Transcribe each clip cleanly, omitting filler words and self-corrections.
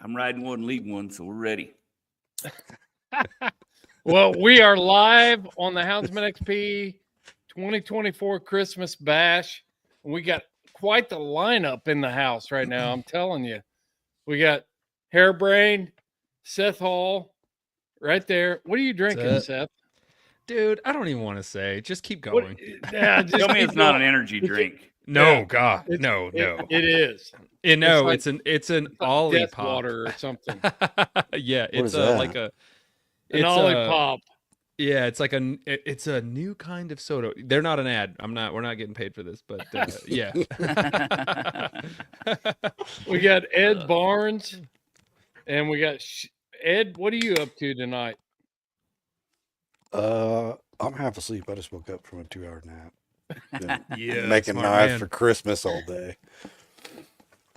I'm riding one, leading one, so we're ready. Well, we are live on the Houndsman XP 2024 Christmas Bash. We got quite the lineup in the house right now. I'm telling you, we got Hairbrain, Seth Hall, right there. What are you drinking, Seth? Dude, I don't even want to say. Just keep What, going. just Tell me keep it's not an going. energy drink. No, Yeah, God, it's- no. It is. No, like- it's an like Ollie death pop water or something. Yeah, What it's is that? like a An it's Ollie a pop. yeah, it's a new kind of soda. They're not an ad. We're not getting paid for this, but yeah. We got Ed Barnes, and we got Ed. What are you up to tonight? I'm half asleep. I just woke up from a 2-hour nap. Been Yeah, making smart knives man. for Christmas all day.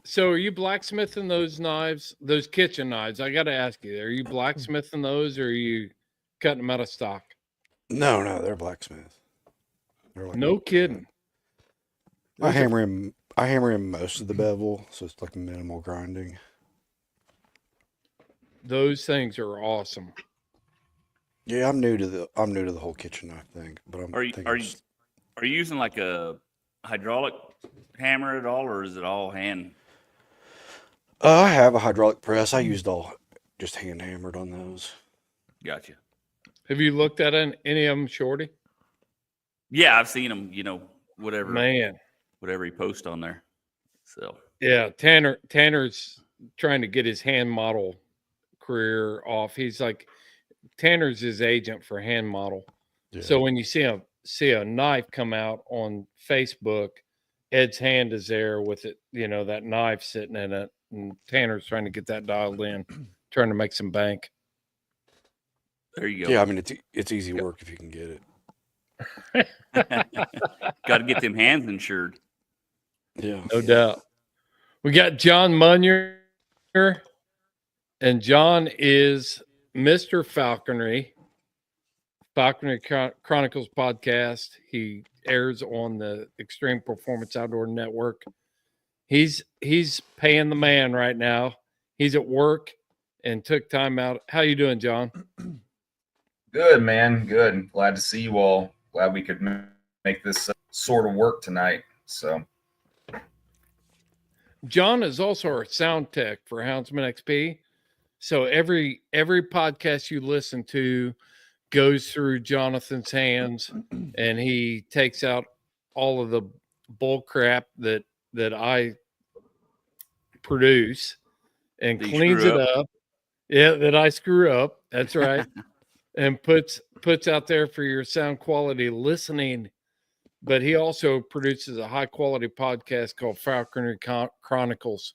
So are you blacksmithing those knives, those kitchen knives? I got to ask you, are you blacksmithing those or are you cutting them out of stock? No, they're blacksmith. They're like, No kidding. I hammer in most of the bevel, so it's like minimal grinding. Those things are awesome. Yeah, I'm new to the whole kitchen knife thing, but Are you using like a hydraulic hammer at all, or is it all hand? I have a hydraulic press. I used just hand hammered on those. Gotcha. Have you looked at any of them, Shorty? Yeah, I've seen them. Whatever he posts on there. So yeah, Tanner's trying to get his hand model career off. He's like, Tanner's his agent for hand model. Yeah. So when you see a knife come out on Facebook, Ed's hand is there with it, that knife sitting in it, and Tanner's trying to get that dialed in, trying to make some bank. there you go. Yeah, I mean it's easy work if you can get it. Got to get them hands insured. Yeah, No doubt. We got John Munier, and John is Mr. Falconry Chronicles podcast. He airs on the Extreme Performance Outdoor Network. He's paying the man right now. He's at work and took time out. How you doing, John? Good, man. Good. Glad to see you all. Glad we could make this sort of work tonight. So, John is also our sound tech for Houndsman XP. So every podcast you listen to goes through Jonathan's hands, and he takes out all of the bull crap that I produce and cleans it up. Yeah, that I screw up. That's right. And puts out there for your sound quality listening. But he also produces a high quality podcast called Falconry Chronicles.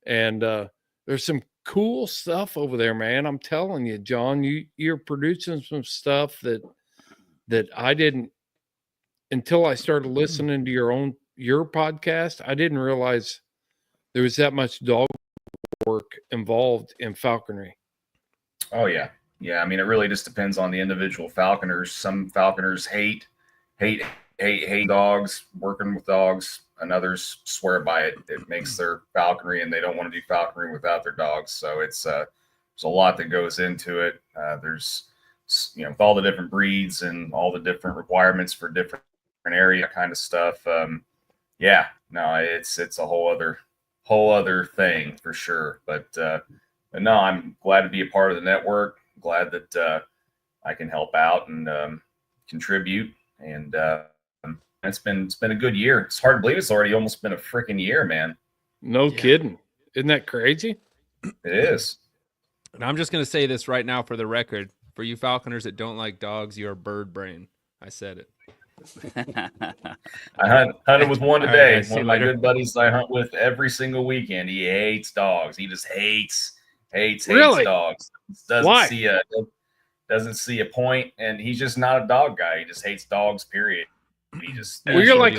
And there's some cool stuff over there, man. I'm telling you, John, you're producing some stuff that I didn't, until I started listening to your podcast, I didn't realize there was that much dog work involved in falconry. oh yeah. Yeah. I mean, it really just depends on the individual falconers. Some falconers hate dogs, working with dogs, and others swear by it. It makes their falconry, and they don't want to do falconry without their dogs. So it's there's a lot that goes into it. There's with all the different breeds and all the different requirements for different area kind of stuff. Yeah, no, it's a whole other thing for sure. But no, I'm glad to be a part of the network. Glad that I can help out and contribute. And it's been a good year. It's hard to believe it's already almost been a freaking year, man. No kidding. Isn't that crazy? It is. And I'm just going to say this right now for the record. For you falconers that don't like dogs, you're bird brain. I said it. I hunted with one today. All right, guys, one of my good buddies I hunt with every single weekend. He hates dogs. He just hates Really? dogs. Why? Doesn't see a point, and he's just not a dog guy. He just hates dogs. Period. He just. Well, you're like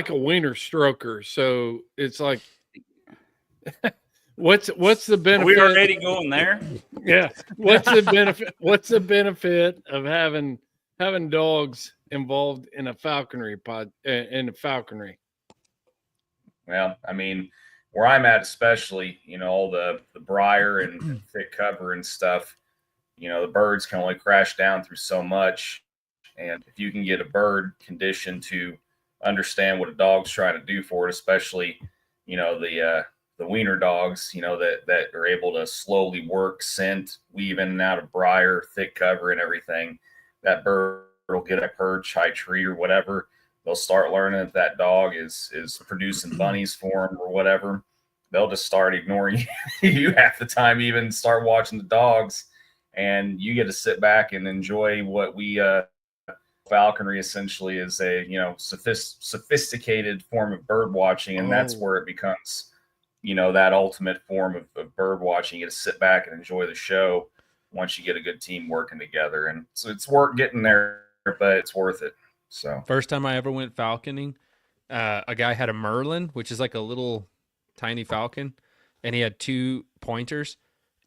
a wiener stroker, so it's like, what's the benefit? Are we already going there? Yeah. What's the benefit? What's the benefit of having dogs involved in a falconry pod in a falconry? Well, I mean, where I'm at, especially, all the briar and thick cover and stuff, the birds can only crash down through so much. And if you can get a bird conditioned to understand what a dog's trying to do for it, especially, the wiener dogs, that are able to slowly work, scent, weave in and out of briar, thick cover, and everything, that bird will get a perch, high tree, or whatever. They'll start learning that dog is producing bunnies for them or whatever. They'll just start ignoring you half the time, even start watching the dogs, and you get to sit back and enjoy what we falconry essentially is a sophisticated form of bird watching, and that's where it becomes that ultimate form of bird watching. You get to sit back and enjoy the show once you get a good team working together, and so it's work getting there, but it's worth it. So first time I ever went falconing, a guy had a Merlin, which is like a little tiny falcon, and he had 2 pointers,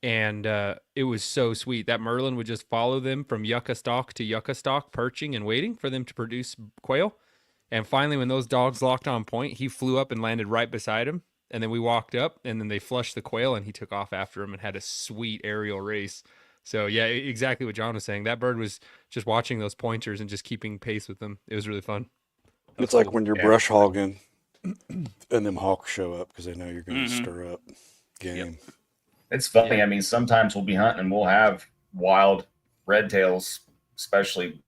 and it was so sweet. That Merlin would just follow them from yucca stalk to yucca stalk, perching and waiting for them to produce quail. And finally, when those dogs locked on point, he flew up and landed right beside him. And then we walked up, and then they flushed the quail, and he took off after him and had a sweet aerial race. So yeah, exactly what John was saying. That bird was just watching those pointers and just keeping pace with them. It was really fun. It's like when you're brush hogging and them hawks show up because they know you're going to stir up game. Yep. It's funny. I mean, sometimes we'll be hunting and we'll have wild red tails, especially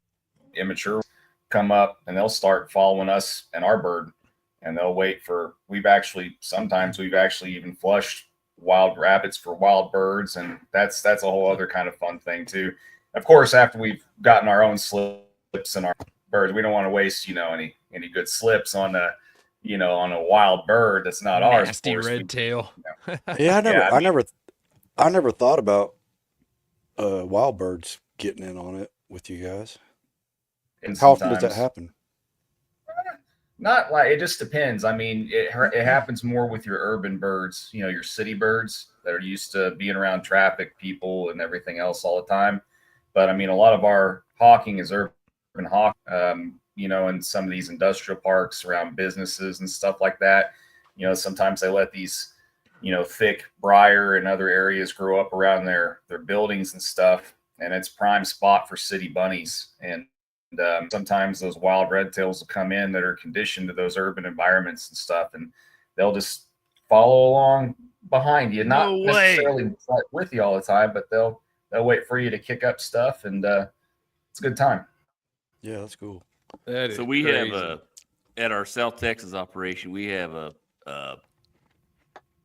immature, come up, and they'll start following us and our bird, and they'll wait for, sometimes we've actually even flushed wild rabbits for wild birds, and that's a whole other kind of fun thing too. Of course, after we've gotten our own slips and our birds, we don't want to waste any good slips on a on a wild bird that's not ours. Nasty red tail. Yeah, I never thought about wild birds getting in on it with you guys. And how often does that happen? Not like, it just depends. I mean, it happens more with your urban birds, your city birds that are used to being around traffic, people, and everything else all the time. But I mean, a lot of our hawking is urban hawk, in some of these industrial parks around businesses and stuff like that. Sometimes they let these, thick briar and other areas grow up around their buildings and stuff. And it's prime spot for city bunnies. And sometimes those wild red tails will come in that are conditioned to those urban environments and stuff, and they'll just follow along behind you, not necessarily with you all the time, but they'll wait for you to kick up stuff, and it's a good time. Yeah, that's cool. So we have at our South Texas operation, we have a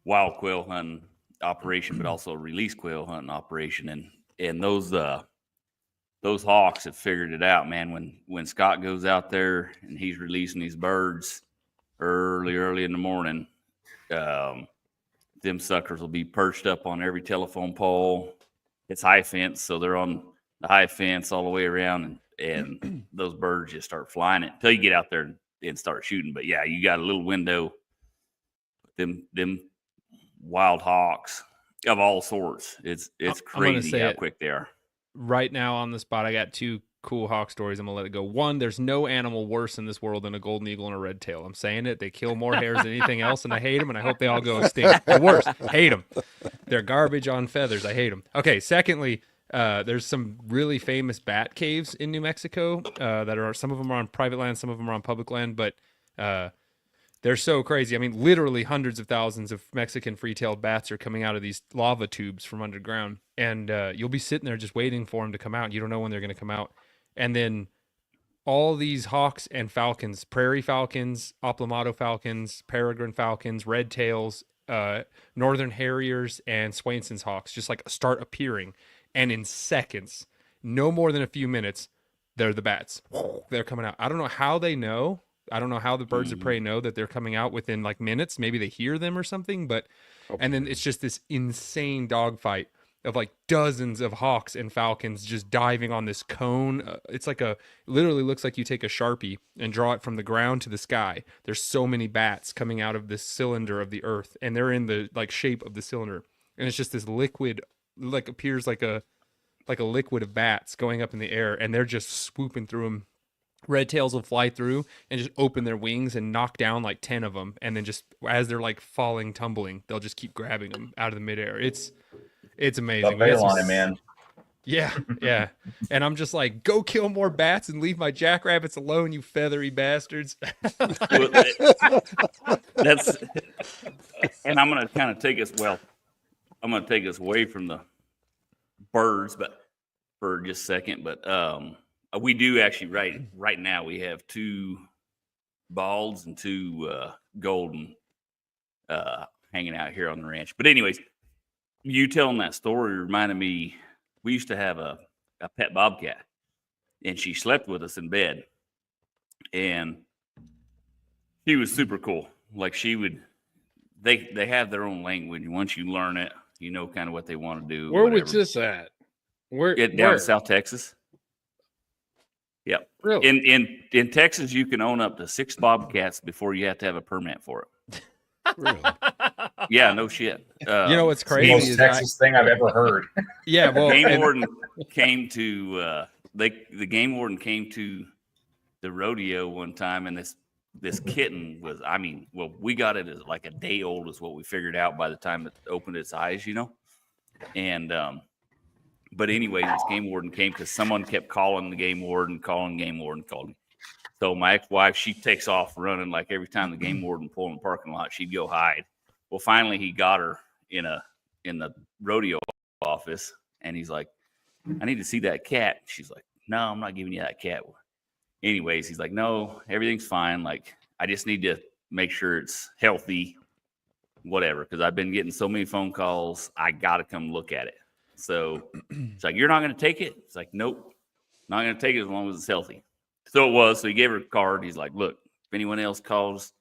wild quail hunting operation, but also a release quail hunting operation, and those hawks have figured it out, man. When Scott goes out there and he's releasing these birds early in the morning, them suckers will be perched up on every telephone pole. It's high fence, so they're on the high fence all the way around, and those birds just start flying it until you get out there and start shooting. But yeah, you got a little window. Them wild hawks of all sorts. It's crazy how quick they are. Right now on the spot, I got 2 cool hawk stories. I'm gonna let it go. One, there's no animal worse in this world than a golden eagle and a red tail. I'm saying it. They kill more hares than anything else, and I hate them, and I hope they all go extinct. The worst. Hate them. They're garbage on feathers. I hate them. Okay, secondly, there's some really famous bat caves in New Mexico that are, some of them are on private land, some of them are on public land, but they're so crazy. I mean, literally hundreds of thousands of Mexican free-tailed bats are coming out of these lava tubes from underground. And you'll be sitting there just waiting for them to come out. You don't know when they're going to come out. And then all these hawks and falcons, prairie falcons, Oplomado falcons, peregrine falcons, red tails, northern harriers, and Swainson's hawks just like start appearing. And in seconds, no more than a few minutes, they're the bats. They're coming out. I don't know how they know. I don't know how the birds of prey know that they're coming out within like minutes. Maybe they hear them or something, but and then it's just this insane dogfight of like dozens of hawks and falcons just diving on this cone. It's like literally looks like you take a Sharpie and draw it from the ground to the sky. There's so many bats coming out of this cylinder of the earth, and they're in the like shape of the cylinder. And it's just this liquid, like appears like a liquid of bats going up in the air, and they're just swooping through them. red tails will fly through and just open their wings and knock down like 10 of them, and then just as they're like falling, tumbling, they'll just keep grabbing them out of the midair. It's amazing. The bail on it, man. Yeah, yeah. And I'm just like, go kill more bats and leave my jackrabbits alone, you feathery bastards. That's, and I'm going to kind of take us, I'm going to take us away from the birds, but for just a second. But we do actually, right now, we have 2 balds and 2 golden hanging out here on the ranch. But anyways, you telling that story reminded me, we used to have a pet bobcat, and she slept with us in bed, and she was super cool. Like they have their own language. Once you learn it, you know kind of what they want to do. Where was this at? Down in South Texas. Yep. Really? In Texas, you can own up to 6 bobcats before you have to have a permit for it. Really? Yeah, no shit. You know what's The crazy most is Texas thing I've ever heard. yeah, well, Game warden came to the game warden came to the rodeo one time, and this kitten was, we got it as like a day old is what we figured out by the time it opened its eyes, and but anyway, this game warden came because someone kept calling the game warden, calling. So my ex-wife, she takes off running. Like every time the game warden pulled in the parking lot, she'd go hide. Well, finally he got her in the rodeo office, and he's like, I need to see that cat. She's like, no, I'm not giving you that cat. Anyways, he's like, no, everything's fine. Like, I just need to make sure it's healthy, whatever. Cause I've been getting so many phone calls. I got to come look at it. So it's like, you're not going to take it. It's like, nope, not going to take it as long as it's healthy. So it was. So he gave her a card. He's like, look, if anyone else calls,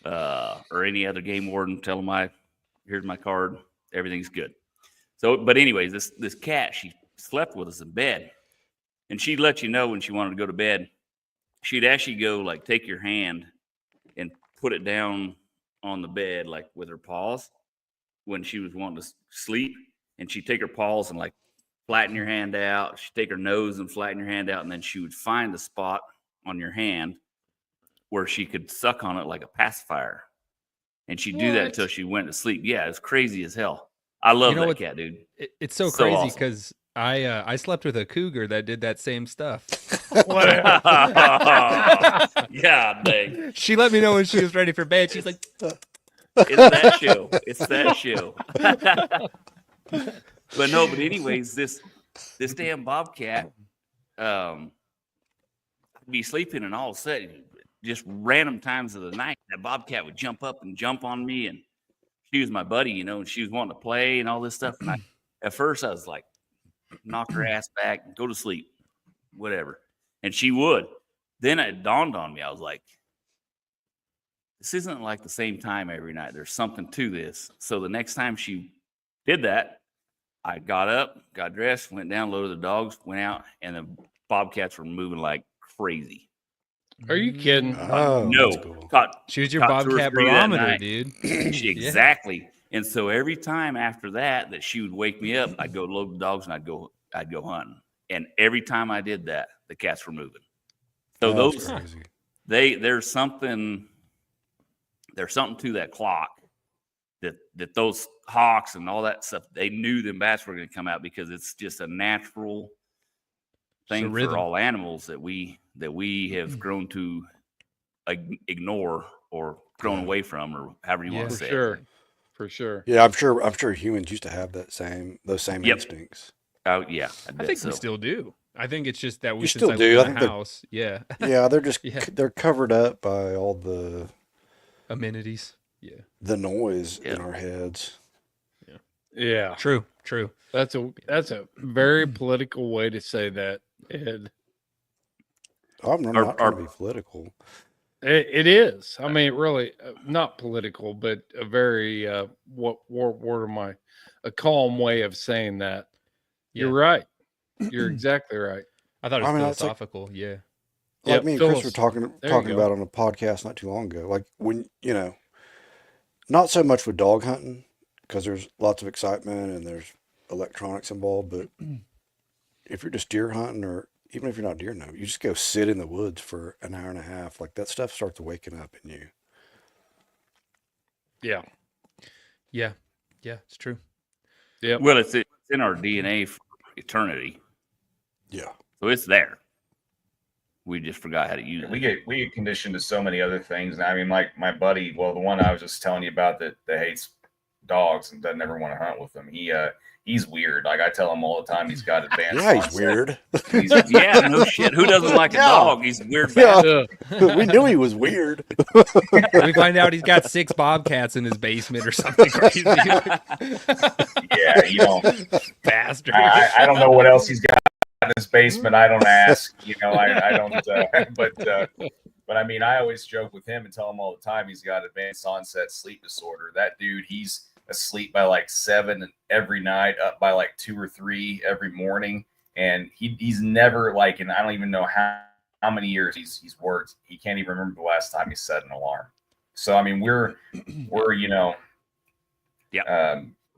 or any other game warden, tell them here's my card. Everything's good. So, but anyways, this cat, she slept with us in bed, and she'd let you know when she wanted to go to bed. She'd actually go like take your hand and put it down on the bed, like with her paws when she was wanting to sleep. And she'd take her paws and like flatten your hand out. She'd take her nose and flatten your hand out. And then she would find the spot on your hand where she could suck on it like a pacifier. And she'd do that until she went to sleep. Yeah, it's crazy as hell. I love that cat, dude. It's so crazy because I slept with a cougar that did that same stuff. Yeah, dang. She let me know when she was ready for bed. She's like, It's that show. But anyways, this damn bobcat, be sleeping, and all of a sudden, just random times of the night, that bobcat would jump up and jump on me, and she was my buddy, and she was wanting to play and all this stuff. And at first I was like, knock her ass back, go to sleep, whatever. And she would. Then it dawned on me. I was like, this isn't like the same time every night. There's something to this. So the next time she did that, I got up, got dressed, went down, loaded the dogs, went out, and the bobcats were moving like crazy. Are you kidding? Oh, No. that's cool. she was your Caught 2 or bobcat 3 that barometer, night. dude. Exactly. And so every time after that she would wake me up, I'd go load the dogs and I'd go hunting. And every time I did that, the cats were moving. So That's those crazy. there's something to that clock that those hawks and all that stuff, they knew them bats were going to come out because it's just a natural thing for all animals that we have grown to ignore or thrown away from, or however you want to say it. For sure. Yeah, I'm sure humans used to have those same instincts. Oh yeah, I think we still do. I think it's just that we You since still I do. live I in think a house. Yeah. Yeah, they're just they're covered up by all the Amenities. Yeah. the noise in our heads. Yeah. True. That's a very political way to say that, Ed. I'm not trying to be political. It is. I mean, really, not political, but a very a calm way of saying that. You're right. You're exactly right. I thought it was I mean, that's philosophical. Yeah. Like Yep, me and Chris were talking There you go. about on a podcast not too long ago. Like when not so much with dog hunting because there's lots of excitement and there's electronics involved, but if you're just deer hunting or even if you're not deer enough, you just go sit in the woods for an hour and a half. Like that stuff starts waking up in you. Yeah. Yeah. Yeah, it's true. Yep. Well, it's in our DNA for eternity, Yeah. so it's there. We just forgot how to use it. We get conditioned to so many other things. And I mean, like my buddy, well, the one I was just telling you about that hates dogs and doesn't ever want to hunt with them. He's weird. Like I tell him all the time, he's got advanced. Yeah, he's onset. weird. Yeah, no shit. Who doesn't like a Yeah. dog? He's a weird Yeah. bastard. We knew he was weird. We find out he's got 6 bobcats in his basement or something crazy. Yeah, you don't. Bastard. I don't know what else he's got in his basement. I don't ask. You know, I don't. But I mean, I always joke with him and tell him all the time he's got advanced onset sleep disorder. That dude, he's asleep by like 7 every night, up by like 2 or 3 every morning, and he's never like, and I don't even know how many years he's worked. He can't even remember the last time he set an alarm. So I mean, we're you know,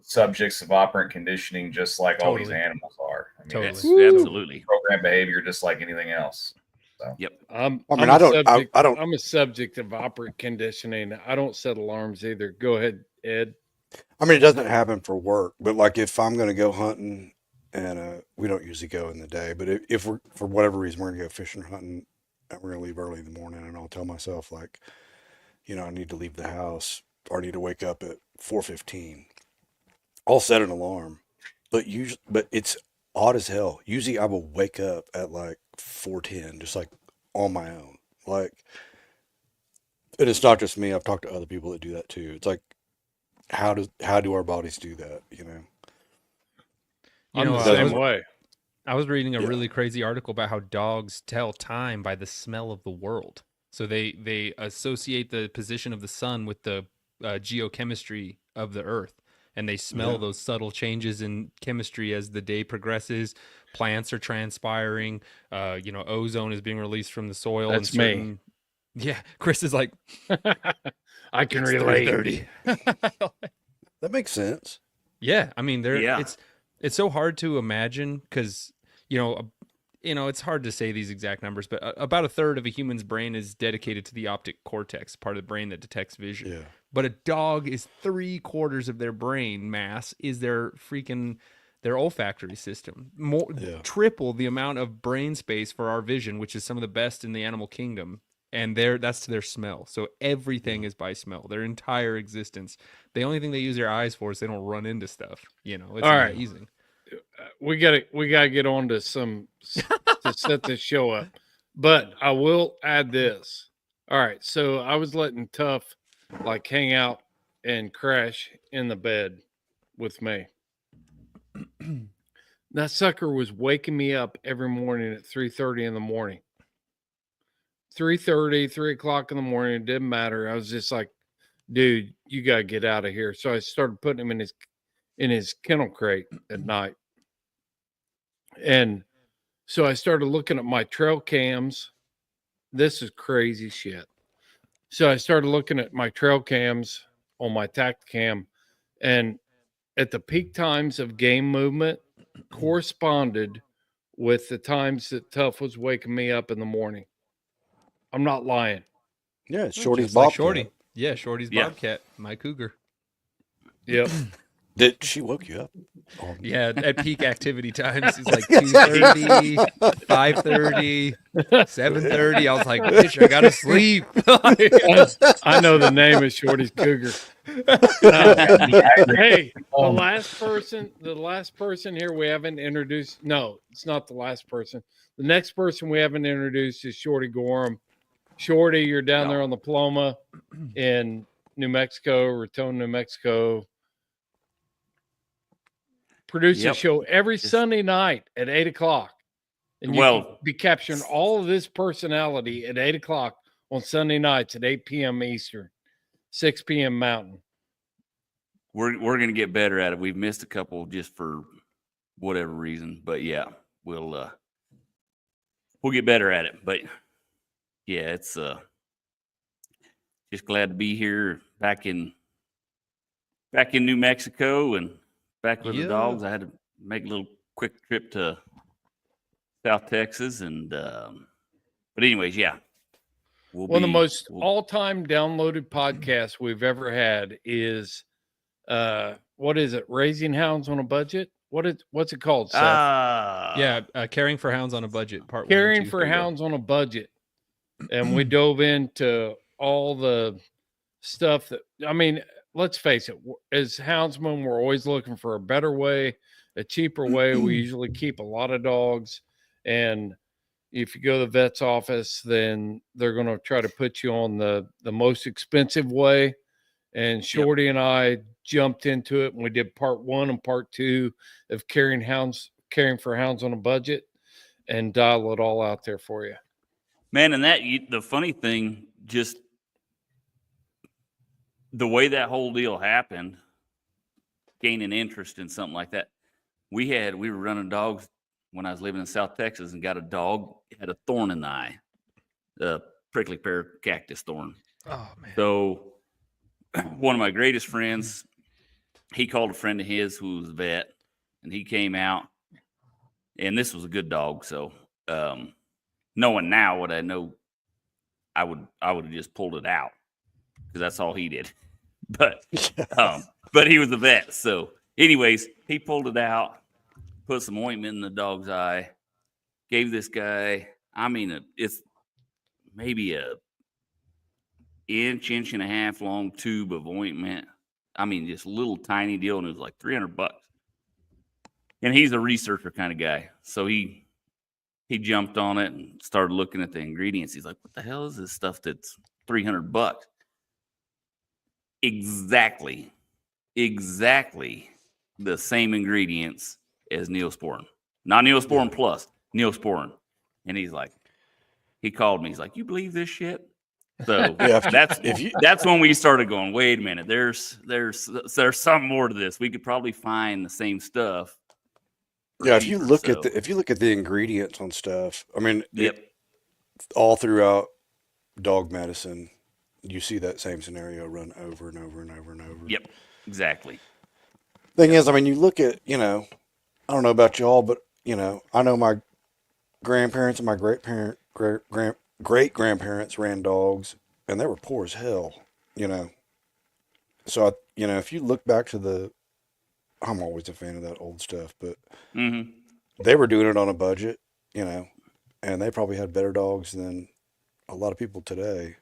subjects of operant conditioning, just like all these animals are. I mean, Totally. it's Absolutely. programmed behavior, just like anything else. So. Yep. I'm a subject of operant conditioning. I don't set alarms either. Go ahead, Ed. I mean, it doesn't happen for work, but like if I'm going to go hunting, and we don't usually go in the day, but if we're, for whatever reason, we're going to go fishing or hunting, and we're going to leave early in the morning, and I'll tell myself like, you know, I need to leave the house or I need to wake up at 4:15. I'll set an alarm, but it's odd as hell. Usually I will wake up at like 4:10, just like on my own. Like, and it's not just me. I've talked to other people that do that too. It's like, how do our bodies do that? You know, I'm the same way. I was reading a really crazy article about how dogs tell time by the smell of the world. So they associate the position of the sun with the geochemistry of the earth, and they smell those subtle changes in chemistry as the day progresses. Plants are transpiring. You know, ozone is being released from the soil. That's and certain, me. Yeah, Chris is like, I can relate. 3:30. that makes sense. Yeah, I mean, it's so hard to imagine because you know, it's hard to say these exact numbers, but about a third of a human's brain is dedicated to the optic cortex, part of the brain that detects vision. Yeah. But a dog is 3/4 of their brain mass is their olfactory system. Triple the amount of brain space for our vision, which is some of the best in the animal kingdom. And that's to their smell. So everything is by smell. Their entire existence. The only thing they use their eyes for is they don't run into stuff. You know, it's amazing. We gotta get on to some to set this show up. But I will add this. All right, so I was letting Tough like hang out and crash in the bed with me. That sucker was waking me up every morning at 3:30 in the morning. 3:30, 3 o'clock in the morning, it didn't matter. I was just like, dude, you gotta get out of here. So I started putting him in his kennel crate at night. And so I started looking at my trail cams. This is crazy shit. So I started looking at my trail cams on my tact cam, and at the peak times of game movement corresponded with the times that Tough was waking me up in the morning. I'm not lying. Yeah, it's Shorty's Like bobcat. Shorty. Yeah, Shorty's bobcat, my cougar. Yep. Did she woke you up? Yeah, at peak activity times, it's like 2:30, 5:30, 7:30. I was like, bitch, I gotta sleep. I know the name is Shorty's cougar. Hey, the last person here we haven't introduced. No, it's not the last person. The next person we haven't introduced is Shorty Gorham. Shorty, you're down there on the Paloma in New Mexico, Raton, New Mexico. Produce a show every Sunday night at 8 o'clock. And you can be capturing all of this personality at 8 o'clock on Sunday nights at 8 p.m. Eastern, 6 p.m. Mountain. We're going to get better at it. We've missed a couple just for whatever reason, but yeah, we'll get better at it. But yeah, it's just glad to be here back in New Mexico and back with the dogs. I had to make a little quick trip to South Texas, and but anyways, yeah. One of the most all-time downloaded podcasts we've ever had is what is it? Raising Hounds on a Budget? What's it called, Seth? Caring for Hounds on a Budget, part 1 and Caring 2. for Hounds on a Budget. And we dove into all the stuff that, I mean, let's face it, as houndsmen, we're always looking for a better way, a cheaper way. We usually keep a lot of dogs, and if you go to the vet's office, then they're going to try to put you on the most expensive way. And Shorty and I jumped into it, and we did part 1 and part 2 of caring for hounds on a budget, and dial it all out there for you. Man, and the funny thing, just the way that whole deal happened, gaining interest in something like that. We were running dogs when I was living in South Texas, and got a dog had a thorn in the eye, the prickly pear cactus thorn. Oh man! So one of my greatest friends, he called a friend of his who was a vet, and he came out, and this was a good dog. So knowing now what I know, I would have just pulled it out, because that's all he did. But he was a vet. So anyways, he pulled it out, put some ointment in the dog's eye, gave this guy, I mean, it's maybe a inch and a half long tube of ointment. I mean, just a little tiny deal, and it was like $300. And he's a researcher kind of guy. So he jumped on it and started looking at the ingredients. He's like, what the hell is this stuff that's $300? Exactly the same ingredients as Neosporin. Not Neosporin Plus, Neosporin. And he's like, he called me. He's like, you believe this shit? So that's when we started going, wait a minute, there's something more to this. We could probably find the same stuff. Yeah, if you look at the ingredients on stuff, I mean, all throughout dog medicine, you see that same scenario run over and over and over and over. Yep, exactly. Thing is, I mean, you look at, I don't know about y'all, but I know my grandparents and my great grandparents ran dogs, and they were poor as hell. So if you look back to I'm always a fan of that old stuff, but they were doing it on a budget, and they probably had better dogs than a lot of people today.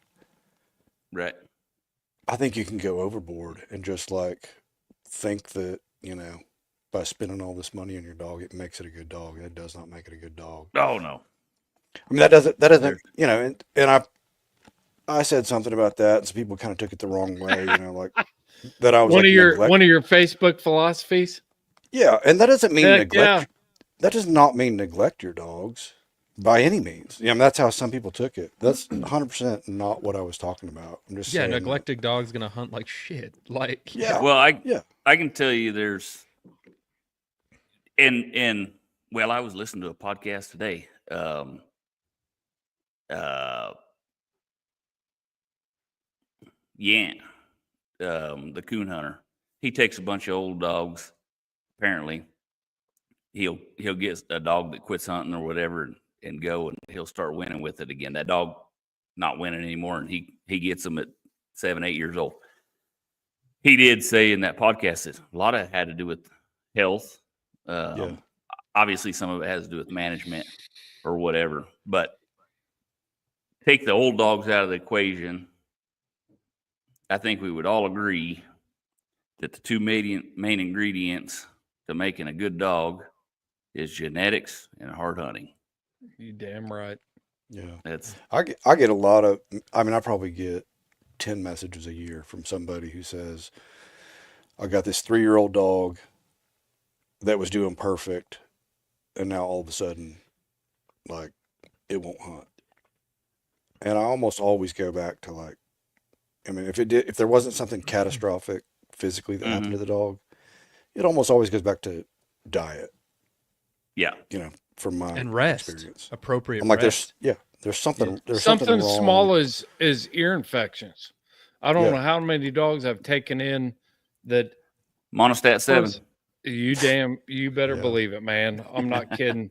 Right. I think you can go overboard and just think that, by spending all this money on your dog, it makes it a good dog. That does not make it a good dog. Oh no. I mean, that doesn't, and I said something about that, and some people kind of took it the wrong way, like that I was one of your Facebook philosophies. Yeah, and that doesn't mean neglect. Yeah. That does not mean neglect your dogs by any means. That's how some people took it. That's 100% not what I was talking about. I'm just saying neglected dog's gonna hunt like shit. Well, I can tell you there's and I was listening to a podcast today. The Coon hunter, he takes a bunch of old dogs. Apparently he'll get a dog that quits hunting or whatever and go, and he'll start winning with it again. That dog not winning anymore, and he gets them at 7-8 years old. He did say in that podcast that a lot of it had to do with health. Obviously some of it has to do with management or whatever, but take the old dogs out of the equation. I think we would all agree that the two main ingredients to making a good dog is genetics and hard hunting. You damn right. Yeah. I get a lot of, I probably get 10 messages a year from somebody who says, I got this 3-year-old dog that was doing perfect, and now all of a sudden, it won't hunt. And I almost always go back to if there wasn't something catastrophic physically that happened to the dog, it almost always goes back to diet. Yeah. From my experience. Appropriate I'm rest. There's something something wrong. Small as ear infections. I don't know how many dogs I've taken in that Monostat 7. You better believe it, man. I'm not kidding.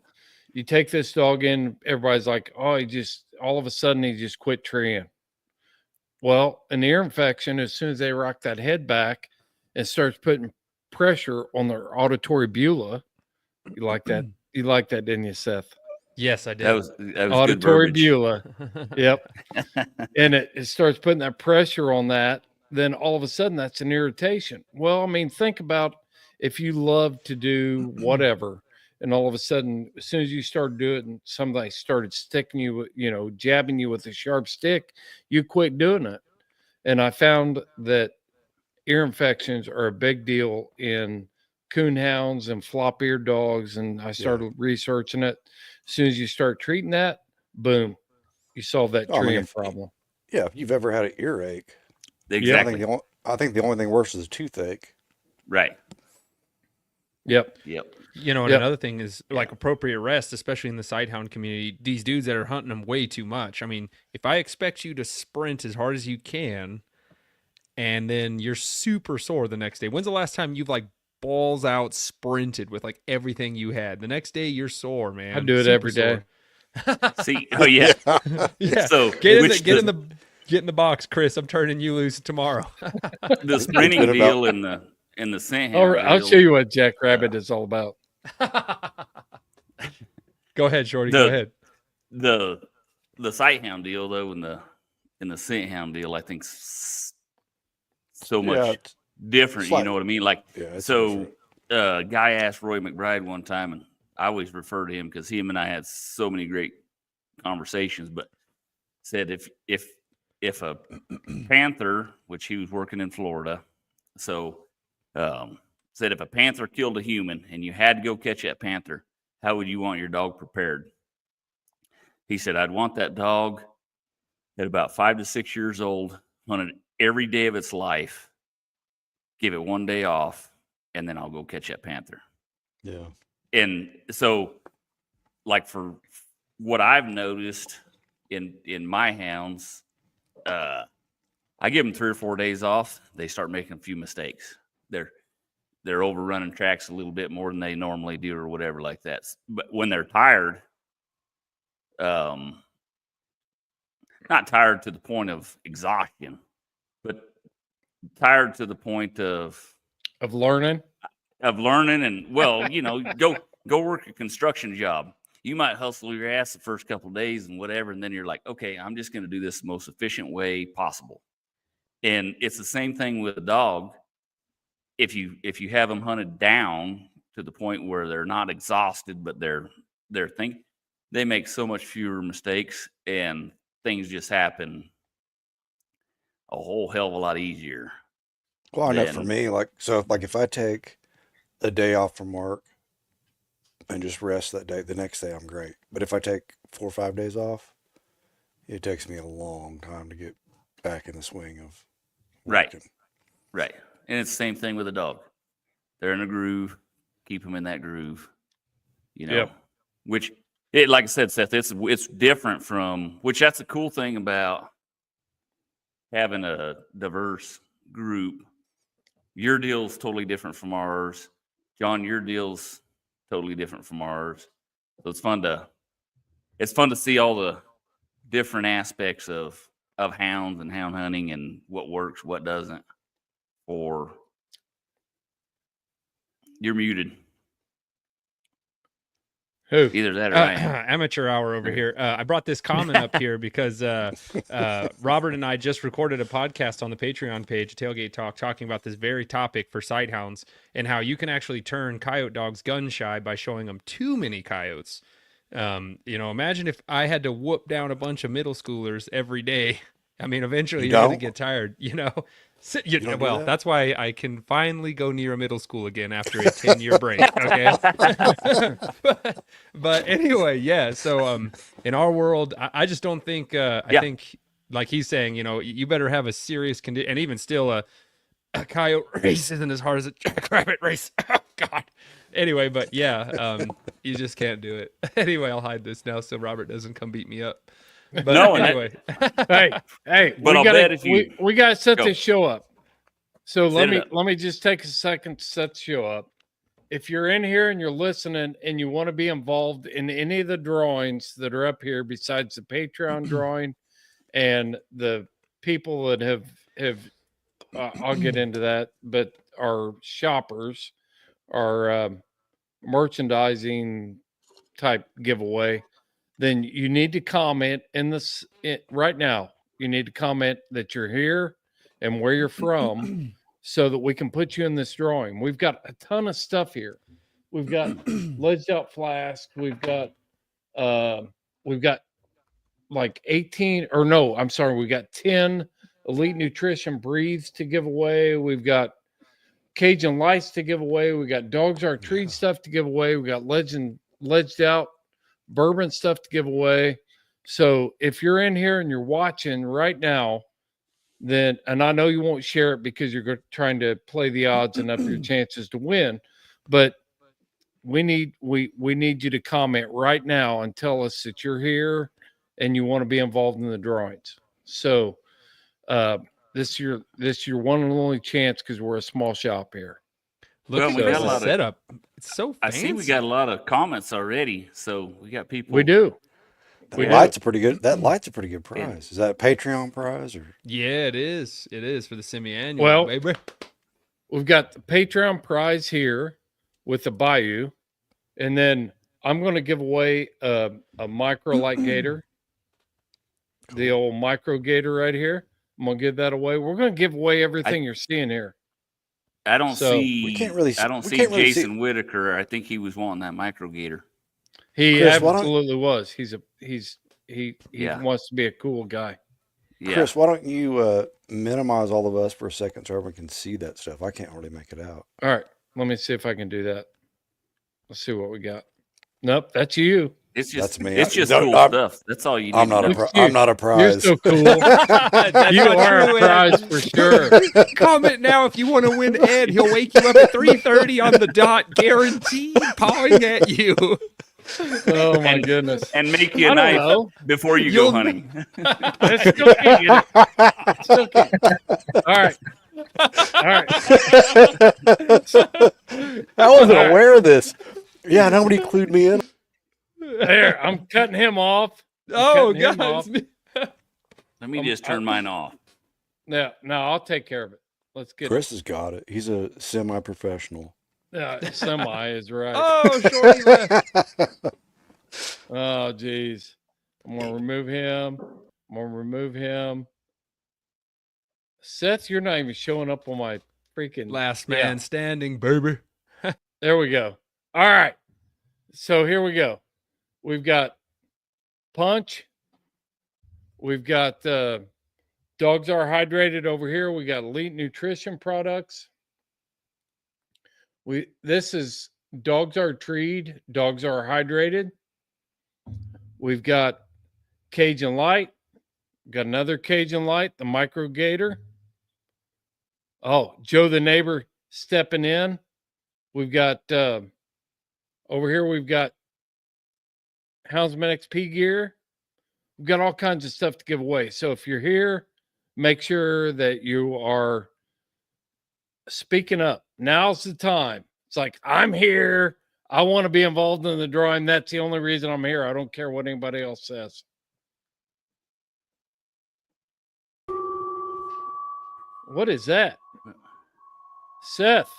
You take this dog in, everybody's like, oh, all of a sudden he just quit treeing. Well, an ear infection, as soon as they rock that head back and starts putting pressure on their auditory beulah, you like that? You like that, didn't you, Seth? Yes, I did. That was Auditory good beulah. Yep. And it starts putting that pressure on that. Then all of a sudden that's an irritation. Well, I mean, think about if you love to do whatever, and all of a sudden, as soon as you started doing it and somebody started sticking you, jabbing you with a sharp stick, you quit doing it. And I found that ear infections are a big deal in coon hounds and flop-eared dogs. And I started researching it. As soon as you start treating that, boom, you solve that treeing problem. Yeah, if you've ever had an earache, exactly. I think the only thing worse is a toothache. Right. Yep. And another thing is like appropriate rest, especially in the sighthound community. These dudes that are hunting them way too much. I mean, if I expect you to sprint as hard as you can, and then you're super sore the next day. When's the last time you've like balls out sprinted with like everything you had? The next day you're sore, man. I do it every day. See, oh yeah. Yeah. So get in the box, Chris. I'm turning you loose tomorrow. The sprinting deal in the scent hound. I'll show you what Jackrabbit is all about. Go ahead, Shorty. Go ahead. The sight hound deal though, in the scent hound deal, I think so much different. You know what I mean? Like, so guy asked Roy McBride one time, and I always refer to him because him and I had so many great conversations, but said if a panther, which he was working in Florida, so said if a panther killed a human and you had to go catch that panther, how would you want your dog prepared? He said, I'd want that dog at about 5 to 6 years old, hunted every day of its life, give it 1 day off, and then I'll go catch that panther. Yeah. And so, like, for what I've noticed in my hounds, I give them 3 or 4 days off. They start making a few mistakes. They're overrunning tracks a little bit more than they normally do, or whatever like that. But when they're tired, not tired to the point of exhaustion, but tired to the point of learning. And go work a construction job. You might hustle your ass the first couple of days and whatever, and then you're like, okay, I'm just going to do this the most efficient way possible. And it's the same thing with a dog. If you have them hunted down to the point where they're not exhausted, but they're thinking, they make so much fewer mistakes, and things just happen a whole hell of a lot easier. Well, I know for me, if I take a day off from work and just rest that day, the next day I'm great. But if I take 4 or 5 days off, it takes me a long time to get back in the swing of working. Right. And it's the same thing with a dog. They're in a groove. Keep them in that groove. Which, like I said, Seth, it's different from, which that's the cool thing about having a diverse group. Your deal's totally different from ours. John, your deal's totally different from ours. So it's fun to see all the different aspects of hounds and hound hunting and what works, what doesn't. Or you're muted. Who? Either that or I am. Amateur hour over here. I brought this comment up here because Robert and I just recorded a podcast on the Patreon page, Tailgate Talk, talking about this very topic for sighthounds and how you can actually turn coyote dogs gun shy by showing them too many coyotes. Imagine if I had to whoop down a bunch of middle schoolers every day. I mean, eventually you're going to get tired, That's why I can finally go near a middle school again after a 10-year break. Okay. but anyway, yeah. So, in our world, I just don't think, I think like he's saying, you better have a serious condition, and even still a coyote race isn't as hard as a jackrabbit race. Oh God. Anyway, but yeah, you just can't do it. Anyway, I'll hide this now so Robert doesn't come beat me up. But no, anyway, hey, we got to set this show up. So let me just take a second to set the show up. if you're in here and you're listening and you want to be involved in any of the drawings that are up here, besides the Patreon drawing and the people that have I'll get into that, but our shoppers, our merchandising type giveaway, then you need to comment in this right now. You need to comment that you're here and where you're from so that we can put you in this drawing. We've got a ton of stuff here. We've got ledged out flask. We've got like 18 or no, I'm sorry. We got 10 Elite Nutrition breathes to give away. We've got Cajun lights to give away. We got Dogs Are Treed stuff to give away. We got ledged out bourbon stuff to give away. So if you're in here and you're watching right now, then, and I know you won't share it because you're trying to play the odds and up your chances to win, but we need you to comment right now and tell us that you're here and you want to be involved in the drawings. So this is your one and only chance because we're a small shop here. Look Well, we at got a the lot of- setup. It's so I fancy. see we got a lot of comments already, so we got people. We do. That light's a pretty good prize. Is that a Patreon prize or? Yeah, it is. It is for the semi-annual. Well, baby. We've got the Patreon prize here with the Bayou, and then I'm going to give away a micro light gator, the old micro gator right here. I'm going to give that away. We're going to give away everything you're seeing here. I don't So, see. we can't really. I don't we see can't really Jason Whitaker. I think he was wanting that micro gator. He Chris, why don't- absolutely was. He Yeah. wants to be a cool guy. Yeah. Chris, why don't you minimize all of us for a second so everyone can see that stuff? I can't really make it out. All right, let me see if I can do that. Let's see what we got. Nope, that's you. It's just That's me. It's just No, cool I'm- stuff. That's all you need. I'm not to a know. I'm not a You're prize. so cool. That's You not are true, a Ed. prize for sure. Comment now if you want to win Ed. He'll wake you up at 3:30 on the dot, guaranteed, pawing at you. Oh my goodness. and make you I a don't knife know. before you You'll- go hunting. I still can't get it. Still can't. All right. All right. I wasn't All right. aware of this. Yeah, nobody clued me in. There, I'm cutting him off. Oh, cutting him guys. Let me just turn mine off. No, I'll take care of it. Let's get Chris has got it. He's a semi-professional. it. Semi is right. Oh, shorty left. Oh, geez. I'm going to remove him. Seth, you're not even showing up on my freaking. Last man standing, baby. There we go. All right. So here we go. We've got Punch. We've got Dogs Are Hydrated over here. We got Elite Nutrition products. This is Dogs Are Treed. Dogs Are Hydrated. We've got Cajun Light. Got another Cajun Light, the Micro Gator. Oh, Joe the neighbor stepping in. We've got over here, we've got Houndsman XP gear. We've got all kinds of stuff to give away. So if you're here, make sure that you are speaking up. Now's the time. It's like, I'm here. I want to be involved in the drawing. That's the only reason I'm here. I don't care what anybody else says. What is that? Seth.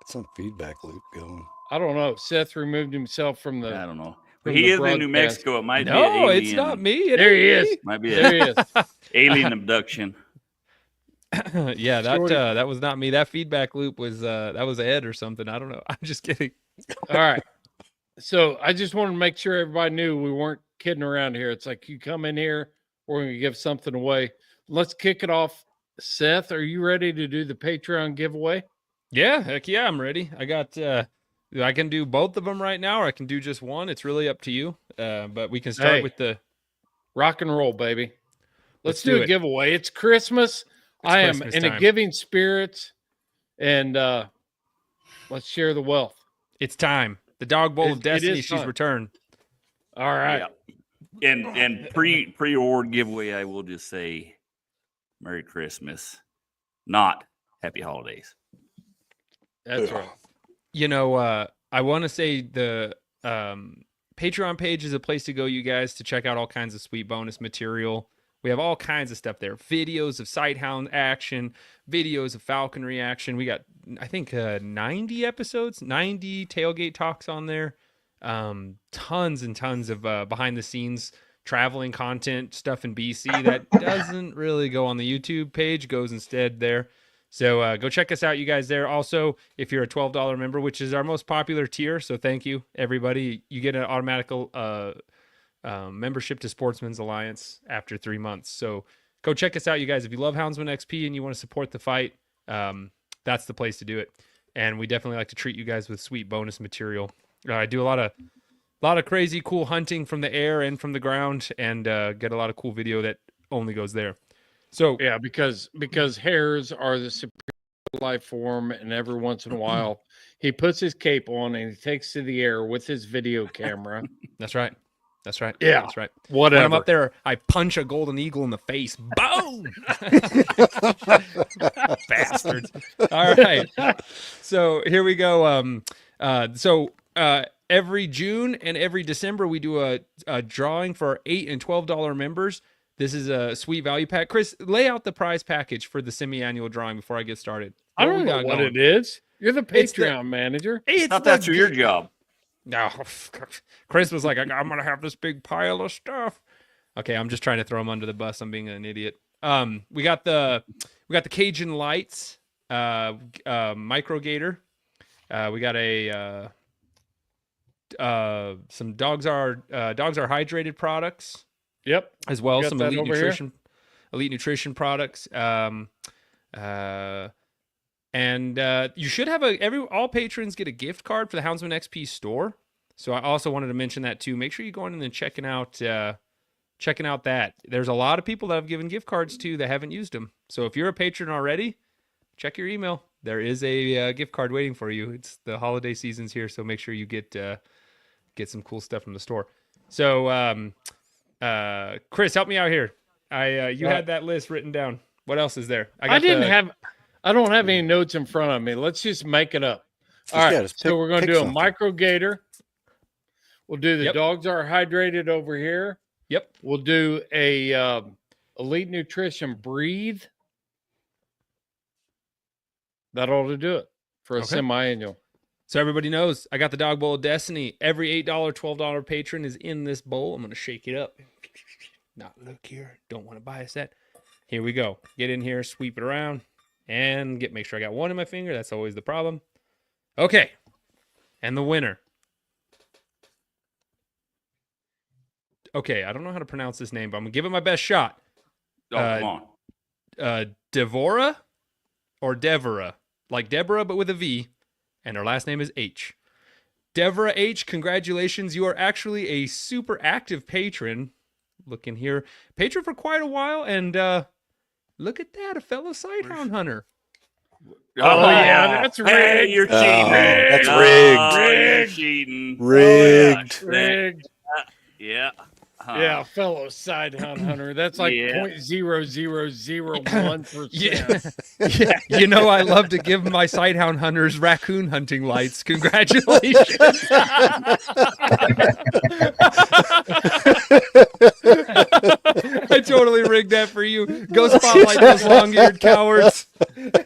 Some feedback loop going. I don't know. Seth removed himself from the. I don't know. From He the is in New broadcast. Mexico. It might be No, an it's not alien- me. It There he ain't is. Might be There an he is. alien abduction. me. Yeah, Shorty. that was not me. That feedback loop was that was Ed or something. I don't know. I'm just kidding. All right. So I just wanted to make sure everybody knew we weren't kidding around here. It's like you come in here, we're going to give something away. Let's kick it off. Seth, are you ready to do the Patreon giveaway? Yeah, heck yeah, I'm ready. I got I can do both of them right now, or I can do just one. It's really up to you. But we can start Hey. with the Rock and roll, baby. Let's Let's do do a it. giveaway. It's Christmas. I am Christmas in time. a giving spirit, and let's share the wealth. It's time. The dog bowl of It destiny. is She's time. returned. All right. Yeah. And pre-award giveaway, I will just say Merry Christmas, not Happy Holidays. That's Ugh. right. You know, I want to say the Patreon page is a place to go, you guys, to check out all kinds of sweet bonus material. We have all kinds of stuff there. Videos of Sighthound action, videos of Falconry action. We got, I think, 90 episodes, 90 tailgate talks on there. Tons and tons of behind the scenes traveling content stuff in BC that doesn't really go on the YouTube page, goes instead there. So go check us out, you guys, there. Also, if you're a $12 member, which is our most popular tier, so thank you, everybody. You get an automatic membership to Sportsman's Alliance after 3 months. So go check us out, you guys. If you love Houndsman XP and you want to support the fight, that's the place to do it. And we definitely like to treat you guys with sweet bonus material. I do a lot of crazy cool hunting from the air and from the ground, and get a lot of cool video that only goes there. So Yeah, because hares are the superior life form, and every once in a while he puts his cape on and he takes to the air with his video camera. that's right. That's right. Yeah. That's right. Whatever. When I'm up there, I punch a golden eagle in the face. Boom! Bastards. All right. So here we go. Every June and every December, we do a drawing for our $8 and $12 members. This is a sweet value pack. Chris, lay out the prize package for the semi-annual drawing before I get started. I don't know what it is. You're the It's the- Patreon manager. It's Thought that's your job. No, Chris was like, I'm gonna have this big pile of stuff. Okay, I'm just trying to throw him under the bus. I'm being an idiot. We got the Cajun lights, micro gator. We got some dogs are hydrated products Yep. as well. Got Some that elite over here? nutrition products. And you should have all patrons get a gift card for the Houndsman XP store. So I also wanted to mention that too. Make sure you go in and checking out that. There's a lot of people that I've given gift cards to that haven't used them. So if you're a patron already, check your email. There is a gift card waiting for you. It's the holiday season's here, so make sure you get some cool stuff from the store. So Chris, help me out here. You had that list written down. What else is there? I don't have any notes in front of me. Let's just make it up. All right. just So we're going to pick do a something. micro gator. We'll do the Yep. dogs are hydrated over here. Yep. We'll do a elite nutrition breathe. That ought to do it for a Okay. semi-annual. So everybody knows I got the dog bowl of destiny. Every $8, $12 patron is in this bowl. I'm going to shake it up. Not look here. Don't want to bias that. Here we go. Get in here, sweep it around, and make sure I got one in my finger. That's always the problem. Okay. And the winner. Okay, I don't know how to pronounce this name, but I'm going to give it my best shot. Oh, come on. Devora or Devora. Like Deborah, but with a V. And her last name is H. Deborah H., congratulations. You are actually a super active patron. Look in here. Patron for quite a while. And look at that, a fellow sighthound hunter. Oh, yeah, that's rigged. Hey, you're cheating. that's Oh, rigged. You're cheating. Rigged. Rigged. Yeah. Huh. Yeah, fellow side hunter. That's like Yeah. 0.0001%. Yeah, you know I love to give my sighthound hunters raccoon hunting lights. Congratulations. I totally rigged that for you. Go spotlight those long-eared cowards. Get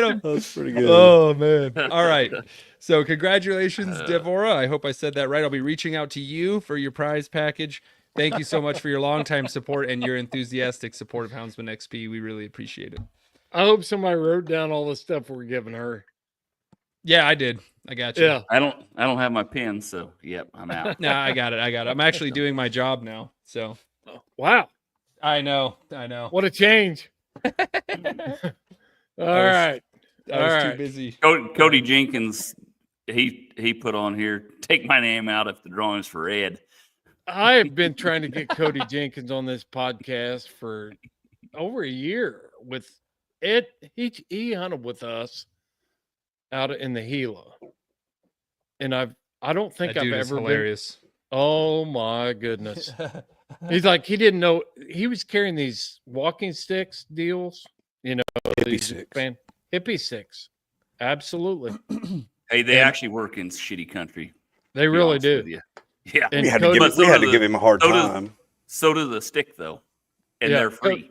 'em. That's pretty good. Oh, man. All right. So congratulations, Devora. I hope I said that right. I'll be reaching out to you for your prize package. Thank you so much for your longtime support and your enthusiastic support of Houndsman XP. We really appreciate it. I hope somebody wrote down all the stuff we're giving her. Yeah, I did. I got you. Yeah. I don't have my pen, so yep, I'm out. No, I got it. I'm actually doing my job now. So Wow. I know. What a change. All right. I was All too right. busy. Cody Jenkins, he put on here, take my name out if the drawing's for Ed. I've been trying to get Cody Jenkins on this podcast for over a year with Ed. He hunted with us out in the Gila. And I don't think That I've dude is ever been. hilarious. Oh my goodness. He's like, he didn't know he was carrying these walking sticks deals, Hippie these sticks. hippie sticks. Absolutely. Hey, they And- actually work in shitty country. They to be really honest do. with you. Yeah. And We had Cody- to, But give, we so had do to give him a hard so does- time. So does the stick though, and Yeah, they're free.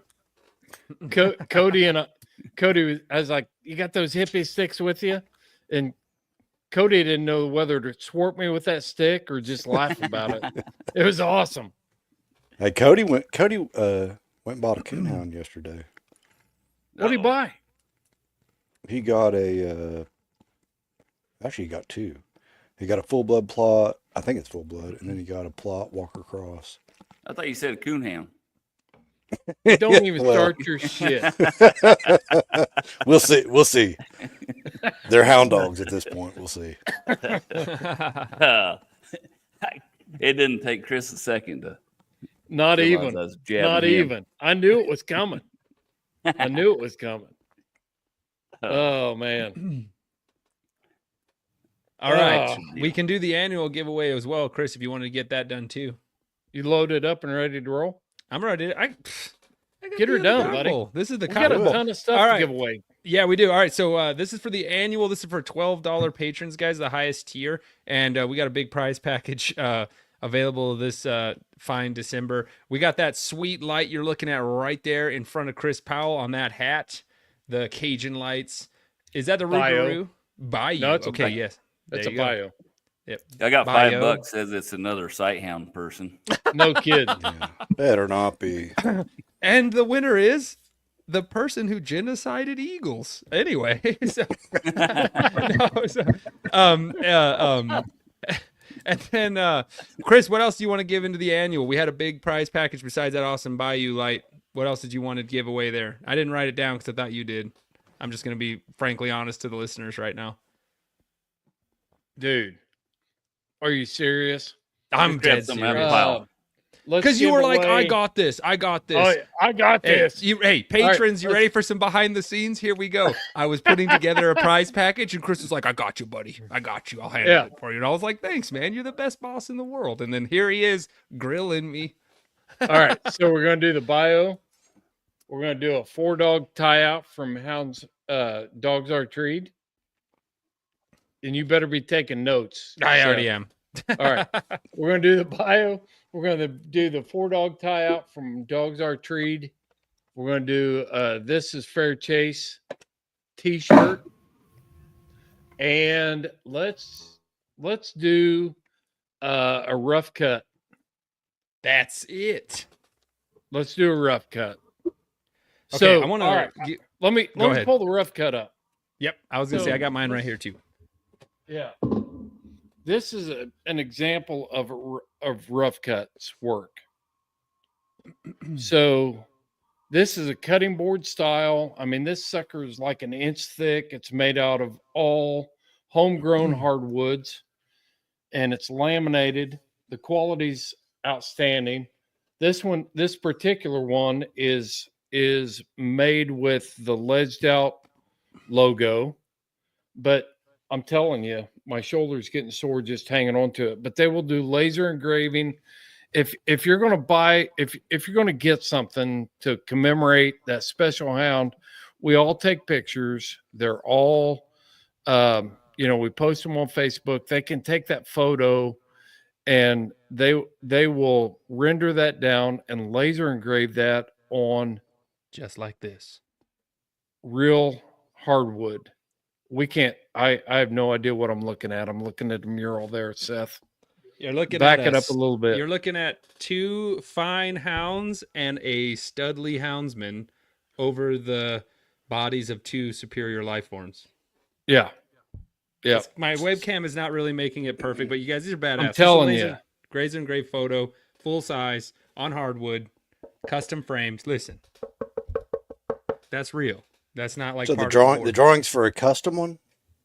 Cody and Cody, I was like, "You got those hippie sticks with you?" And Cody didn't know whether to swart me with that stick or just laugh about it. It was awesome. Hey, Cody went and bought a Coon Hound yesterday. What did he buy? He got actually he got two. He got a full blood plot. I think it's full blood. And then he got a plot Walker Cross. I thought you said a coon hound. Don't even Well, start your shit. We'll see. We'll see. They're hound dogs at this point. We'll see. It didn't take Chris a second to Not realize even. I was jabbing Not him. even. I knew it was coming. I knew it was coming. Oh man. All right. Oh. We can do the annual giveaway as well, Chris, if you wanted to get that done too. You loaded up and ready to roll? I'm ready. I got Get her the done, Cotton buddy. Bowl. This is the We got a Cotton Bowl. ton of stuff All to right. give away. Yeah, we do. All right, so this is for the annual. This is for $12 patrons, guys, the highest tier, and we got a big prize package available this fine December. We got that sweet light you're looking at right there in front of Chris Powell on that hat, the Cajun lights. Is that the Bio. Rougarou? Bayou. No, it's a okay, bio. yes. That's There a you go. bio. Yep. I got Bio. $5. Says it's another sight hound person. No kid. Yeah, better not be. And the winner is the person who genocided eagles. Anyway, so, no, so, and then Chris, what else do you want to give into the annual? We had a big prize package besides that awesome Bayou light. What else did you want to give away there? I didn't write it down because I thought you did. I'm just going to be frankly honest to the listeners right now. Dude. Are you serious? I'm Grab dead some out of the serious. pile. Let's Because you give were like, I away- got this. I got this. Oh, I got Hey, this. hey, patrons, you ready for some behind the scenes? Here we go. I was putting together a prize package, and Chris was like, I got you, buddy. I got you. I'll handle Yeah. it for you. And I was like, thanks, man. You're the best boss in the world. And then here he is grilling me. All right. So we're going to do the bio. We're going to do a 4-dog tie out from Hound's Dogs Are Treed. And you better be taking notes. I Seth. already am. All right. We're going to do the bio. We're going to do the 4-dog tie out from Dogs Are Treed. We're going to do This is Fair Chase t-shirt. And let's do a rough cut. That's it. Let's do a rough cut. Okay, So I want all right, to. let me ahead. pull the rough cut up. Yep, I was gonna say So- I got mine right here too. Yeah. This is an example of rough cuts work. So this is a cutting board style. I mean, this sucker is like an inch thick. It's made out of all homegrown hardwoods and it's laminated. The quality's outstanding. This particular one is made with the ledged out logo, but I'm telling you, my shoulder's getting sore just hanging on to it. But they will do laser engraving. If you're going to buy, if you're going to get something to commemorate that special hound, we all take pictures. They're all, we post them on Facebook. They can take that photo, and they will render that down and laser engrave that on Just like this. real hardwood. We can't. I have no idea what I'm looking at. I'm looking at a mural there, Seth. You're looking Back at it up a little bit. You're looking at two fine hounds and a studly houndsman over the bodies of two superior life forms. Yeah. Yeah. My webcam is not really making it perfect, but you guys, these are badass. I'm This is a telling you. laser engraved photo, full size, on hardwood, custom frames. Listen, that's real. That's not like So part the of board. drawing's for a custom one.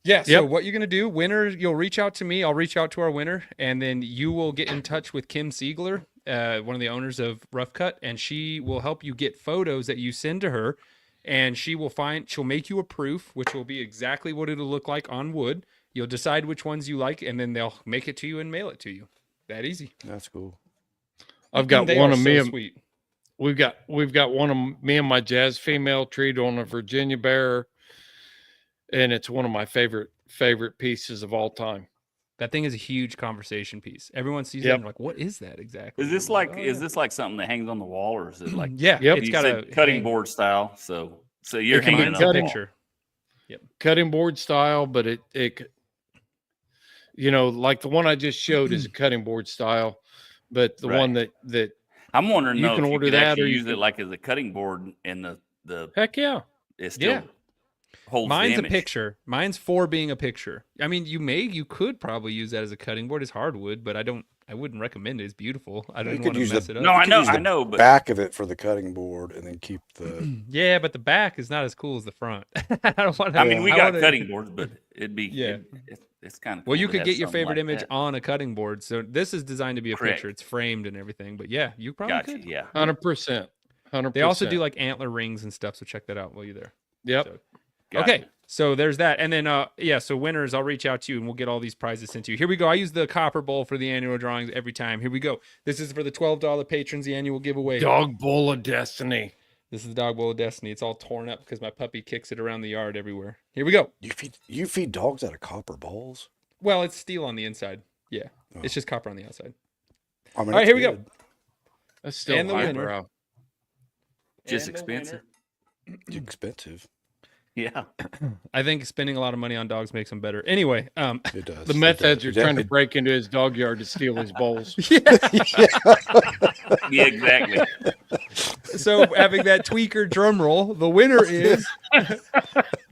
Yeah. So Yep. what you're gonna do, winner, you'll reach out to me. I'll reach out to our winner, and then you will get in touch with Kim Siegler, one of the owners of Rough Cut, and she will help you get photos that you send to her, and she'll make you a proof, which will be exactly what it'll look like on wood. You'll decide which ones you like, and then they'll make it to you and mail it to you. That easy. That's cool. I've got They one are of me. so And, sweet. we've got one of me and my jazz female treat on a Virginia bear. and it's one of my favorite pieces of all time. That thing is a huge conversation piece. Everyone sees it Yep. and they're like, what is that exactly? Is this I'm like "Oh, is yeah." this like something that hangs on the wall, or is it like Yeah, Yep. it's you got said a cutting hang- board style? So you're It can be hanging Mine's up. a cutting- picture. Cutting board style, but it like the one I just showed is a cutting board style, but the Right. one that I'm wondering You though can if you order could that, actually or you use it could- like as a cutting board, and the heck yeah. it still Yeah. holds Mine's the a image. picture. Mine's for being a picture. I mean, you could probably use that as a cutting board. It's hardwood, but I wouldn't recommend it. It's beautiful. I You don't could want to use mess the- it up. No, I could know, use I the know, but back of it for the cutting board, and then keep the. Yeah, but the back is not as cool as the front. I don't want to. I mean, we got wanna- cutting boards, but it'd be Yeah. It's kind of Well, you could get your favorite image on a cutting board. So this is designed to be a Correct. picture. It's framed and everything. But yeah, you probably Gotcha. could. Yeah. 100%. 100%. They also do like antler rings and stuff. So check that out while you're there. Yep. So- Gotcha. Okay, so there's that, and then so winners, I'll reach out to you and we'll get all these prizes sent to you. Here we go. I use the copper bowl for the annual drawings every time. Here we go. This is for the $12 patrons, the annual giveaway. Dog bowl of destiny. This is the dog bowl of destiny. It's all torn up because my puppy kicks it around the yard everywhere. Here we go. You feed dogs out of copper bowls? Well, it's steel on the inside. Yeah, Oh. it's just copper on the outside. I mean, All right, it's here we go. good. That's still And the winner. highbrow. Just And the expensive. It's expensive. Yeah. I think spending a lot of money on dogs makes them better. Anyway, It does. The It meth heads does. are trying to break into his dog yard to steal his bowls. Yeah. Exactly. so having that tweaker drum roll, the winner is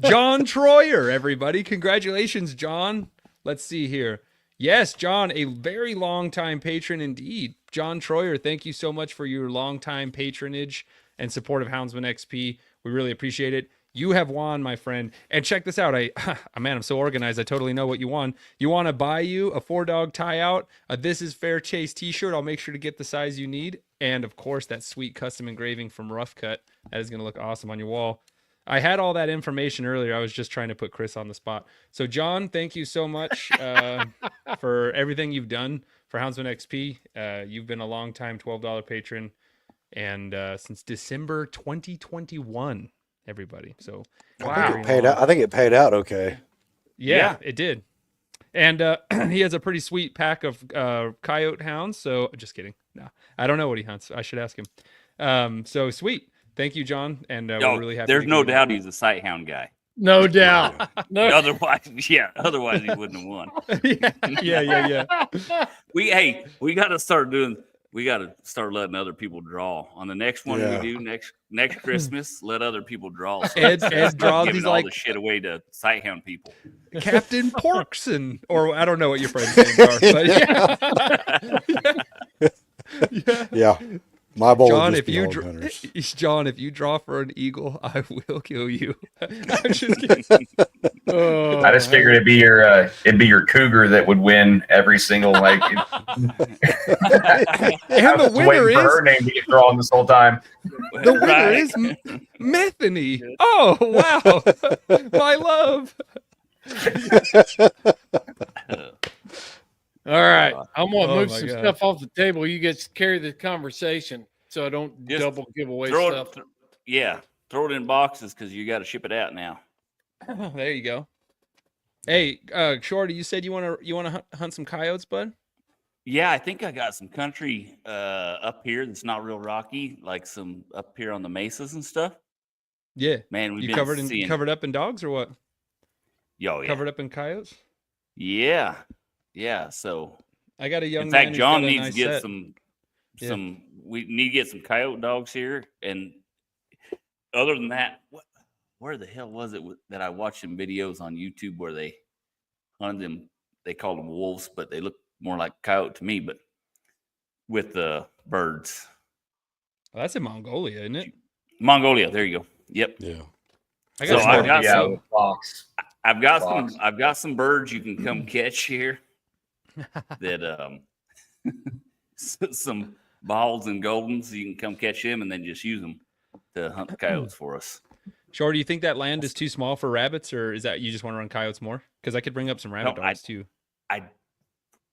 John Troyer, everybody. Congratulations, John. Let's see here. Yes, John, a very long time patron indeed. John Troyer, thank you so much for your long time patronage and support of Houndsman XP. We really appreciate it. You have won, my friend. And check this out. I'm so organized. I totally know what you won. You want to buy you a 4-dog tie out, a This Is Fair Chase t-shirt. I'll make sure to get the size you need. And of course, that sweet custom engraving from Rough Cut. That is going to look awesome on your wall. I had all that information earlier. I was just trying to put Chris on the spot. So John, thank you so much for everything you've done for Houndsman XP. You've been a long time $12 patron. And since December 2021, everybody. So I think it paid out. I think it paid out okay. yeah, it did. And he has a pretty sweet pack of coyote hounds. So just kidding. No, I don't know what he hunts. I should ask him. So sweet. Thank you, John. And we're really happy. There's to no give you- doubt he's a sight hound guy. No doubt. No. Otherwise he wouldn't have won. yeah. We got to start letting other people draw on the next one Yeah. we do next Christmas. Let other people draw. So Ed instead of draws giving these all like the shit away to sight hound people. Captain Porkson, or I don't know what your friend's names are, but Yeah. My bowl John, would just if be you hog hunters. John, if you draw for an eagle, I will kill you. I'm just kidding. Oh, I just figured it'd be your cougar that would win every single like. And I the was winner waiting for is her name to get drawn this whole time. the winner is Methany. Oh wow, my love. all right. I'm going to Oh move my some God. stuff off the table. You guys carry the conversation so I don't Just double give away Throw stuff. it, throw it in boxes because you got to ship it out now. There you go. Hey, Shorty, you said you want to hunt some coyotes, bud? Yeah, I think I got some country up here that's not real rocky, like some up here on the mesas and stuff. Yeah. Man, we've You been seeing. covered up in dogs or what? Oh, yeah. Covered up in coyotes? Yeah. So I got a young in man fact, who's John got a needs nice to get set. some. We need to get some coyote dogs here. And other than that, where the hell was it that I watched some videos on YouTube where they hunted them? They called them wolves, but they look more like coyote to me. But with the birds, Oh, that's in Mongolia, isn't it? Mongolia. There you go. Yep. Yeah. I So got I've got Yeah, some. with fox. I've got some birds you can come catch here. That some balls and goldens, you can come catch them and then just use them to hunt the coyotes for us. Short, do you think that land is too small for rabbits, or is that you just want to run coyotes more? Because I could bring up some rabbit No, dogs too.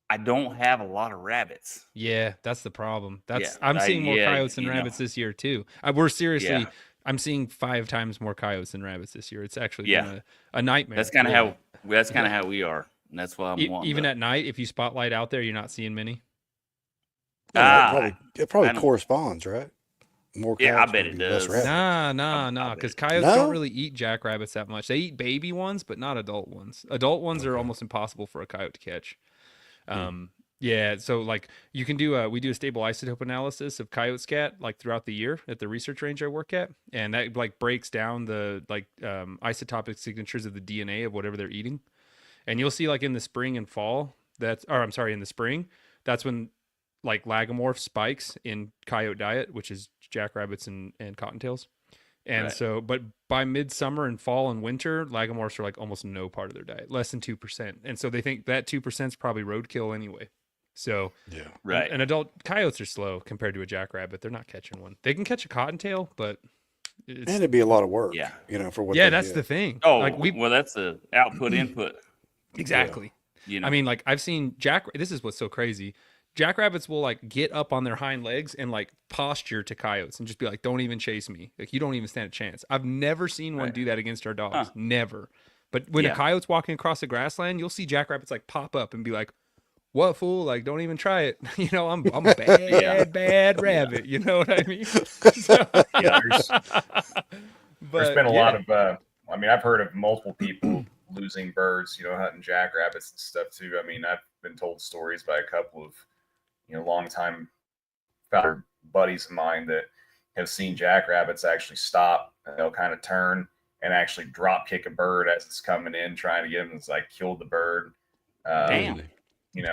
I don't have a lot of rabbits. Yeah, that's the problem. Yeah, I'm seeing more yeah, coyotes than you know. rabbits this year too. We're seriously Yeah. I'm seeing 5 times more coyotes than rabbits this year. It's actually Yeah. been a nightmare. That's kind of really. how we are, and that's why I'm wanting. Even at night, if you spotlight out there, you're not seeing many. Yeah, it probably I don't- corresponds, right? More Yeah, I coyotes bet would it be less does. rabbits. Nah, because coyotes No? don't really eat jackrabbits that much. They eat baby ones, but not adult ones. Adult ones are almost impossible for a coyote to catch. Yeah, so like you can do we do a stable isotope analysis of coyote scat like throughout the year at the research range I work at, and that like breaks down the isotopic signatures of the DNA of whatever they're eating. And you'll see like in the spring and fall, in the spring, that's when like lagomorph spikes in coyote diet, which is jackrabbits and cottontails. And Right. so, but by midsummer and fall and winter, lagomorphs are like almost no part of their diet, less than 2%. And so they think that 2% is probably roadkill anyway. So Yeah. Right. an adult coyotes are slow compared to a jackrabbit. They're not catching one. They can catch a cottontail, but And it'd be a lot of work. Yeah. For what yeah, they that's get. the thing. Oh, like well, that's the output input. exactly. You know, I mean, like I've seen this is what's so crazy. Jackrabbits will like get up on their hind legs and like posture to coyotes and just be like, don't even chase me. Like you don't even stand a chance. I've never seen one do that against our dogs. Huh. Never. But when a Yeah. coyote's walking across the grassland, you'll see jackrabbits like pop up and be like, what fool? Like, don't even try it. I'm a bad rabbit. You know what I mean? So, Yeah. There's been a lot of, I've heard of multiple people losing birds, hunting jackrabbits and stuff too. I mean, I've been told stories by a couple of, longtime buddies of mine that have seen jackrabbits actually stop. And they'll kind of turn and actually drop kick a bird as it's coming in, trying to get him. It's like killed the bird. Damn.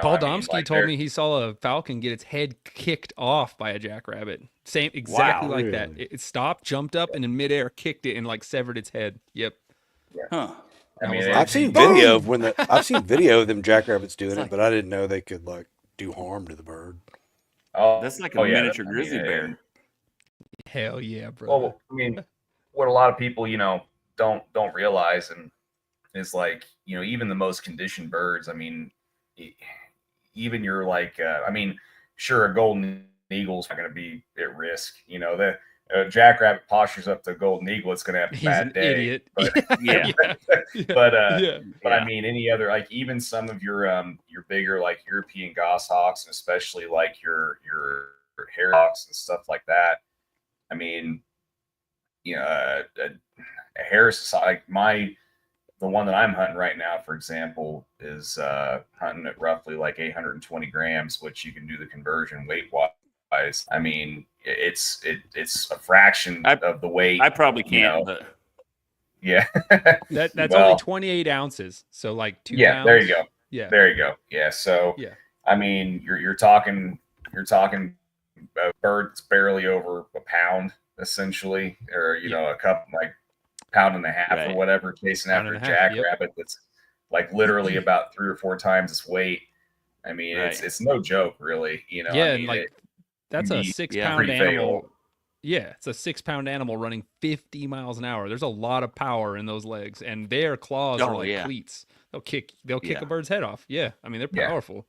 Paul Domsky told me he saw a falcon get its head kicked off by a jackrabbit. Same, exactly Wow, like that. really? It stopped, jumped up, and in midair kicked it and like severed its head. Yep. Huh. I mean, was I've seen video of I've seen video of them jackrabbits doing it, but I didn't know they could like do harm to the bird. That's like a miniature grizzly bear. Hell yeah, bro. Well, I mean, what a lot of people, don't realize, and is like, even the most conditioned birds. I mean, even you're like, sure, a golden eagle's not going to be at risk. The jackrabbit postures up to a golden eagle, it's going to have a He's bad an day. idiot. But, Yeah. but Yeah. I mean, any other, like even some of your bigger like European goshawks, and especially like your harehawks and stuff like that. I mean, a Harris, like the one that I'm hunting right now, for example, is hunting at roughly like 820 grams, which you can do the conversion weight wise. I mean, it's a fraction of the weight. I probably can't, but yeah. That's Well, only 28 ounces. So like 2 yeah, pounds. there you go. Yeah. There you go. Yeah. So, Yeah. I mean, you're talking a bird that's barely over a pound, essentially, or a cup like pound and a half Right. or whatever, chasing Pound after a and a half, yep. jackrabbit that's like literally about 3 or 4 times its weight. I mean, Right. it's no joke, really. Yeah, I and mean, like that's a be 6-pound pretty animal. fatal. Yeah, it's a 6-pound animal running 50 miles an hour. There's a lot of power in those legs, and their claws are Oh, like yeah. cleats. They'll kick Yeah. a bird's head off. Yeah, I mean they're Yeah. powerful.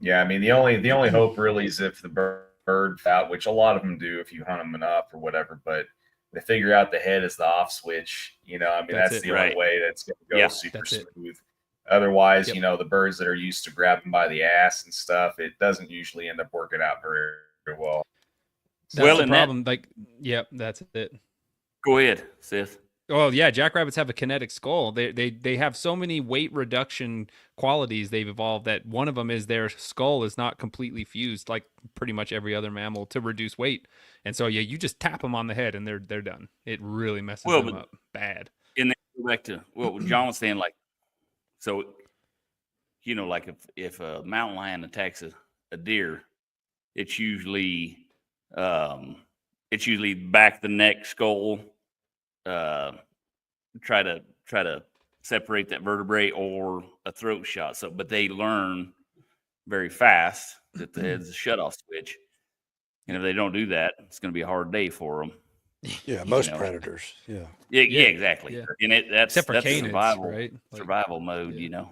Yeah, I mean the only hope really is if the bird out, which a lot of them do if you hunt them enough or whatever, but they figure out the head is the off switch. I mean That's that's it. the only Right. way that's going to go Yeah. super That's it. smooth. Otherwise, Yep. the birds that are used to grabbing by the ass and stuff, it doesn't usually end up working out very, very well. That's Well, the and that- problem. Like, yep, that's it. Go ahead, Seth. Oh yeah, jackrabbits have a kinetic skull. They have so many weight reduction qualities they've evolved that one of them is their skull is not completely fused like pretty much every other mammal to reduce weight. And so yeah, you just tap them on the head and they're done. It really messes Well, them but- up bad. And then go back to what John was saying, like, so, like if a mountain lion attacks a deer, it's usually back the neck, skull, try to separate that vertebrae, or a throat shot. So, but they learn very fast that the head's a shut-off switch, and if they don't do that, it's going to be a hard day for them. Yeah, most know. predators. Yeah. Yeah, Yeah, exactly. yeah. And that's Except for that's canids, survival, right? Like, survival mode. yeah.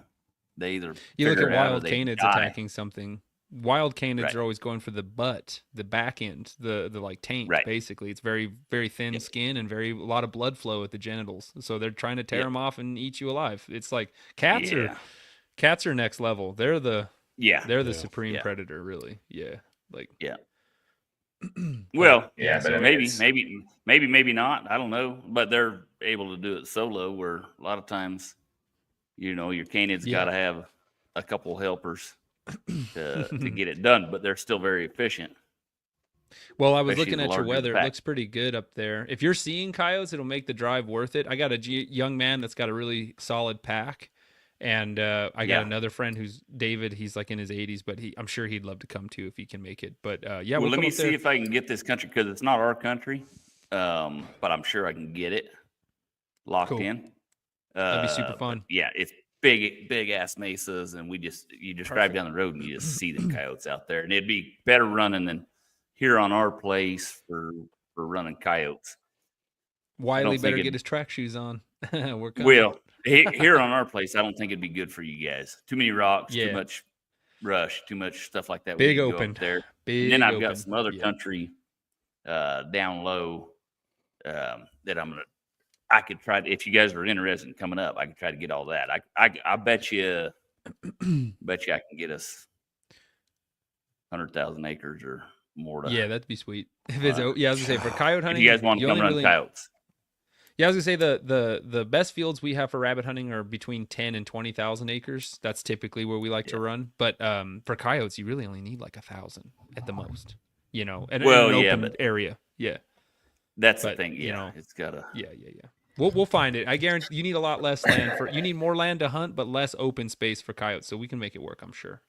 They either You look figure at it out or wild they canids die. attacking something. wild canids Right. are always going for the butt, the back end, the like taint. Right. Basically, it's very very thin Yep. skin and a lot of blood flow at the genitals. So they're trying to tear Yep. them off and eat you alive. It's like cats Yeah. are next level. They're the Yeah. supreme Yeah. predator, really. Yeah, like Yeah. Well, Yeah, but so I mean, maybe not. I don't know, but they're able to do it solo. Where a lot of times, your canids Yeah. got to have a couple helpers to get it done, but they're still very efficient. Well, I was Especially looking the at your larger the weather. It pack. looks pretty good up there. If you're seeing coyotes, it'll make the drive worth it. I got a young man that's got a really solid pack, and I got Yeah. another friend who's David. He's like in his 80s, but I'm sure he'd love to come too if he can make it. But yeah, Well, we'll let come me up there. see if I can get this country, because it's not our country, but I'm sure I can get it locked Cool. in. That'd be super but fun. yeah, it's big ass mesas, and you just drive Perfect. down the road and you just see the coyotes out there, and it'd be better running than here on our place for running coyotes. Wiley think better it- get his track shoes on. We're coming. Well, here on our place, I don't think it'd be good for you guys. Too many rocks, Yeah. too much brush, too much stuff like that. Big We can go open. up there. Big And then I've open. got some other Yeah. country down low that I could try to, if you guys are interested in coming up, I could try to get all that. I bet you I can get us 100,000 acres or more. Yeah, that'd be sweet. If it's Uh, yeah, I was gonna say for coyote if hunting, you guys want to come only run really- coyotes. Yeah, I was gonna say the best fields we have for rabbit hunting are between 10 and 20,000 acres. That's typically where we like to run. But for coyotes, you really only need like 1,000 at the most. In Well, an yeah, open but- area. Yeah, That's But, the thing. you Yeah, know, it's gotta. yeah. We'll find it. I guarantee you need a lot less land you need more land to hunt, but less open space for coyotes. So we can make it work. I'm sure.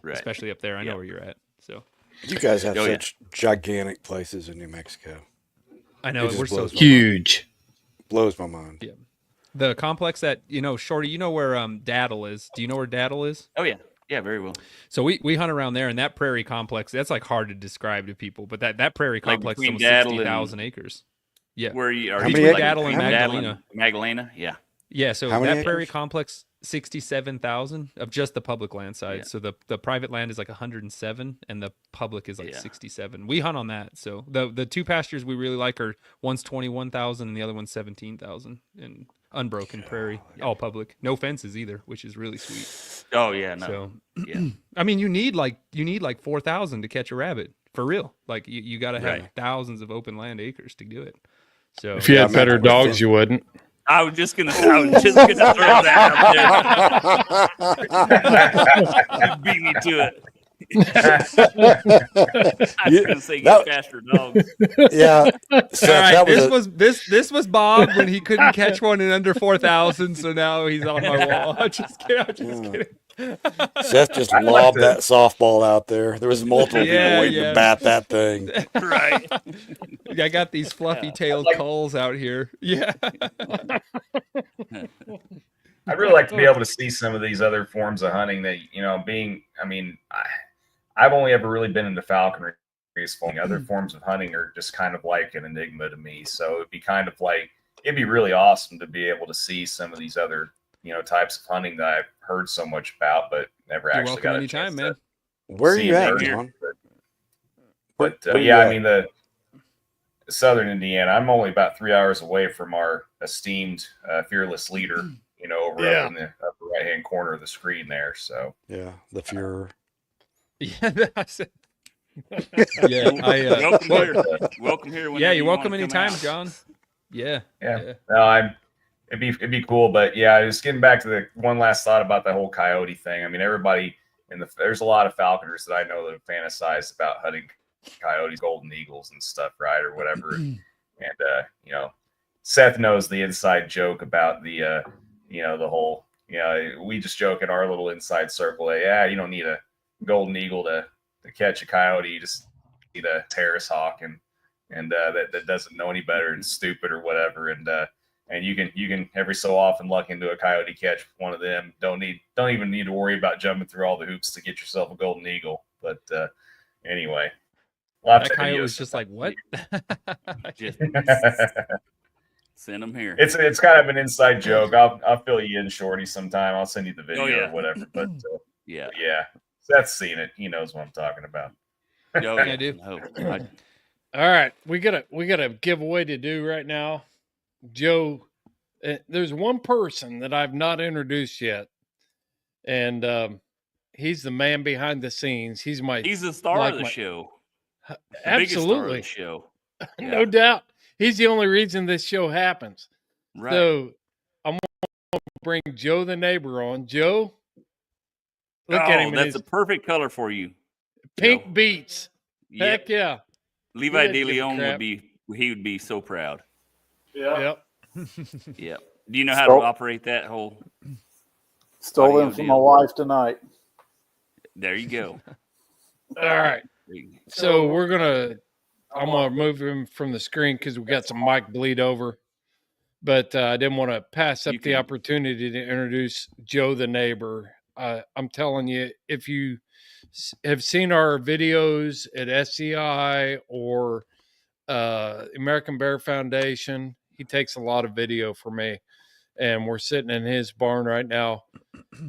Right. Especially up there. I know Yeah. where you're at. So You guys have Oh, yeah. such gigantic places in New Mexico. I know It we're just so blows my small. Huge. Blows my mind. Yeah. The complex that Shorty, you know where Daddle is. Do you know where Daddle is? Oh yeah, yeah, very well. So we hunt around there, and that prairie complex, that's like hard to describe to people, but that prairie Like complex is between almost Daddle 60,000 acres. Yeah. Where you are? How you many like acres? Daddle and between Magdalena. Magdalena, yeah. Yeah, so How many that prairie acres? complex, 67,000 of just the public land side. Yeah. So the private land is like 107, and the public is like Yeah. 67. We hunt on that. So the two pastures we really like are one's 21,000 and the other one's 17,000 in unbroken prairie, all public, no fences either, which is really sweet. Oh yeah, no, So yeah, I mean, you need like 4,000 to catch a rabbit for real. Like you got to have Right. thousands of open land acres to do it. So If you Yeah, had better Matt, dogs, you wouldn't. I was just gonna throw that out there. You beat me to it. I was gonna say get faster dogs. Yeah. Seth, all right, that was this was Bob when he couldn't catch one in under 4,000. So now he's on my wall. I'm just kidding. Seth just I'd like lobbed to- that softball out there. There was multiple Yeah, people waiting yeah. to bat that thing. Right. I got these fluffy tailed culls out here. Yeah. I'd really like to be able to see some of these other forms of hunting that, I've only ever really been into falconry. Other forms of hunting are just kind of like an enigma to me. So it'd be really awesome to be able to see some of these other, types of hunting that I've heard so much about, but never You're actually welcome got a anytime, chance man. Where are see you them at, here. John? But Where you yeah, at? I mean, the Southern Indiana, I'm only about 3 hours away from our esteemed fearless leader, over up in the upper right-hand corner of the screen there. So Yeah, the Fuhrer. Yeah. That's it. Yeah. Welcome here. Welcome here. Yeah, whenever you're you welcome wanna come anytime, out. John. Yeah. yeah. No, it'd be cool, but yeah, just getting back to the one last thought about the whole coyote thing. I mean, everybody there's a lot of falconers that I know that have fantasized about hunting coyotes, golden eagles, and stuff, right, or whatever. And Seth knows the inside joke about the the whole we just joke in our little inside circle that you don't need a golden eagle to catch a coyote. You just need a terrace hawk and that doesn't know any better and stupid or whatever. And you can every so often luck into a coyote catch one of them. Don't even need to worry about jumping through all the hoops to get yourself a golden eagle. But anyway, lots That of coyote videos. was just like, what? Just send them here. It's kind of an inside joke. I'll fill you in, Shorty, sometime. I'll send you the video yeah. or whatever. But Yeah. yeah. Seth's seen it. He knows what I'm talking about. Oh, I do. No, All right, we got a giveaway to do right now. Joe, there's one person that I've not introduced yet, and he's the man behind the scenes. He's he's the star of the show. The biggest star of the absolutely, show. no Yeah. doubt. He's the only reason this show happens. Right. So I'm gonna bring Joe the neighbor on. Joe, look at him. That's a perfect color for you. pink Joe. beats. Yep. Heck yeah. Levi doesn't De give a Leon crap. would be so proud. Yep. Yep. Do you know how to operate that whole? Stole audio them from my deal? wife tonight. There you go. All right. There you go. So I'm gonna move him from the screen because we got some mic bleed over. But I didn't want to pass up You the can- opportunity to introduce Joe the neighbor. I'm telling you, if you have seen our videos at SCI or American Bear Foundation, he takes a lot of video for me. And we're sitting in his barn right now.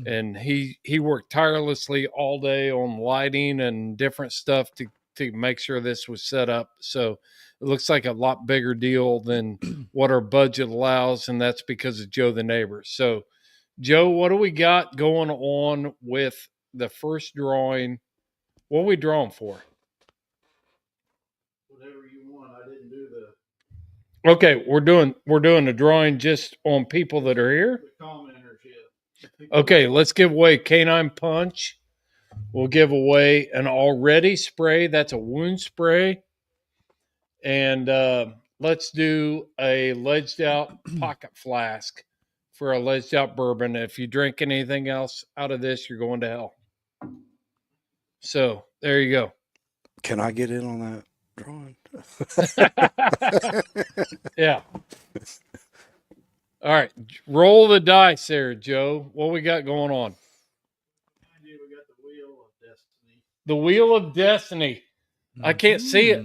And he worked tirelessly all day on lighting and different stuff to make sure this was set up. So it looks like a lot bigger deal than what our budget allows, and that's because of Joe the neighbor. So, Joe, what do we got going on with the first drawing? What are we drawing for? Whatever you want. I didn't do the Okay, we're doing a drawing just on people that are here. commenters yet. Okay, let's give away Canine Punch. We'll give away an already spray. That's a wound spray. And let's do a ledged out pocket flask for a ledged out bourbon. If you drink anything else out of this, you're going to hell. So there you go. Can I get in on that drawing? Yeah. All right. Roll the dice there, Joe. What we got going on? We got the wheel of destiny. The Wheel of Destiny. I can't see it.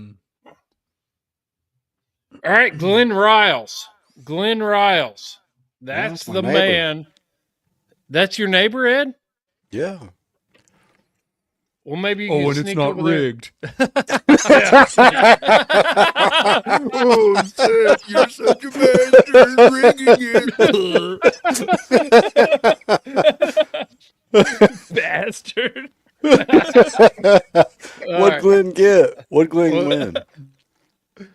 All right, Glenn Riles. Glenn Riles. That's That's my the neighbor. man. That's your neighbor, Ed? Yeah. Well, maybe you Oh, can and it's sneak not over there. rigged. Oh, Seth, you're such a bastard rigging it. Bastard. All What'd right. Glenn get? What'd Glenn Well- win?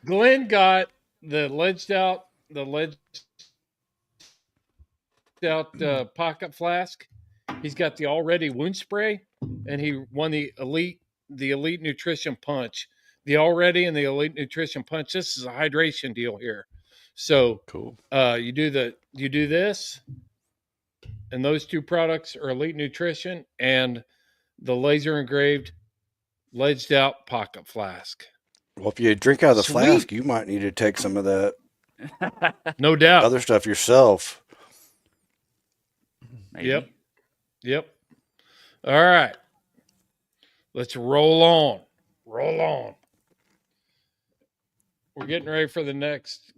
Glenn got the ledged out pocket flask. He's got the already wound spray, and he won the elite nutrition punch. The already and the elite nutrition punch. This is a hydration deal here. So Cool. you do this, and those two products are elite nutrition and the laser engraved ledged out pocket flask. Well, if you drink out of the Sweet. flask, you might need to take some of that No doubt. other stuff yourself. Maybe. Yep. Yep. All right. Let's roll on. Roll on. We're getting ready for the next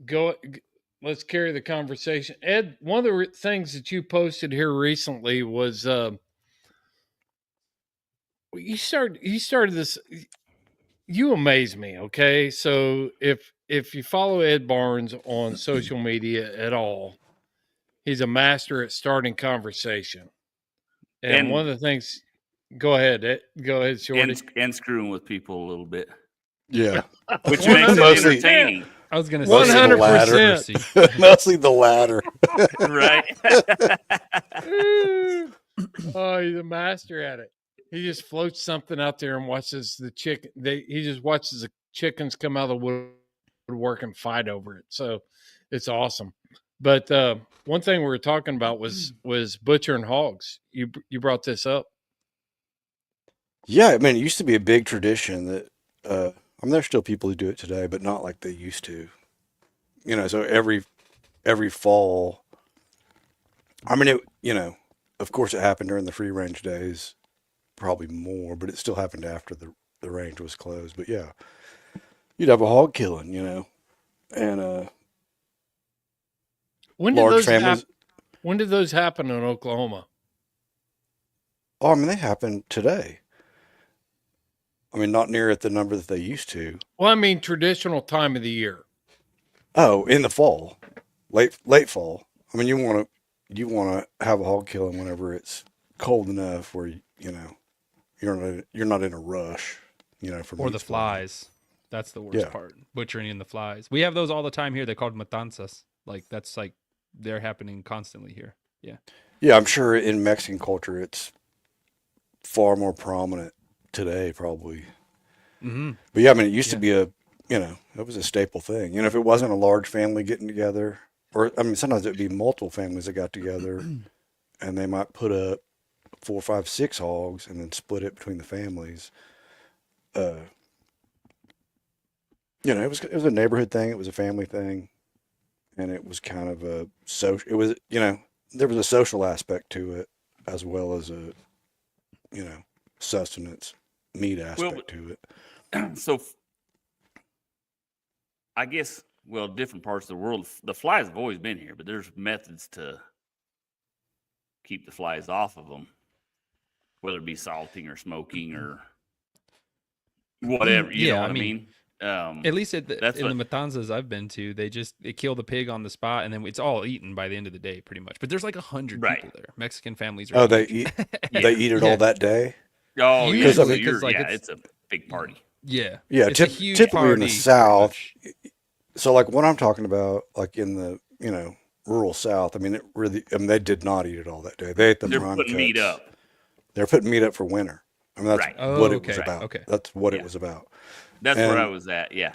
let's carry the conversation. Ed, one of the things that you posted here recently was you started this. You amaze me. Okay, so if you follow Ed Barnes on social media at all, he's a master at starting conversation. And one of the things, go ahead, Shorty. And screwing with people a little bit, Yeah. which makes it Mostly- entertaining, I was gonna Mostly say 100%. Mostly the latter. right? Oh, he's a master at it. He just floats something out there and watches the chicken. He just watches the chickens come out of the woodwork and fight over it. So it's awesome. But one thing we were talking about was butchering hogs. You brought this up. Yeah, I mean, it used to be a big tradition that, I mean, there's still people who do it today, but not like they used to. You know, so every fall, I mean, of course it happened during the free range days, probably more, but it still happened after the range was closed. But yeah, you'd have a hog killing, and When did large those families. When did those happen in Oklahoma? Oh, I mean, they happen today. I mean, not near at the number that they used to. Well, I mean, traditional time of the year. Oh, in the fall, late fall. I mean, you want to have a hog killing whenever it's cold enough where you're not in a rush. For Or meat the slaughter. flies. That's the worst Yeah. part. Butchering in the flies. We have those all the time here. They're called matanzas. Like that's like they're happening constantly here. Yeah. Yeah, I'm sure in Mexican culture it's far more prominent today, probably. Mm-hmm. But yeah, I mean, it used to be it was a staple thing. If it wasn't a large family getting together, or I mean, sometimes it'd be multiple families that got together, and they might put up 4, 5, 6 hogs and then split it between the families. It was a neighborhood thing. It was a family thing, and it was kind of a social. It was there was a social aspect to it as well as a sustenance meat aspect to it. So I guess, different parts of the world, the flies have always been here, but there's methods to keep the flies off of them, whether it be salting or smoking or whatever. You know what I mean? At least in the matanzas I've been to, they kill the pig on the spot, and then it's all eaten by the end of the day, pretty much. But there's like 100 people there. Mexican families are. Oh, they eat it all that day. Oh, yeah, Usually, it's a big party. Yeah, yeah. It's a huge Typically party, in the South. So, like what I'm talking about, like in the rural South. I mean, they did not eat it all that day. They ate the They're prime putting cuts. meat up. They're putting meat up for winter. I mean, that's Right. what it was about. Okay. That's what it was about. That's where I was at. Yeah.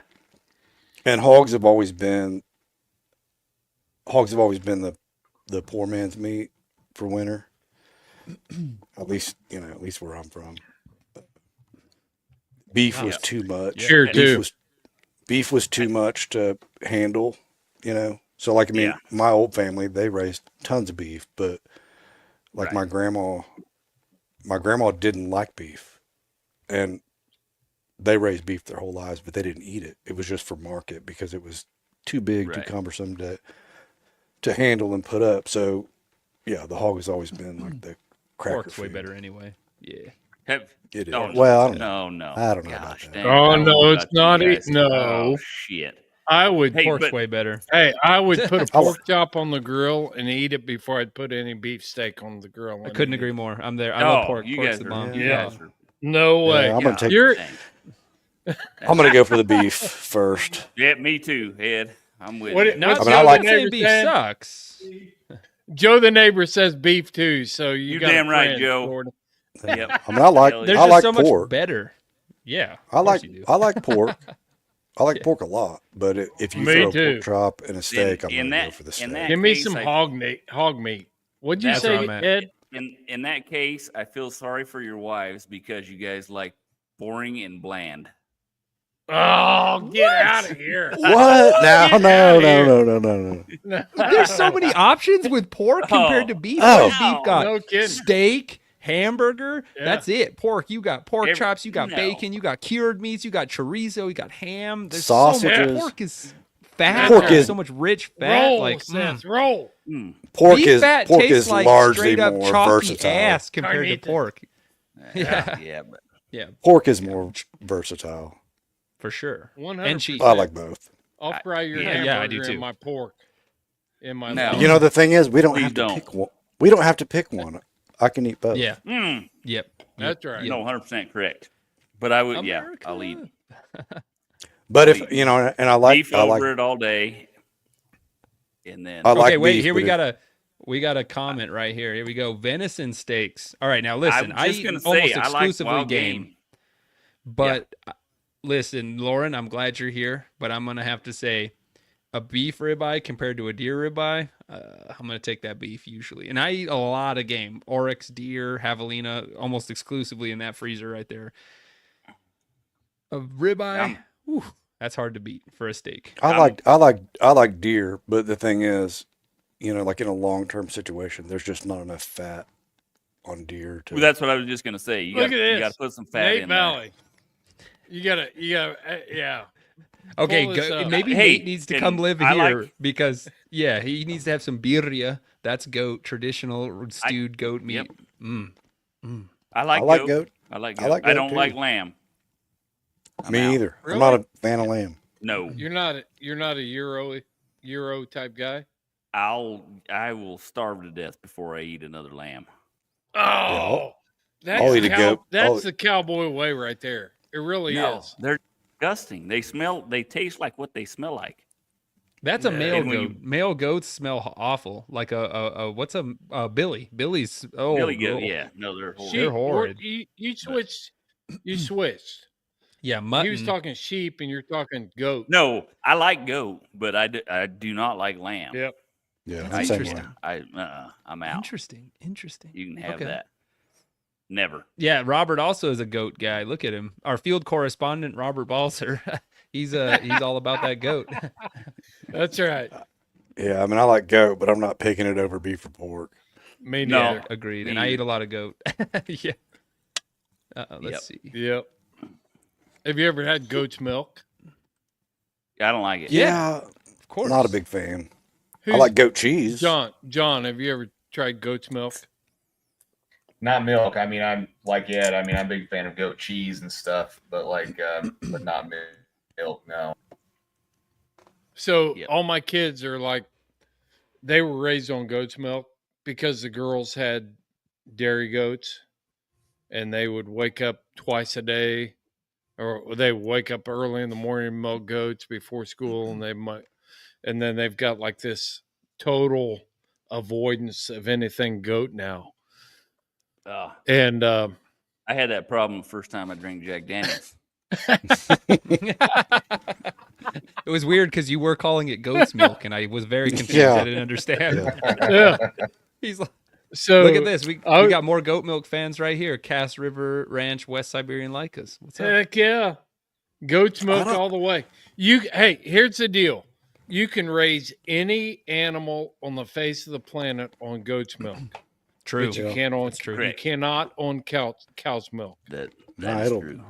And hogs have always been the poor man's meat for winter. At least where I'm from. Beef was too much. Here too. Beef was too much to handle, So like my old family, they raised tons of beef, but like my grandma didn't like beef, and they raised beef their whole lives, but they didn't eat it. It was just for market because it was too big, too cumbersome to handle and put up. So yeah, the hog has always been like the cracker Pork's way food. better anyway. Yeah. It is. Oh, Well, I don't no, know. no. I don't know Gosh, about that. dang, Oh, I don't no, know it's about you not guys. no. Oh, shit. I would. Hey, Pork's but- way better. Hey, I would put a pork chop on the grill and eat it before I'd put any beef steak on the grill. I couldn't agree more. I'm there. I love pork. You Pork's guys the are. bomb. You Yeah. guys are. No way. I'm gonna take. You're- dang. I'm gonna go for the beef first. Yeah, me too, Ed. I'm with What you. it- Not what's I mean, I Joe like- the saying neighbor beef saying? sucks. Joe the neighbor says beef too, so you You're got a damn right, friend, Joe. Jordan. Yep. I mean, I like They're They're I just like so pork. much better. Yeah. I of course like you do. I like pork. I like pork a lot, but if you Me throw a too. pork chop and a steak, I'm in gonna go that- for the in steak. that- Give me case, some I- hog meat. What'd you That's where say, I'm at. Ed? In that case, I feel sorry for your wives because you guys like boring and bland. Oh, get out of here! What? No, Get no, outta here. no. There's so many options with pork compared to beef. Oh. What has beef got? No kidding. Steak, hamburger. Yeah. That's it. Pork. You got pork Every- chops. You got no. bacon. You got cured meats. You got chorizo. You got ham. There's Sausages. So much. Pork is fat. Pork There's is- so much rich fat. Roll, like Seth, roll. Pork beef is fat pork tastes is like largely straight up more chalky versatile. ass compared to Carnitas. pork. Yeah, Yeah, but yeah, Pork is more versatile. for sure. 100%. And cheap. I like both. I'll fry your Yeah, hamburger I do too. in my pork. In my No. lunch. You know, the thing is, we don't Please have to don't. pick one. We don't have to pick one. I can eat both. Yeah. Yep. That's right. no, 100% correct. But I would, I'll eat But if and I like beef I over like it all day, and then I like Okay, wait. beef, Here but we got a comment right here. Here we go. Venison steaks. All right, now listen. I was just eat gonna almost say I like exclusively wild game, but listen, Lauren, I'm glad you're here, but I'm gonna have to say, a beef ribeye compared to a deer ribeye, I'm gonna take that beef usually. And I eat a lot of game: oryx, deer, javelina, almost exclusively in that freezer right there. A ribeye, whew, that's hard to beat for a steak. I like deer, but the thing is, like in a long-term situation, there's just not enough fat on deer to. well, that's what I was just gonna say. You Look got at this. you got to put some fat Nate in Valley. You gotta, yeah. Okay, Pull this up. maybe Hey, Nate needs to and come live I here like- because he needs to have some birria. That's goat, traditional stewed goat meat. Yep. Mm. I like I like goat. goat. I like I goat. like I goat, don't too. like lamb. I'm Me out. either. Really? I'm not a fan of lamb. No, You're not a Euro type guy. I will starve to death before I eat another lamb. Oh, that's I'll eat a goat. That's the cowboy way right there. It really No, is. they're disgusting. They taste like what they smell like. That's a Yeah. male And when goat. Male goats smell awful. Like what's a Billy? Billy's Billy goat, oh. yeah, no, they're horrible. They're horrid. You switched. You switched. Yeah, mutton. He was talking sheep, and you're talking goat. No, I like goat, but I do not like lamb. Yep. Yeah, That's I'm the same interesting. way. I'm out. Interesting. You can have Okay. that. Never. Yeah, Robert also is a goat guy. Look at him. Our field correspondent, Robert Balser. he's all about that goat. That's right. Yeah, I mean, I like goat, but I'm not picking it over beef or pork. Me No. neither. Agreed. Me And I either. eat a lot of goat. Yeah. Let's Yep. see. Yep. Have you ever had goat's milk? I don't like it. Yeah, Of course. not a big fan. I Who's- like goat cheese. John, have you ever tried goat's milk? Not milk. I mean, I'm a big fan of goat cheese and stuff, but but not milk. No. So Yep. all my kids are like, they were raised on goat's milk because the girls had dairy goats, and they would wake up twice a day, or they would wake up early in the morning and milk goats before school, and then they've got like this total avoidance of anything goat now. And I had that problem the first time I drank Jack Daniels. It was weird because you were calling it goat's milk, and I was very confused. Yeah. I didn't understand. yeah, He's like, so look at this. We I- got more goat milk fans right here. Cass River Ranch, West Siberian Lycas. What's up? Heck yeah. Goat's milk don't- all the way. Hey, here's the deal. You can raise any animal on the face of the planet on goat's milk. True. But you can't on That's true. you cannot on cow's milk. That's it'll- true.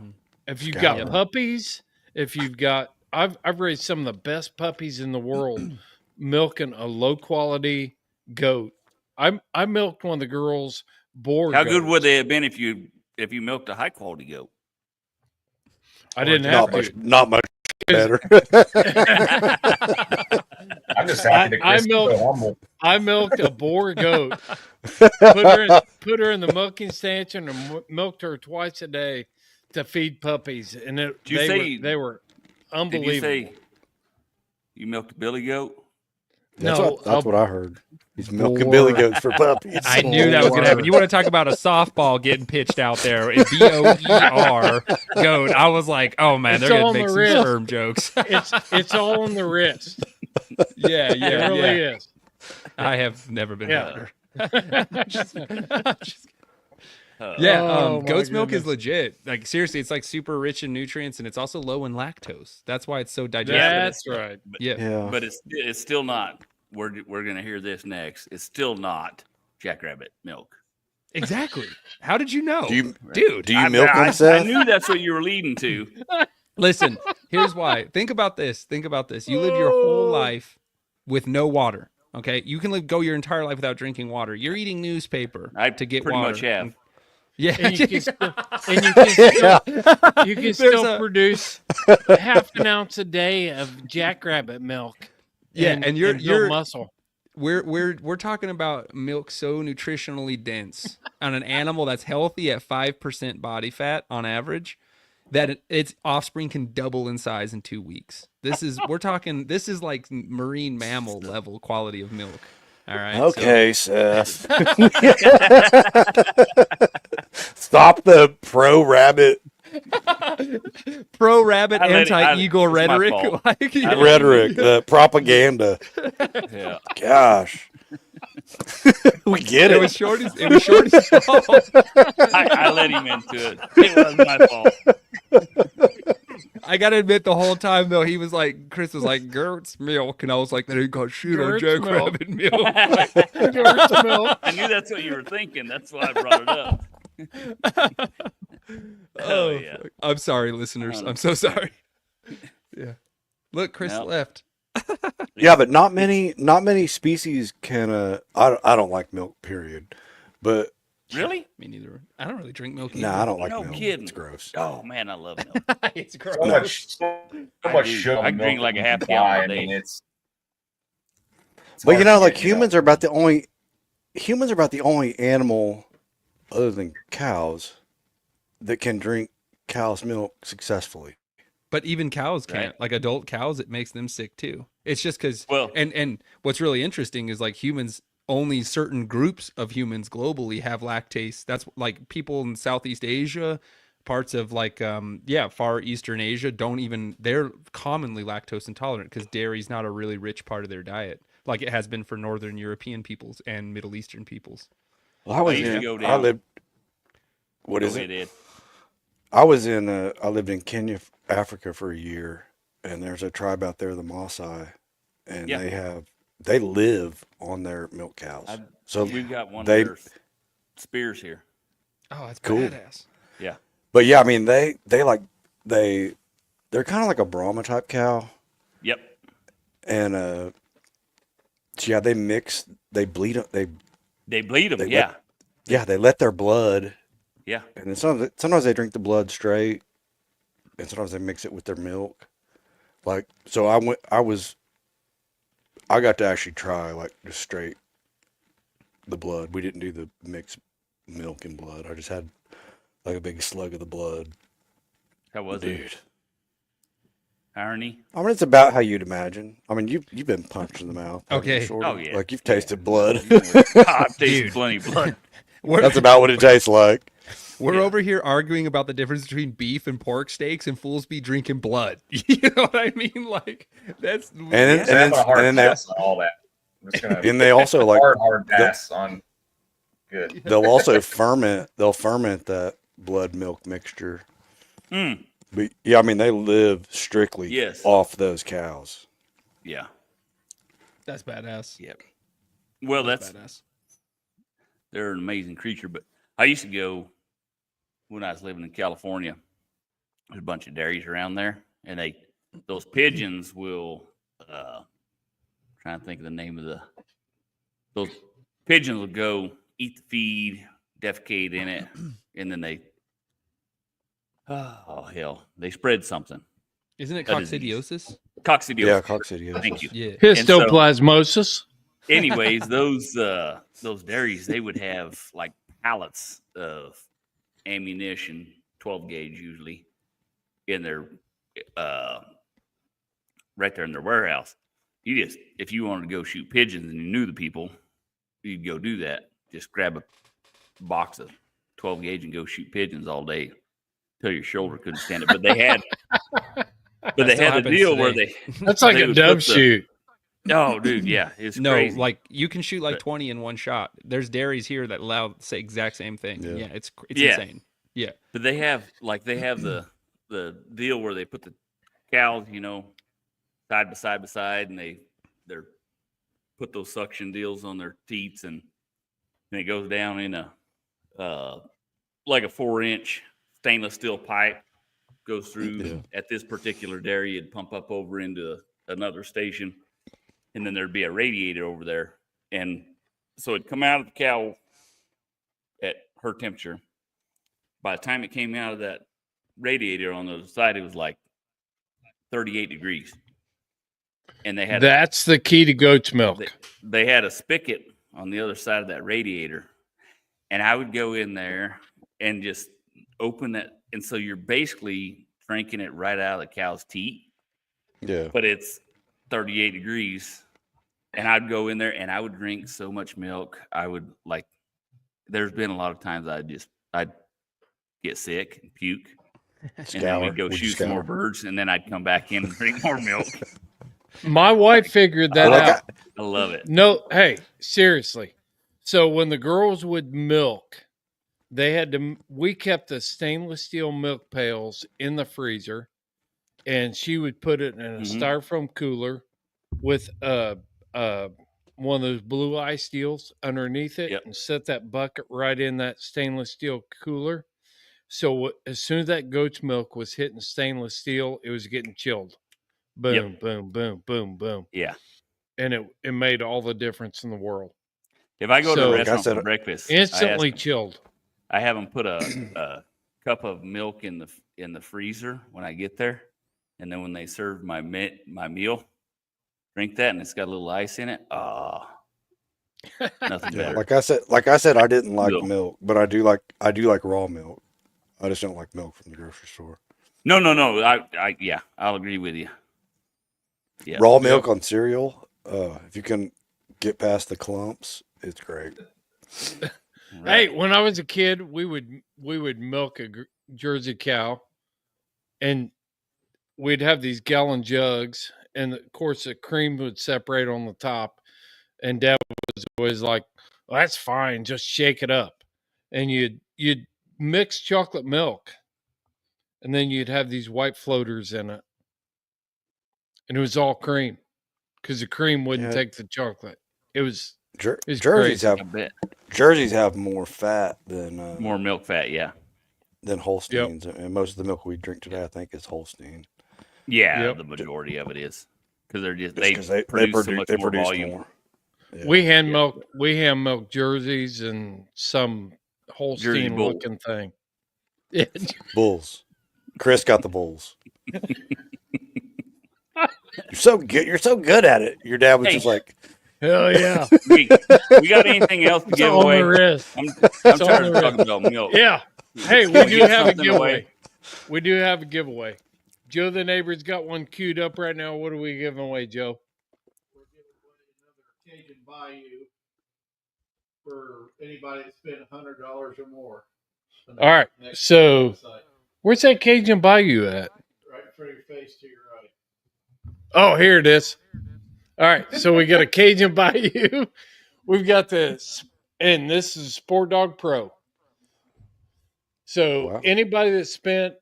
If you've Scout. got puppies, if you've got I've raised some of the best puppies in the world milking a low quality goat. I milked one of the girls' boar How good goats. would they have been if you milked a high quality goat? I didn't Not have much, to. not much better. I'm just happy that I Chris is milked- so humble. I milked a boar goat. Put her in the milking station and milked her twice a day to feed puppies, and Did you say- they were Did unbelievable. you say you milked a billy goat? That's, No, that's what I heard. He's milking boar. billy goats for puppies. I knew that was going to happen. You want to talk about a softball getting pitched out there? BOER goat. I was like, oh man, It's they're going on to make the some wrist. sperm jokes. It's all on the wrist. Yeah, It yeah, really yeah. is. I have never been Yeah. better. Yeah, Oh, my goat's milk is goodness. legit. Like seriously, it's like super rich in nutrients, and it's also low in lactose. That's why it's so digestible. That's right. Yeah. Yeah. But it's still not. We're gonna hear this next. It's still not jackrabbit milk. Exactly. How did you know, Do you dude? do you milk them, I Seth? knew that's what you were leading to. Listen, here's why. Think about this. Think about this. You live your whole life with no water. Okay, you can go your entire life without drinking water. You're eating newspaper I to get pretty water. much have. Yeah, And you can still There's a- produce half an ounce a day of jackrabbit milk. Yeah, and you're- build muscle. we're talking about milk so nutritionally dense on an animal that's healthy at 5% body fat on average that its offspring can double in size in 2 weeks. This is like marine mammal level quality of milk. All right. so- Okay, Seth. Stop the pro rabbit pro rabbit, I let it- anti eagle it's my rhetoric. fault. Like, yeah. rhetoric, the propaganda. Yeah. Gosh. We get It it. was Shorty's. It was Shorty's fault. I let him into it. It wasn't my fault. I gotta admit, the whole time though, he was like, Chris was like, "Gert's milk," and I was like, "That ain't got shit on Gert's jackrabbit milk." Gert's milk. I knew that's what you were thinking. That's why I brought it up. Oh yeah. fuck. I'm sorry, listeners. I'm so sorry. Yeah. Look, Chris No. left. Yeah, but not many species can I don't like milk, period. But Really? Me neither. I don't really drink milk. No, either. I don't like No milk. kidding. It's gross. Oh man, I love milk. It's So gross. I much do. sugar I in drink milk like that a you half can gallon buy. a I mean, day. it's But hard you know, to like get, humans are about the only animal other than cows that can drink cow's milk successfully. But even cows Right. can't. Like adult cows, it makes them sick too. It's just because. Well, And what's really interesting is like humans. Only certain groups of humans globally have lactase. That's like people in Southeast Asia, parts of like Far Eastern Asia don't even. They're commonly lactose intolerant because dairy's not a really rich part of their diet, like it has been for Northern European peoples and Middle Eastern peoples. Well, I was used to in. go I down. lived. What go is ahead, it? Ed. I was in. I lived in Kenya, Africa, for a year, and there's a tribe out there, the Maasai, and Yeah. they live on their milk cows. So We've got one they- of their spears here. Oh, that's Cool. badass. Yeah. But yeah, I mean they're kind of like a Brahma type cow, Yep. and so yeah, they bleed them. They bleed them. They Yeah. They let their blood, Yeah. and then sometimes they drink the blood straight, and sometimes they mix it with their milk. Like, so I got to actually try like just straight the blood. We didn't do the mixed milk and blood. I just had like a big slug of the blood. How was Dude. it? Irony. I mean, it's about how you'd imagine. I mean, you've been punched in the mouth. haven't you, Okay. Shorty? Oh, yeah. Like you've tasted blood. I've tasted Dude. plenty of blood. That's about what it tastes like. We're Yeah. over here arguing about the difference between beef and pork steaks, and fools be drinking blood. You know what I mean? Like that's And then, I'm and a hard then they pass on all that. I'm just gonna and they also like hard pass on. Good. they'll also ferment. They'll ferment that blood milk mixture. Mm. But yeah, I mean they live strictly Yes. off those cows. Yeah. that's badass. Yep. Well, That's badass. they're an amazing creature. But I used to go when I was living in California. There's a bunch of dairies around there, and those pigeons will. Trying to think of the name of those pigeons will go eat the feed, defecate in it, and then they. Oh hell! They spread something. Isn't it A disease. coccidiosis? Coccidiosis. Yeah, coccidiosis. Thank you. Yeah. Histoplasmosis. Anyways, those dairies, they would have like pallets of ammunition, 12 gauge usually, in their right there in their warehouse. If you wanted to go shoot pigeons and you knew the people, you'd go do that. Just grab a box of 12 gauge and go shoot pigeons all day till your shoulder couldn't stand it. But they had the still happens deal where today. That's like They a would dove put the- shoot. oh dude, yeah, it's No, crazy. like you can shoot like But- 20 in one shot. There's dairies here that allow the exact same thing. Yeah. Yeah, it's Yeah. insane. Yeah. But they have the deal where they put the cows, side by side, and they're put those suction deals on their teats, and it goes down in a like a 4-inch stainless steel pipe, goes through. Yeah. At this particular dairy, it'd pump up over into another station, and then there'd be a radiator over there, and so it'd come out of the cow at her temperature. By the time it came out of that radiator on the other side, it was like 38 degrees. And they had That's the key to goat's milk. they had a spigot on the other side of that radiator. And I would go in there and just open that. And so you're basically drinking it right out of the cow's teat, Yeah. but it's 38 degrees. And I'd go in there and I would drink so much milk. I would there's been a lot of times I'd get sick and puke. And then we'd go Would you shoot some more scour? birds, and then I'd come back in and drink more milk. My wife figured that Like out. I love it. No, hey, seriously. So when the girls would milk, we kept the stainless steel milk pails in the freezer, and she would put it in a Mhm. styrofoam cooler with one of those blue ice deals underneath it, Yep. and set that bucket right in that stainless steel cooler. So as soon as that goat's milk was hitting stainless steel, it was getting chilled. Boom, boom, boom, boom, boom. Yeah. And it made all the difference in the world. If I go to So- a Like restaurant said, for breakfast, Instantly chilled. I have them put a cup of milk in the freezer when I get there, and then when they serve my meal, drink that, and it's got a little ice in it. Nothing Yeah, better. like I said, I didn't like No. milk, but I do like raw milk. I just don't like milk from the grocery store. No. I'll agree with you. Yeah. Raw milk on cereal, if you can get past the clumps, it's great. Hey, when I was a kid, we would milk a Jersey cow, and we'd have these gallon jugs, and of course the cream would separate on the top. And Dad was always like, well, "That's fine, just shake it up." And you'd mix chocolate milk, and then you'd have these white floaters in it, and it was all cream because the cream wouldn't Yeah. take the chocolate. It was it's Jerseys crazy. I have bet Jerseys have more fat than more milk fat. Yeah. Holsteins, and most of the milk we drink today, I think, is Holstein. Yeah. Yep. The majority of it is because they're just Just 'cause they produce so much more produce volume. more. Yeah. We hand milk jerseys and some Holstein bull. looking thing. Yeah. Bulls. Chris got the bulls. You're so good at it. Your dad was Hey. just like, Hell yeah. we got anything else to It's give on away? the wrist. I'm on tired the of talking about milk. Yeah. Hey, we Can we do give have a something giveaway. away? We do have a giveaway. Joe the neighbor's got one queued up right now. What are we giving away, Joe? We're giving away another Cajun Bayou for anybody that spent $100 or more. All right. Next So website, where's that Cajun Bayou at? right in front of your face to your right. Oh, here it is. All right. So we got a Cajun Bayou. We've got this, and this is Sport Dog Pro. So Wow. anybody that spent,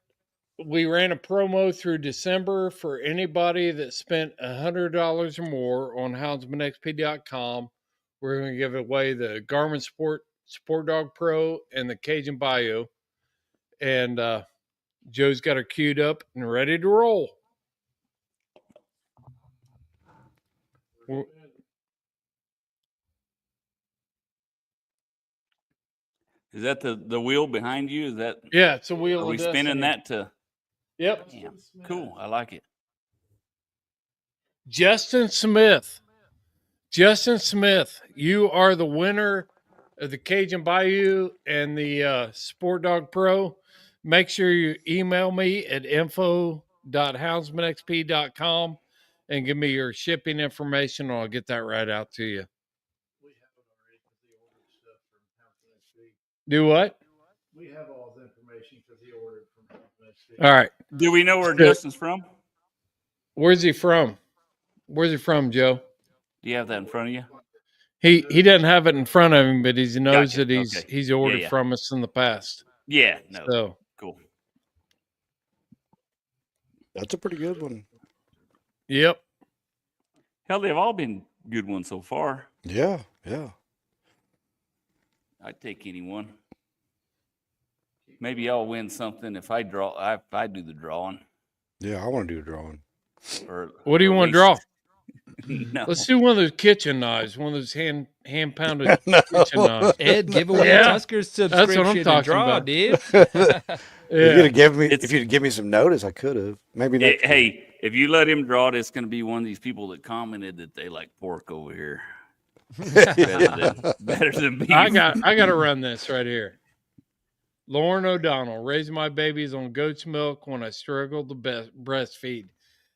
we ran a promo through December for anybody that spent $100 or more on houndsmanxp.com. We're going to give away the Garmin Sport Dog Pro and the Cajun Bayou. And Joe's got her queued up and ready to roll. Is that the wheel behind you? Is that Yeah, it's a wheel are of we spinning destiny. that to? Yep. Damn, cool. I like it. Justin Smith. Justin Smith, you are the winner of the Cajun Bayou and the Sport Dog Pro. Make sure you email me at info.houndsmanxp.com and give me your shipping information, or I'll get that right out to you. We have it already because they ordered stuff from Houndsman XP. Do what? We have all the information because they ordered from Houndsman XP. All right. Do we know where Good. Justin's from? Where's he from? Where's he from, Joe? Do you have that in front of you? He doesn't have it in front of him, but he knows Gotcha. that Okay. he's ordered yeah. from us in the past. Yeah. No. So Cool. that's a pretty good one. yep. Hell, they've all been good ones so far. Yeah. I'd take anyone. Maybe I'll win something if I draw. If I do the drawing. Yeah, I want to do a drawing. Or What do you or at want to draw? least- No. Let's do one of those kitchen knives, one of those hand pounded No. kitchen knives. Ed, give away Yeah. Tusker's That's what I'm subscription and talking draw, about. dude. If It's- you'd give me some notice, I could have. Maybe next year. Hey, if you let him draw it, it's going to be one of these people that commented that they like pork over here. Better than beef. I got to run this right here. Lauren O'Donnell, raising my babies on goat's milk when I struggled to breastfeed.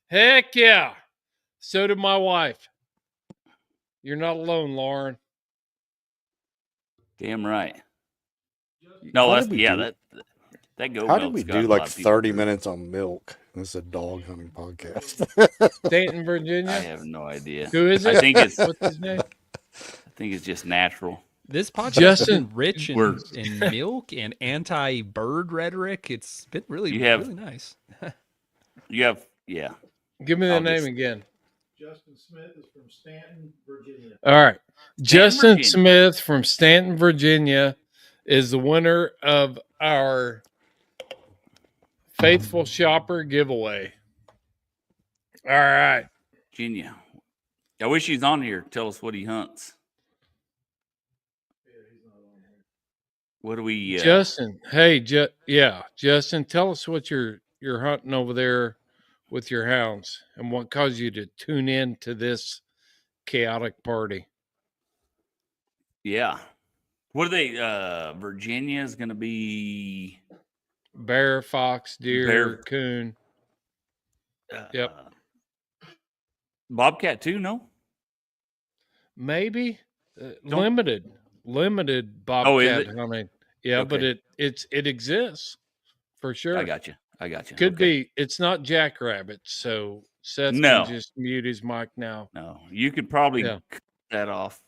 Heck yeah. So did my wife. You're not alone, Lauren. Damn right. No, How that's did we do- that goat How did milk's we got do a like lot of people 30 hurt. minutes on milk? This is a dog hunting podcast. Stanton, Virginia. I have no idea. Who is it? I think it's What's his name? just natural. This podcast Justin, has been rich we're- in milk and anti-bird rhetoric. It's been really, You have- really nice. You have Give me the I'll name just- again. Justin Smith is from Stanton, Virginia. All right. Justin Virginia. Smith from Stanton, Virginia is the winner of our Faithful Shopper giveaway. All right. Virginia. I wish he's on here. Tell us what he hunts. What do we? Justin, hey, Justin, tell us what you're hunting over there with your hounds, and what caused you to tune in to this chaotic party. Yeah. What are they? Virginia is going to be Bear, fox, deer, bear. coon. Yep. Bobcat too? No. Maybe Don't- limited Oh, is bobcat it? hunting. Yeah, but Okay. it exists for sure. I got you. Could Okay. be. It's not jackrabbits, so Seth No. can just mute his mic now. No, you could probably Yeah. cut that off.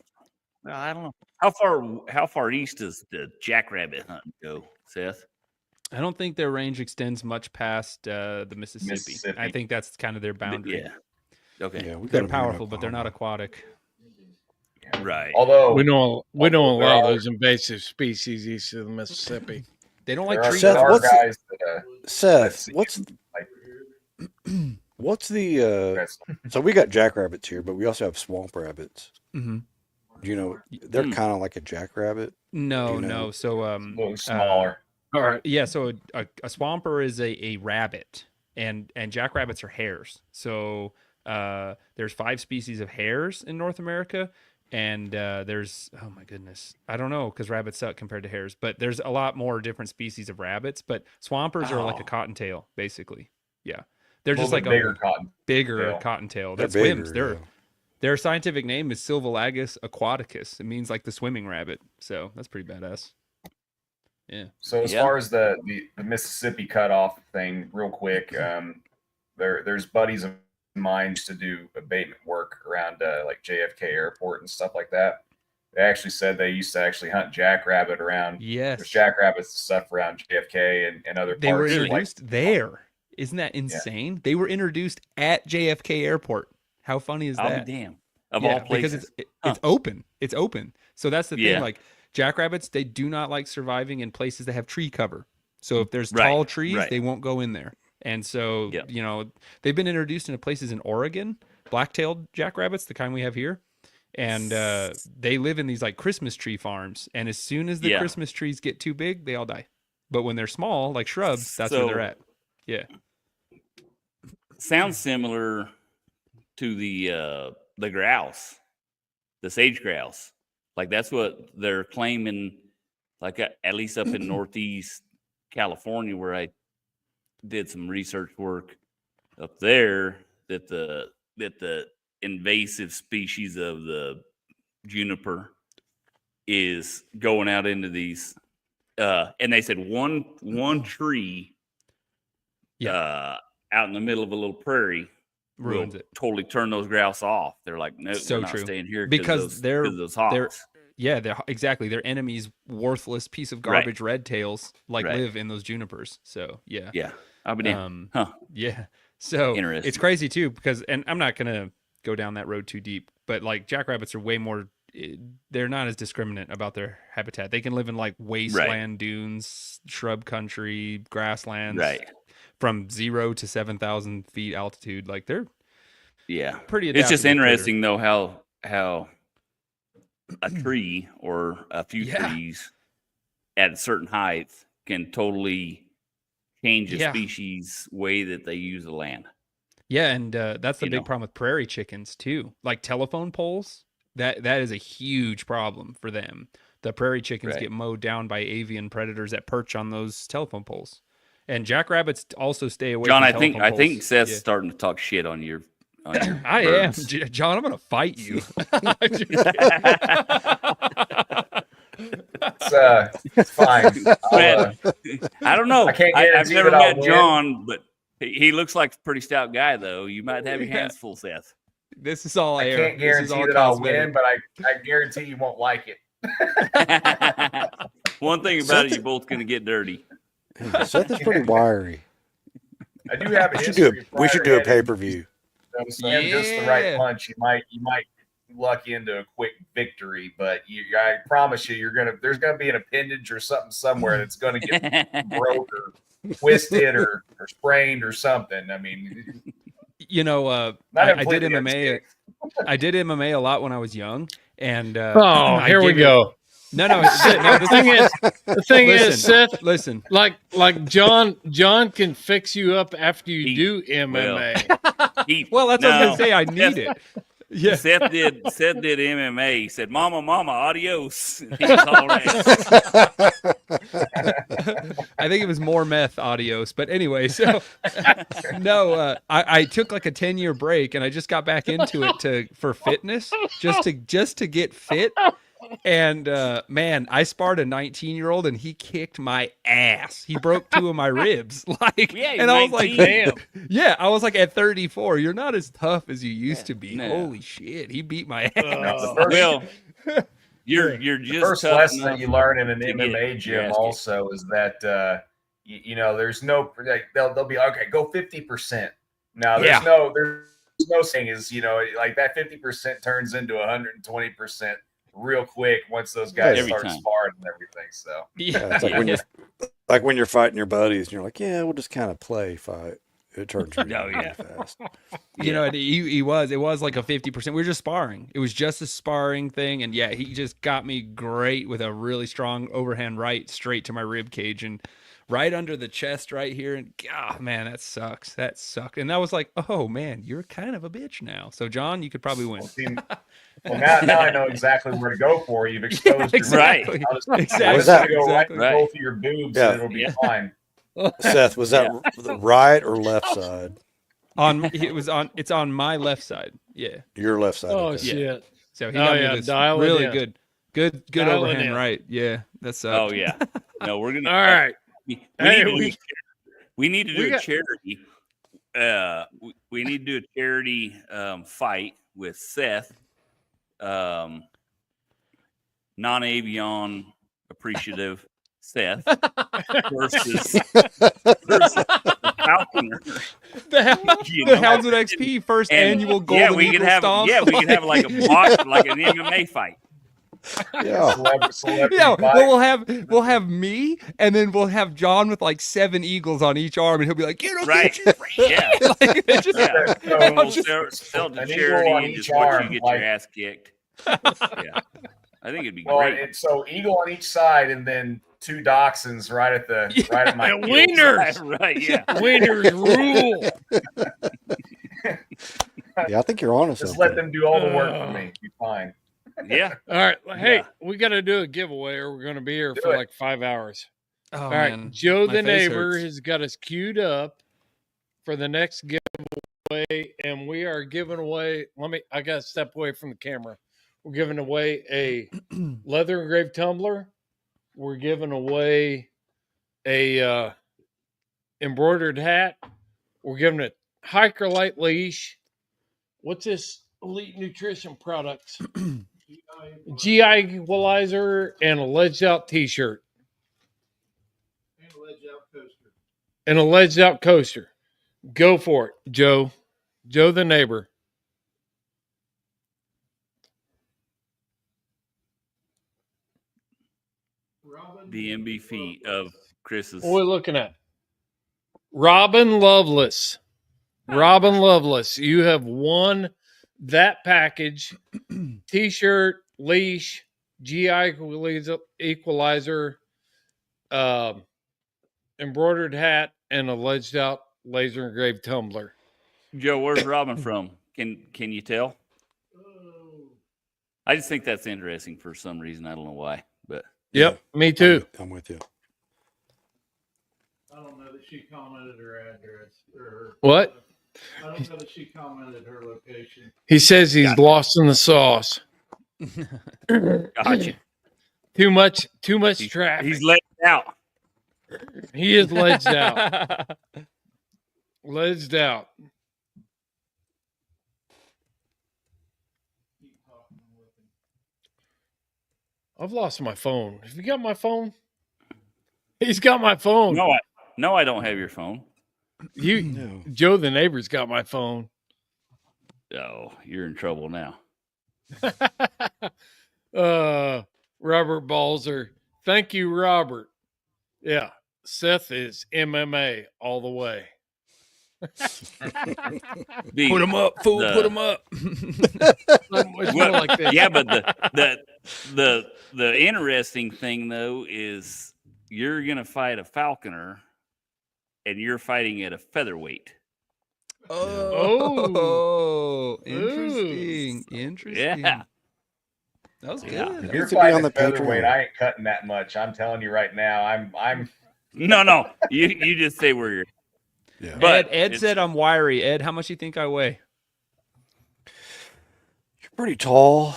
Well, I don't know how far east does the jackrabbit hunting go, Seth? I don't think their range extends much past the Mississippi. Mississippi. I think that's kind of their boundary. Yeah. Okay. Yeah, we got They're 'em here in powerful, but they're not Oklahoma. aquatic. Right. Although We don't there allow are- those invasive species east of the Mississippi. They don't there like are, trees. there Seth, are what's- guys that Seth, see what's like what's the that's- so we got jackrabbits here, but we also have swamp rabbits. Mm-hmm. You know, they're Hmm. kind of like a jackrabbit. No, You know. no. So a little smaller. All right. yeah, so a swamper is a rabbit, and jackrabbits are hares. So there's 5 species of hares in North America, and there's, oh my goodness, I don't know, because rabbits suck compared to hares, but there's a lot more different species of rabbits. But swampers are like a Oh. cottontail, basically. Yeah, they're A just little like bit bigger a cotton. bigger tail. cottontail They're that swims. bigger, yeah. Their scientific name is Silvolagus aquaticus. It means like the swimming rabbit. So that's pretty badass. Yeah. So as Yeah. far as the Mississippi cutoff thing, real quick, there's buddies of mine used to do abatement work around like JFK Airport and stuff like that. They actually said they used to actually hunt jackrabbit around. Yes. There's jackrabbits and stuff around JFK and other They were parts. Really? introduced there. Isn't that insane? They were introduced at JFK Airport. How funny is I'll that? be damned. Of all Because places. it's open. It's open. So that's the thing. Yeah. Like jackrabbits, they do not like surviving in places that have tree cover. So if there's Right, tall trees, right. they won't go in there. And so, Yep. you know, they've been introduced into places in Oregon, black-tailed jackrabbits, the kind we have here. And they live in these like Christmas tree farms. And as soon as the Yeah. Christmas trees get too big, they all die. But when they're small, like shrubs, that's where they're So- at. Yeah. Sounds similar to the grouse, the sage grouse. Like that's what they're claiming. Like at least up in Northeast California, where I did some research work up there, that the invasive species of the juniper is going out into these. And they said one tree, out in the middle of a little prairie, Ruins will it. totally turn those grouse off. They're like, no, So we're not true. staying here Because they're- of those hawks. Yeah, they're exactly. Their enemy's worthless piece of Right. garbage red tails like Right. live in those junipers. So yeah. Yeah, I'll be damned. Huh. Yeah. So it's Interesting. crazy too, because, and I'm not gonna go down that road too deep, but like jackrabbits are way more. They're not as discriminate about their habitat. They can live in like wasteland dunes, shrub country, grasslands, Right. from 0 to 7,000 feet altitude. Like they're Yeah. pretty. It's just adaptable critter. interesting though how a tree or a few Yeah. trees at a certain height can totally change a Yeah. species way that they use the land. Yeah, and that's the You big know. problem with prairie chickens too. Like telephone poles, that is a huge problem for them. The prairie chickens Right. get mowed down by avian predators that perch on those telephone poles. And jackrabbits also stay away John, from I telephone think poles. Seth's Yeah. starting to talk shit on your I am. birds. John, I'm going to fight you. It's fine. Man, I don't know. I can't I've guarantee never that I'll met win. John, but he looks like a pretty stout guy, though. You might have your Yeah. hands full, Seth. This is all I air. can't This is guarantee all that I'll cosmetic. win, but I guarantee you won't like it. One thing about it, you're both going to get dirty. Yeah, Seth is pretty wiry. I do have a We should history. of we should do a prior pay per view. hitting. So just the right Yeah. punch, you might luck into a quick victory, but I promise you, there's gonna be an appendage or something somewhere that's gonna get broke or twisted or sprained or something. I mean, You know, not I did completely MMA. unscathed. I did MMA a lot when I was young, and Oh, I here we did it- go. No, the thing is, Seth, listen. like John can fix you up after you do MMA. Well, that's what I was gonna say. I need it. Yeah. Seth did MMA. He said, "Mama, adios." He was all right. I think it was more meth adios. But anyway, so no, I took like a 10-year break and I just got back into it for fitness, just to get fit. And man, I sparred a 19-year-old and he kicked my ass. He broke 2 of my ribs. And I was like, damn. Yeah, I was like, at 34, you're not as tough as you used to be. No. Holy shit, he beat my ass. Well, you're just the first tough lesson that enough you learn in an to MMA get gym your ass also is that there's no they'll be okay, go 50%. Now there's no saying is like that 50% turns into 120% real quick once those guys Every start time. sparring and everything. So Yeah, it's like when you're fighting your buddies and you're like, yeah, we'll just kind of play fight. It turns really fast. You know, it was like a 50%. We were just sparring. It was just a sparring thing. And yeah, he just got me great with a really strong overhand right straight to my rib cage and right under the chest right here. And man, that sucks. That sucked. And that was like, oh man, you're kind of a bitch now. So John, you could probably win. Well, now I know exactly where to go for. You've exposed your exactly. I'll just, Exactly. I'm just gonna go right Exactly. in both of your boobs and it'll be fine. Seth, was that the right or left side? It's on my left side. Yeah. Your left side. Oh okay. shit! So he got me this dial it really in. good Dial it overhand in. right. Yeah. That's Oh yeah. No, we're gonna. All right. We need to do a charity. We need to do a charity fight with Seth, non-avion appreciative Seth versus Falconer. The Hounds with XP first annual Golden we could Eagle have stomp. we could have like a box, like an MMA fight. Yeah. We'll have me, and then we'll have John with like 7 eagles on each arm, and he'll be like, "Get up, Right? Yeah. We'll sell to an eagle charity on and each just watch arm, you get like- your ass kicked. Yeah, I think it'd be Well, great. so eagle on each side, and then 2 dachshunds right at my heels. Wieners, Right? Yeah. wieners rule. Yeah, I think you're on to Just something. let them do all the work for me. Be fine. Yeah. All right, hey, Yeah. we got to do a giveaway, or we're going to be here for it. like 5 hours. Oh, All right, man. Joe My the face neighbor hurts. has got us queued up for the next giveaway, and we are giving away. I got to step away from the camera. We're giving away a leather engraved tumbler. We're giving away a embroidered hat. We're giving a hiker light leash. What's this Elite Nutrition products? GI equalizer and a ledged out t-shirt. And a ledged out coaster. Go for it, Joe. Joe the neighbor. The MB feet of Chris's. What are we looking at? Robin Lovelace. Robin Lovelace. You have won that package. T-shirt, leash, GI equalizer, embroidered hat, and a ledged out laser engraved tumbler. Joe, where's Robin from? Can you tell? I just think that's interesting for some reason. I don't know why, but Yep, me too. I'm with you. I don't know that she commented her address or her. What? I don't know that she commented her location. He says he's lost in the sauce. gotcha. Too much traffic. He's let out. He is ledged out. Ledged out. I've lost my phone. Have you got my phone? He's got my phone. No, I don't have your phone. No. Joe the neighbor's got my phone. Oh, you're in trouble now. Robert Balzer. Thank you, Robert. Yeah. Seth is MMA all the way. The- Put them up, fool. the- Put them up. It's more Well, like this. yeah, but the interesting thing though is you're gonna fight a falconer, and you're fighting at a featherweight. Oh, interesting. Interesting. Yeah. That was Yeah. good. If Needs you're to be fighting on the the featherweight, Patreon. I ain't cutting that much. I'm telling you right now. I'm No, you just say where you're. Yeah. But Ed it's- said I'm wiry. Ed, how much do you think I weigh? You're pretty tall.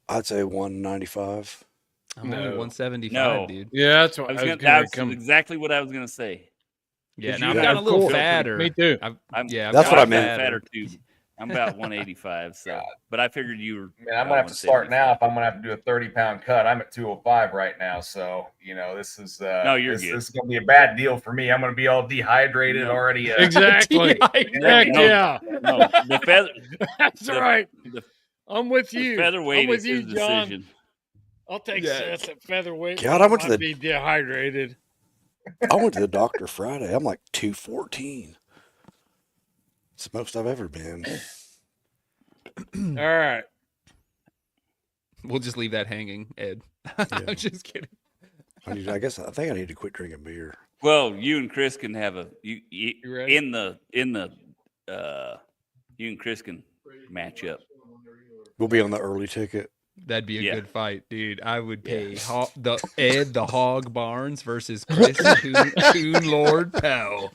I'd say 195. I'm only No. 175, No. dude. Yeah, that's what I was I was gonna, gonna that's come. exactly what I was gonna say. Yeah, Because now I've you gotten a have little cool. fatter. Me too. I'm I've That's what gotten I meant. fatter fatter. too. I'm about 185. So, but I figured you were. Man, I'm about gonna have to start now 175. if I'm gonna have to do a 30-pound cut. I'm at 205 right now, so this is No, you're good. this is gonna be a bad deal for me. I'm gonna be all dehydrated No. already. Exactly. Dehydrated. Heck No. yeah. No, the feather. That's the- right. The, I'm with the you. featherweight I'm with is you, his John. decision. I'll take Yeah. Seth at featherweight. God, I went to Might the- be dehydrated. I went to the doctor Friday. I'm like 214. It's the most I've ever been. All right. We'll just leave that hanging, Ed. I'm just kidding. I think I need to quit drinking beer. Well, you and Chris can have a you ready? in the you and Chris can match up. We'll be on the early ticket. That'd be a Yeah. good fight, dude. I would pay Ed the Hog Barnes versus Chris Coon Lord Powell.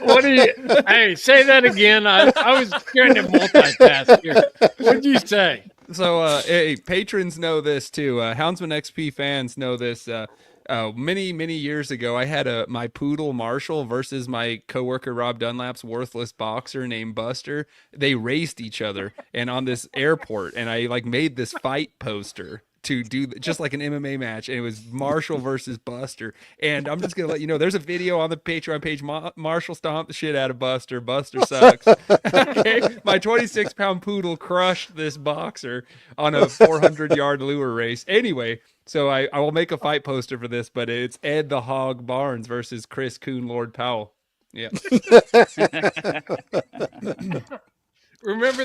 What do you? Hey, say that again. I was trying to multitask here. What'd you say? So, hey, patrons know this too. Houndsman XP fans know this. Many years ago, I had my poodle Marshall versus my coworker Rob Dunlap's worthless boxer named Buster. They raced each other, and on this airport, and I made this fight poster to do just like an MMA match, and it was Marshall versus Buster. And I'm just gonna let you know, there's a video on the Patreon page. Marshall stomped the shit out of Buster. Buster sucks. Okay, my 26-pound poodle crushed this boxer on a 400-yard lure race. Anyway, so I will make a fight poster for this, but it's Ed the Hog Barnes versus Chris Coon Lord Powell. Yeah. Remember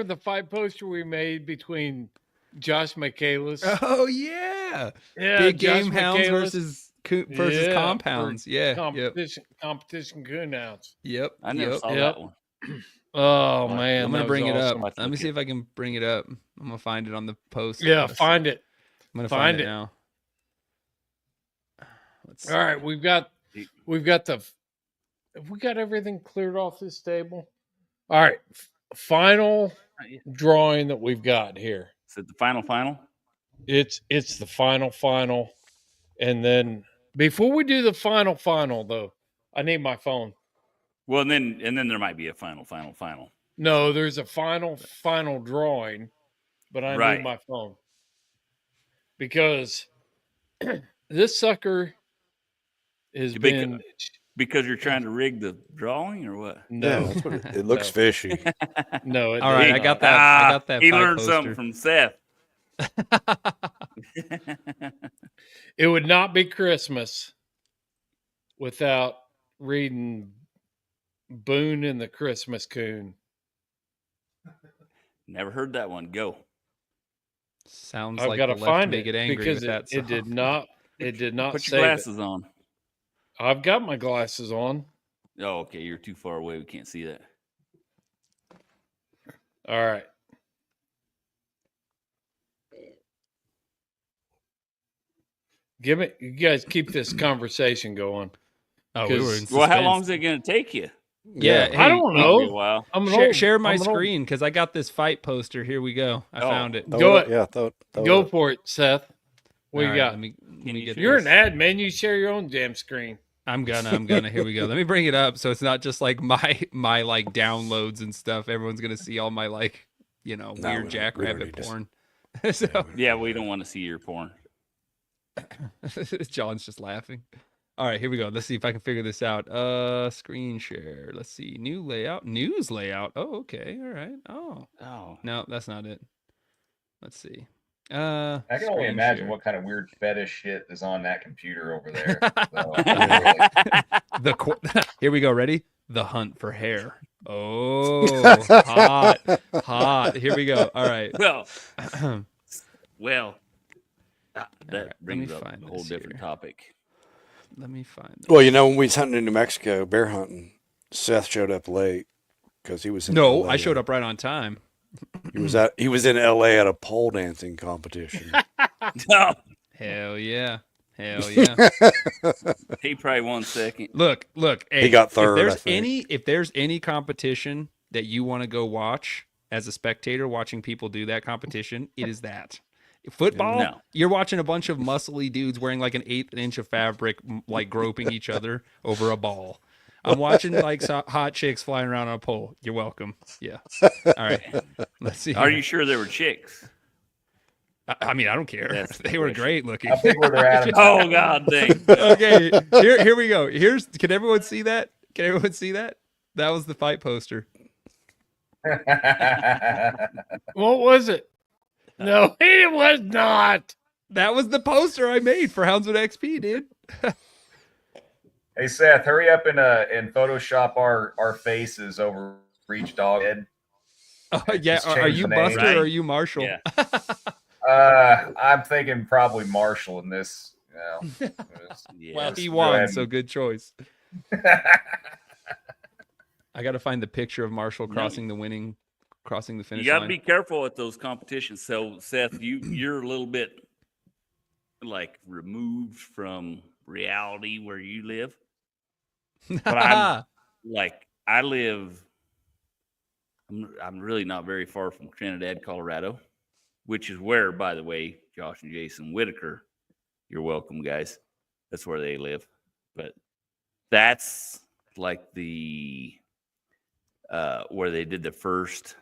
the fight poster we made between Josh Michaelis? Oh yeah. Yeah, Big Josh game hounds Michaelis. versus Yeah, compounds. for Yeah. competition coon hounds. Yep. I never saw Yep. that one. Oh I'm man, I'm that gonna was bring it awesome. up. Let's Let me look see it. if I can bring it up. I'm gonna find it on the post. Yeah, I'm find it. gonna find find it it. now. Let's see. All right, we've got everything cleared off this table. All right, final drawing that we've got here. Is it the final? It's the final, and then before we do the final though, I need my phone. Well, and then there might be a final. No, there's a final drawing, but I Right. need my phone because this sucker has Because- been Because you're trying to rig the drawing, or what? no, That's what it looks No. fishy. no. It All right, does I not. got that. I got that. He fight learned poster. something from Seth. It would not be Christmas without reading Boon and the Christmas Coon. Never heard that one. Go. Sounds I've like got the to left find may it get angry because with that. it did not. It did not Put save your it. glasses on. I've got my glasses on. Oh, okay. You're too far away. We can't see that. All right. You guys keep this conversation going. Oh, we were in Because- Well, how suspense. long is it going to take you? Yeah, I don't It'll be a know. while. I'm an Share, old- share my I'm an old- screen because I got this fight poster. Here we go. I Oh. found it. Go Throw it. Yeah, throw Go it. for it, Seth. What All you right, got? Let me you get You're this. an admin. You share your own damn screen. I'm gonna. Here we go. Let me bring it up so it's not just like my like downloads and stuff. Everyone's gonna see all my like No, weird we don't jackrabbit need to- porn. So Yeah, we don't want to see your porn. John's just laughing. All right, here we go. Let's see if I can figure this out. Screen share. Let's see. New layout. News layout. Oh, okay. All right. Oh, Oh, no, that's not it. Let's see. I can only screen imagine share. what kind of weird fetish shit is on that computer over there. So, Here we go. Ready? The hunt for hair. Oh, hot. Here we go. All right. Well, All that right, brings let me up find a whole this different here. topic. Let me find this. Well, you know, when we was hunting in New Mexico, bear hunting, Seth showed up late because he was in No, LA I showed up right on time. He was in LA at a pole dancing competition. No, Hell yeah. Hell yeah. he probably won second. Look, hey, He got third, I if there's any competition that you want to go watch as a spectator watching people do that competition, it is that. Football, No. You're watching a bunch of muscly dudes wearing like an 1/8 inch of fabric, like groping each other over a ball. I'm watching like hot chicks flying around on a pole. You're welcome. Yeah. All right. Let's see. Are here. you sure they were chicks? I mean, I don't care. That's the They were question. great looking. how big were their atoms? Oh God, dang! Okay, here we go. Can everyone see that? Can everyone see that? That was the fight poster. What was it? No, it was not. That was the poster I made for Hounds with XP, dude. Hey Seth, hurry up and Photoshop our faces over each dog head. Yeah, Just are change you the Buster name. or are you Marshall? Yeah. I'm thinking probably Marshall in this. Yeah. Well, he Go won, ahead. so good choice. I got to find the picture of Marshall crossing the finish You got to line. be careful at those competitions. So, Seth, you're a little bit like removed from reality where you live. But I live. I'm really not very far from Trinidad, Colorado, which is where, by the way, Josh and Jason Whitaker. You're welcome, guys. That's where they live. But that's like the where they did the first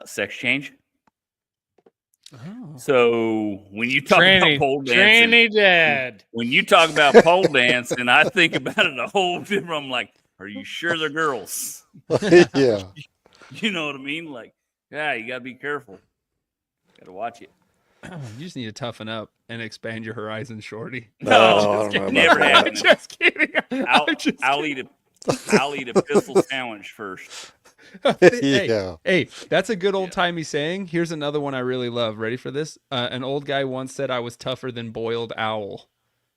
sex change. Oh. So when you talk about pole dancing, Trinidad. when you talk about pole dancing, I think about it a whole different. I'm like, are you sure they're girls? Yeah. You know what I mean? Like, yeah, you gotta be careful. Gotta watch it. You just need to toughen up and expand your horizons, Shorty. No, I don't know Never about happened. Just kidding. I'll eat a pistol sandwich first. Yeah. Hey, that's a good old timey saying. Here's another one I really love. Ready for this? An old guy once said I was tougher than boiled owl,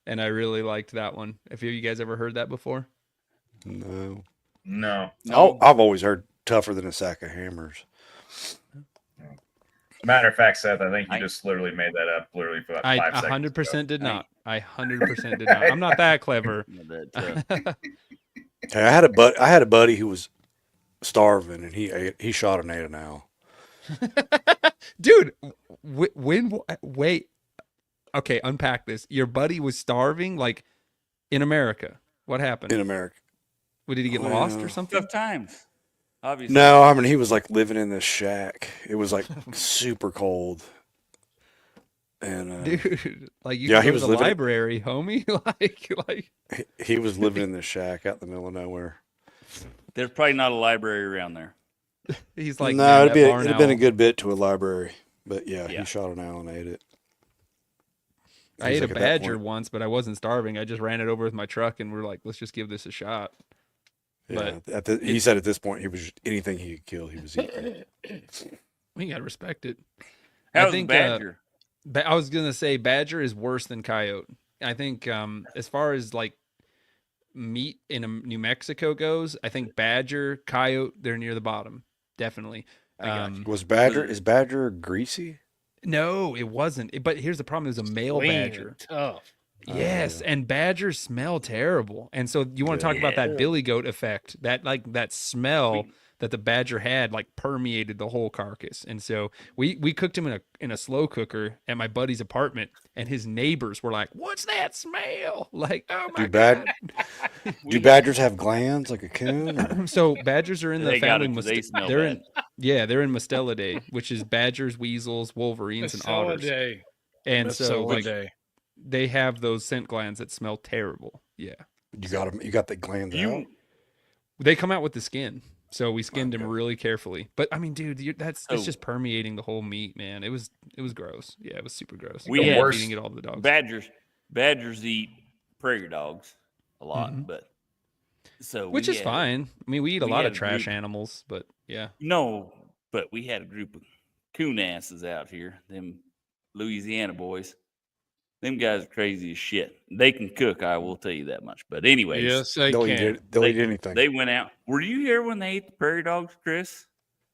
and I really liked that one. Have you guys ever heard that before? No. No. I've always heard tougher than a sack of hammers. Matter of fact, Seth, I think you just literally made that up literally for about 5 I seconds. 100% did not. I 100% did not. I'm not that clever. Hey, I had a buddy who was starving, and he shot and ate an owl. Dude, wait. Okay, unpack this. Your buddy was starving, like in America. What happened? In America. Did he get lost or something? Tough times. Obviously. No, I mean he was like living in this shack. It was like super cold. And Dude, like you yeah, could he go was to the living- library, homie. like he was living in this shack out in the middle of nowhere. There's probably not a library around there. he's like, no, "Man, it'd that barn been a owl." good bit to a library. But yeah, Yeah. he shot an owl and ate it. I He's ate a like, at that badger point- once, but I wasn't starving. I just ran it over with my truck, and we're like, let's just give this a shot. Yeah, he said at this point he was anything he could kill, he was eating. We gotta respect it. How's think, the badger? I was gonna say badger is worse than coyote. I think as far as like meat in New Mexico goes, I think badger, coyote, they're near the bottom, definitely. I got you. Is badger greasy? No, it wasn't. But here's the problem: it was a male Lean badger. and tough. Yes, and badgers smell terrible. And so you want to talk about that billy goat effect, that smell that the badger had like permeated the whole carcass. And so we cooked him in a slow cooker at my buddy's apartment, and his neighbors were like, "What's that smell?" Like, "Oh my god." Do badgers have glands like a coon? Or? So badgers are in the They got family. it 'cause they smell they're bad. they're in Mustelidae, which is badgers, weasels, wolverines, and otters. Day. And so like, Day. they have those scent glands that smell terrible. Yeah. You got them. You got the glands out. They come out with the skin. So we skinned him Okay. really carefully. But I mean, dude, that's Oh. it's just permeating the whole meat, man. It was gross. Yeah, it was super gross. We We had had worse- feeding it all to the dogs. Badgers eat prairie dogs a lot, Mhm. but so Which we is had- fine. I mean, we eat a we lot had of a trash group- animals, but yeah. No, but we had a group of coon asses out here, them Louisiana boys. Them guys are crazy as shit. They can cook, I will tell you that much. But anyways, Yes, they They'll can. eat it. They'll eat anything. they went out. Were you here when they ate the prairie dogs, Chris?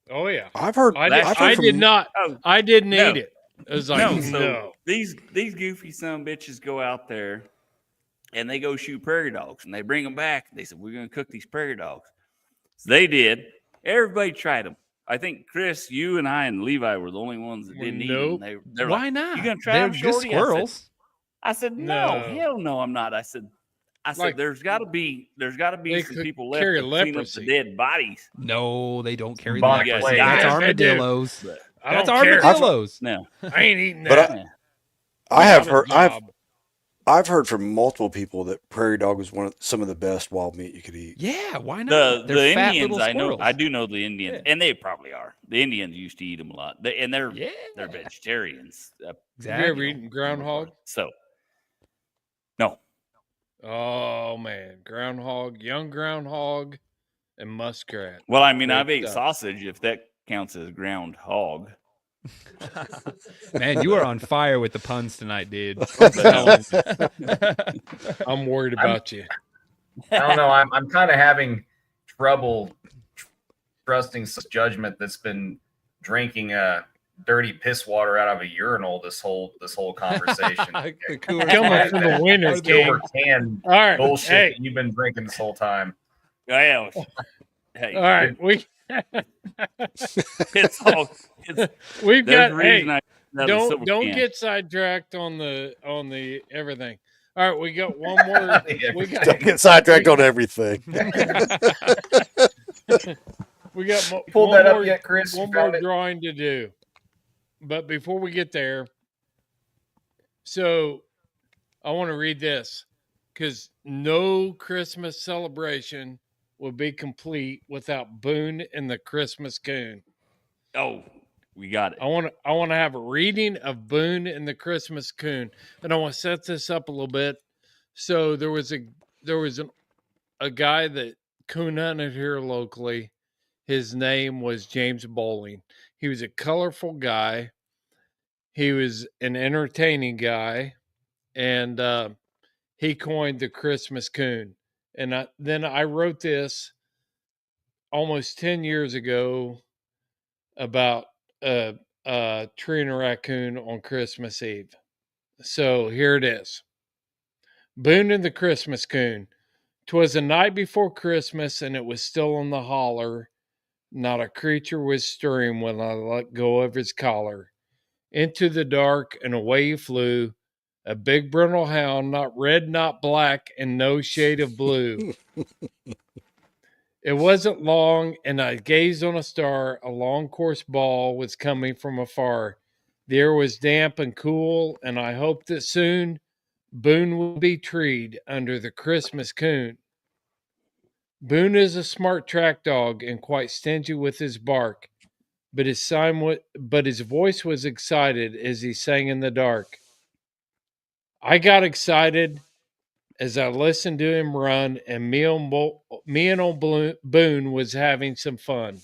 Oh yeah. I've heard. I Last- did. I've heard I from, did not. Oh, I didn't No. eat it. It was like no. So no. these goofy son of bitches go out there and they go shoot prairie dogs and they bring them back. They said, we're going to cook these prairie dogs. So they did. Everybody tried them. I think Chris, you and I and Levi were the only ones that didn't eat Nope. them. They were Why like, not? You going to try They're them, just Shorty? squirrels. I said, no, No. hell no, I'm not. I said, Like, there's got to be they some could people left carry to clean up leprosy. the dead bodies. No, they don't carry the Bonic leprosy. plague. That's Yes, they do. armadillos. But I That's don't care. armadillos. no, I ain't eating But that. I have Not a heard. job. I've heard from multiple people that prairie dog is some of the best wild meat you could eat. Yeah, why not? the They're fat Indians, little I know, squirrels. I do know the Indians, Yeah. and they probably are. The Indians used to eat them a lot, they're Yeah, vegetarians. Have exactly. you ever eaten groundhog? So, no, Oh man, groundhog, young groundhog, and muskrat. well, I mean, Great I've ate stuff. sausage if that counts as ground hog. Man, you are on fire with the puns tonight, dude. I'm worried about you. I don't know. I'm kind of having trouble trusting some judgment that's been drinking dirty piss water out of a urinal this whole conversation. The Coors Coming Light. from the winter, Silver King. can All right, bullshit hey, that you've been drinking this whole time. Yeah, hey, all right, it's all. we've There's got. a reason Hey, I another silver don't can. get sidetracked on the everything. All right, we got one more. We got Don't get sidetracked on everything. we got Pulled one that more, up yet, Chris? You one more found it? drawing to do. But before we get there, so I want to read this because no Christmas celebration will be complete without Boon and the Christmas Coon. Oh, we got it. I want to have a reading of Boon and the Christmas Coon, and I want to set this up a little bit. So there was a guy that coon hunted here locally. His name was James Bowling. He was a colorful guy. He was an entertaining guy, and he coined the Christmas Coon. And then I wrote this almost 10 years ago about treeing a raccoon on Christmas Eve. So here it is. Boon and the Christmas Coon. 'Twas the night before Christmas, and it was still on the holler. Not a creature was stirring when I let go of his collar. Into the dark, and away he flew. A big brindle hound, not red, not black, and no shade of blue. It wasn't long, and I gazed on a star. A long course ball was coming from afar. The air was damp and cool, and I hoped that soon Boone would be treed under the Christmas Coon. Boone is a smart track dog and quite stingy with his bark, but his voice was excited as he sang in the dark. I got excited as I listened to him run, and me and old Boone was having some fun.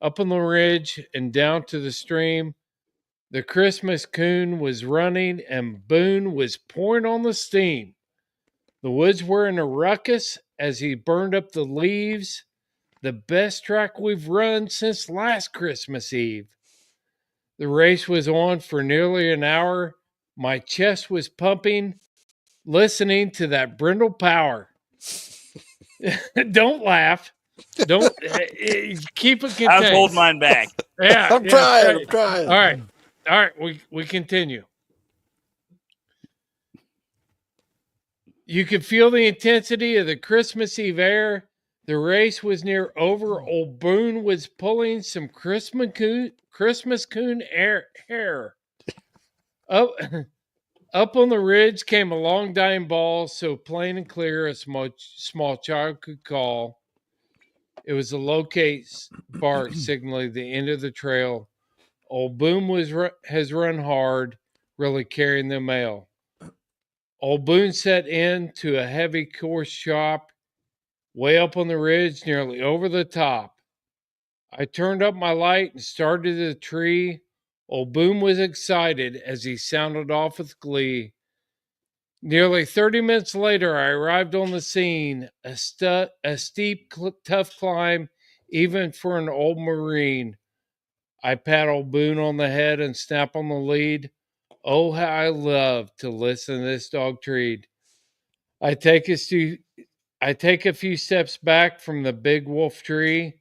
Up on the ridge and down to the stream, the Christmas Coon was running, and Boone was pouring on the steam. The woods were in a ruckus as he burned up the leaves. The best track we've run since last Christmas Eve. The race was on for nearly an hour. My chest was pumping, listening to that brindle power. Don't laugh. Don't keep it contained. I was holding mine back. Yeah, I'm trying. All right. We continue. You could feel the intensity of the Christmas Eve air. The race was near over. Old Boone was pulling some Christmas Coon hair. Up on the ridge came a long dying ball, so plain and clear a small child could call. It was a locate bark signaling the end of the trail. Old Boon has run hard, really carrying the mail. Old Boon set in to a heavy course chop, way up on the ridge, nearly over the top. I turned up my light and started the tree. Old Boon was excited as he sounded off with glee. Nearly 30 minutes later, I arrived on the scene, a steep, tough climb, even for an old Marine. I pat old Boon on the head and snap on the lead. Oh, how I love to listen to this dog treat. I take a few steps back from the big wolf tree,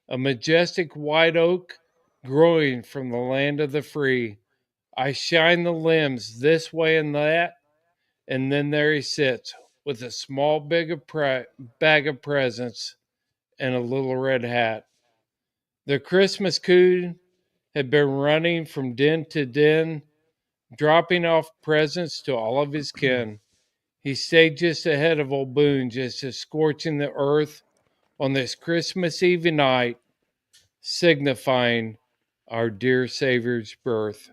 a majestic white oak growing from the land of the free. I shine the limbs this way and that, and then there he sits with a small bag of presents and a little red hat. The Christmas Coon had been running from den to den, dropping off presents to all of his kin. He stayed just ahead of old Boon, just as scorching the earth on this Christmas Eve night, signifying our dear Savior's birth.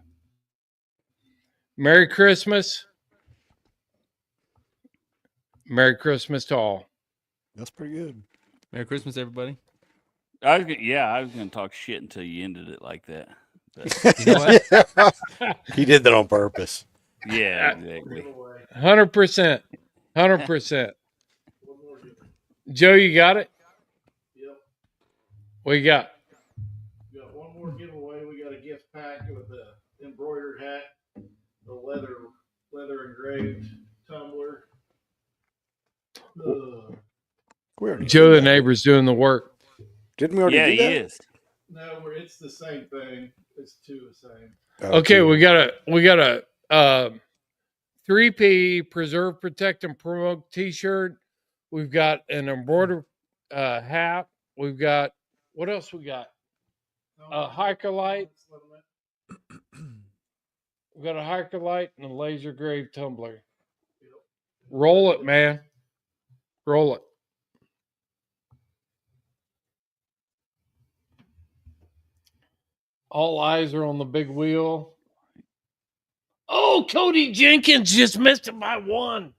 Merry Christmas. Merry Christmas to all. That's pretty good. Merry Christmas, everybody. I was gonna talk shit until you ended it like that. But, You know what? He did that on purpose. yeah, exactly. 100%. 100%. One more giveaway. Joe, you got it? Yep. What you got? We got one more giveaway. We got a gift pack with the embroidered hat, the leather engraved tumbler. We already Joe, did the that. neighbor's doing the work. Didn't we already Yeah, do he that? is. No, it's the same thing. It's two the same. Oh, Okay, two. we got a 3P preserve, protect, and promote T-shirt. We've got an embroidered hat. We've got what else? We got a hiker light. We've got a hiker light and a laser grave tumbler. Roll it, man. Roll it. All eyes are on the big wheel. Oh, Cody Jenkins just missed it by one.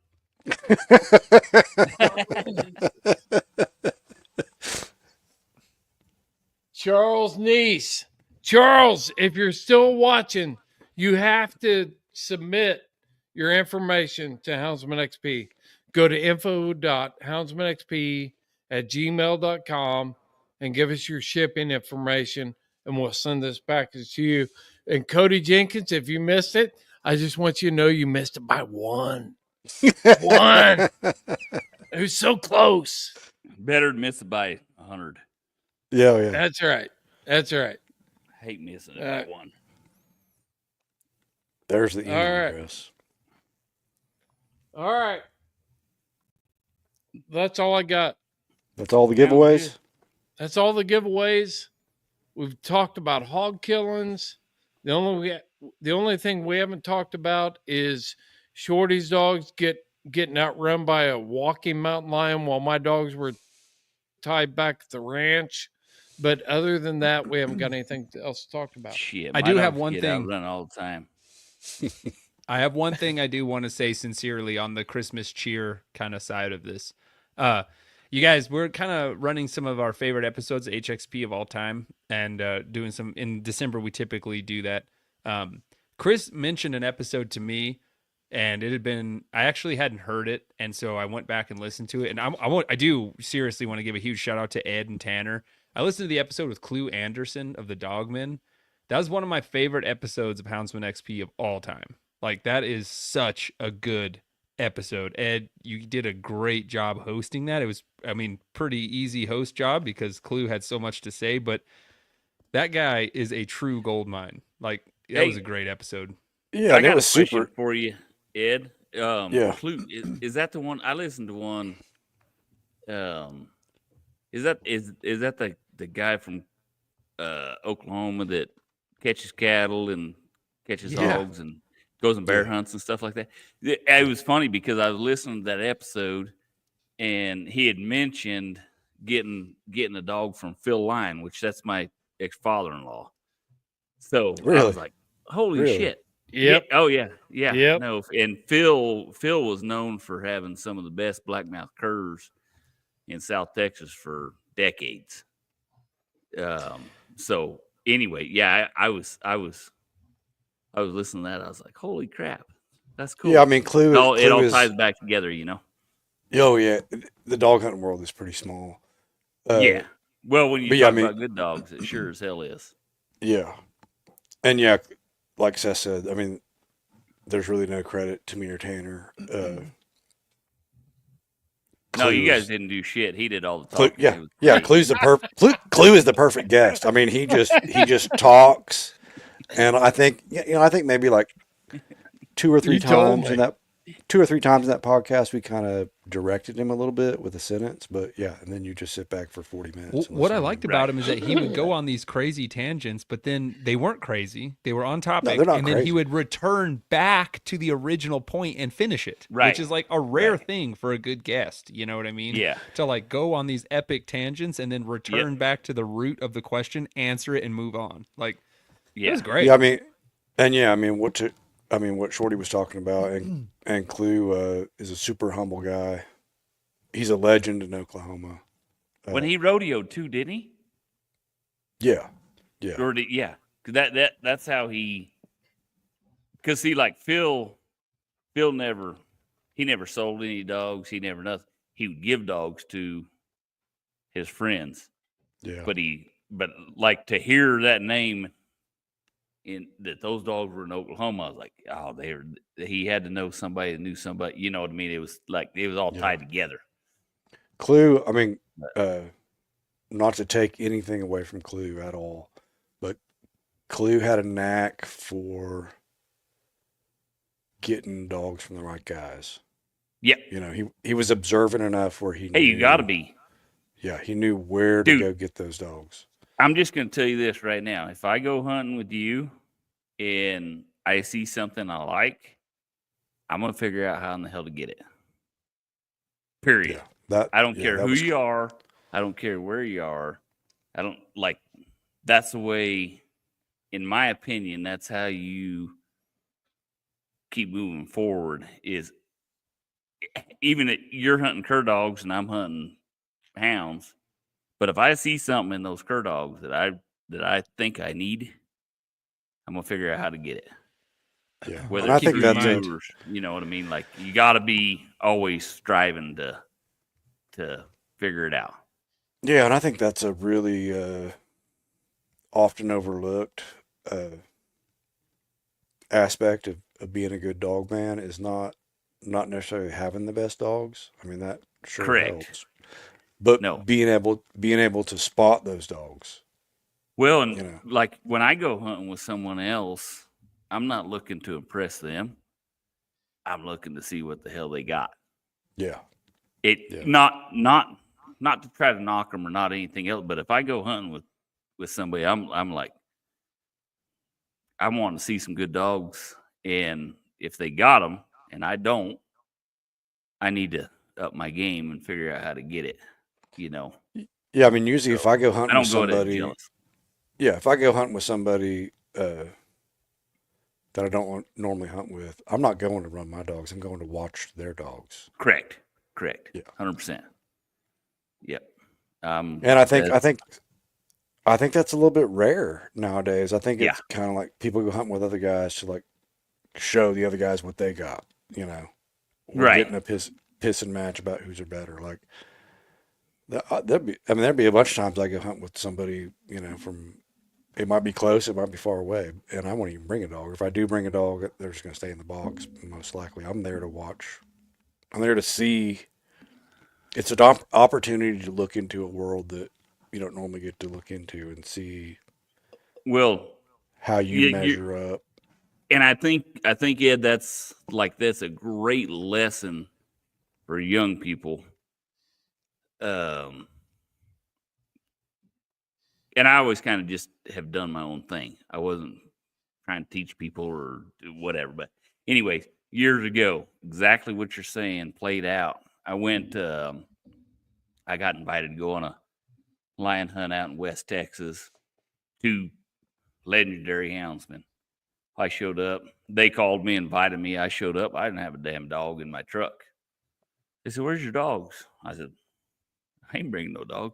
Charles Neese. Charles, if you're still watching, you have to submit your information to Houndsman XP. Go to info.houndsmanxp@gmail.com and give us your shipping information, and we'll send this package to you. And Cody Jenkins, if you missed it, I just want you to know you missed it by one. One. It was so close. Better to miss it by 100. Yeah. That's right. That's right. I hate missing it by one. There's the email All right. address. All right. That's all I got. That's all the Sounds giveaways. good. That's all the giveaways. We've talked about hog killings. The only thing we haven't talked about is Shorty's dogs getting outrun by a walking mountain lion while my dogs were tied back at the ranch. But other than that, we haven't got anything else to talk about. Shit, I my do have dogs one get thing. outrun all the time. I have one thing I do want to say sincerely on the Christmas cheer kind of side of this. You guys, we're kind of running some of our favorite episodes of HXP of all time and doing some in December. We typically do that. Chris mentioned an episode to me, and it had been, I actually hadn't heard it. And so I went back and listened to it. And I do seriously want to give a huge shout out to Ed and Tanner. I listened to the episode with Clue Anderson of the Dogmen. That was one of my favorite episodes of Houndsman XP of all time. Like, that is such a good episode. Ed, you did a great job hosting that. It was, pretty easy host job because Clue had so much to say, but that guy is a true gold mine. Like, that was a great episode. Yeah, I that got was a question super. for you, Ed. Yeah. Clue, is that the one? I listened to one. Is that the guy from Oklahoma that catches cattle and catches hogs and goes and bear hunts and stuff like that? It was funny because I was listening to that episode and he had mentioned getting a dog from Phil Lyon, which that's my ex-father-in-law. So I Really? was like, holy Really? shit. Yep. Yeah. Oh yeah. Yeah. Yep. No. And Phil was known for having some of the best blackmouth curs in South Texas for decades. So anyway, yeah, I was listening to that. I was like, holy crap. That's cool. Yeah, I mean, Clue It all is. ties back together, you know? Oh yeah, the dog hunting world is pretty small. Yeah. Well, when you but talk yeah, I mean- about good dogs, it sure as hell is. Yeah, and yeah, like Seth said, I mean, there's really no credit to me or Tanner. No, you Clue guys is- didn't do shit. He did all the Clue, talking. yeah, It was yeah. great. Clue's the Clue is the perfect guest. I mean, he just talks, and I think I think maybe like two or three You told times me. in that podcast, we kind of directed him a little bit with a sentence, but yeah, and then you just sit back for 40 minutes. and What I listen to liked him. about him is that he would go on these crazy tangents, but then they weren't crazy. They were on topic. they're not and then he crazy. would return back to the original point and finish it, Right. which is like a rare Right. thing for a good guest. You know what I mean? Yeah. To like go on these epic tangents and then return back to the root of the question, answer it, and move on. Like, it Yeah. was great. Yeah, I mean, what Shorty was talking about, and Clue is a super humble guy. He's a legend in Oklahoma. When he rodeoed too, didn't he? Yeah, yeah, Or did, yeah. 'Cause that's how he. Because see, like Phil never sold any dogs. He never nothing. He would give dogs to his friends. yeah. But like to hear that name in that those dogs were in Oklahoma, I was like, oh, he had to know somebody that knew somebody. You know what I mean? It was like it was all Yeah. tied together. Clue, I mean, not to take anything away from Clue at all, but Clue had a knack for getting dogs from the right guys. Yeah. You know, he was observant enough where he Hey, you knew- got to be. Yeah, he knew where to Dude. go get those dogs. I'm just going to tell you this right now. If I go hunting with you and I see something I like, I'm going to figure out how in the hell to get it. Period. Yeah, that I don't yeah, care that who was- you are. I don't care where you are. I don't like that's the way, in my opinion, that's how you keep moving forward is even if you're hunting cur dogs and I'm hunting hounds. But if I see something in those cur dogs that I think I need, I'm gonna figure out how to get it. Yeah, Whether and I it's think through that's you or, you know what I mean. Like you got to be always striving to figure it out. Yeah, and I think that's a really often overlooked aspect of being a good dog man is not necessarily having the best dogs. I mean that sure Correct. helps, but No. being able to spot those dogs. Well, and You know. like when I go hunting with someone else, I'm not looking to impress them. I'm looking to see what the hell they got. Yeah, It Yeah. not to try to knock them or not anything else, but if I go hunting with somebody, I'm like, I want to see some good dogs, and if they got them and I don't, I need to up my game and figure out how to get it. You know, yeah. I mean, usually if I go I hunting with don't go to somebody, jealous. yeah, if I go hunting with somebody that I don't normally hunt with, I'm not going to run my dogs. I'm going to watch their dogs. Correct. Yeah. 100%. Yep. And I think that's- that's a little bit rare nowadays. I think Yeah. it's kind of like people go hunting with other guys to like show the other guys what they got, you know, or Right. getting a pissing match about who's are better. Like there'd be a bunch of times I go hunt with somebody, you know, from it might be close, it might be far away, and I won't even bring a dog. If I do bring a dog, they're just going to stay in the box most likely. I'm there to watch. I'm there to see. It's an opportunity to look into a world that you don't normally get to look into and see well, how you You- measure up. and I think Ed, that's a great lesson for young people. And I always kind of just have done my own thing. I wasn't trying to teach people or do whatever. But anyways, years ago, exactly what you're saying played out. I went I got invited to go on a lion hunt out in West Texas. 2 legendary houndsmen. I showed up. They called me, invited me. I showed up. I didn't have a damn dog in my truck. They said, "Where's your dogs?" I said, "I ain't bringing no dog."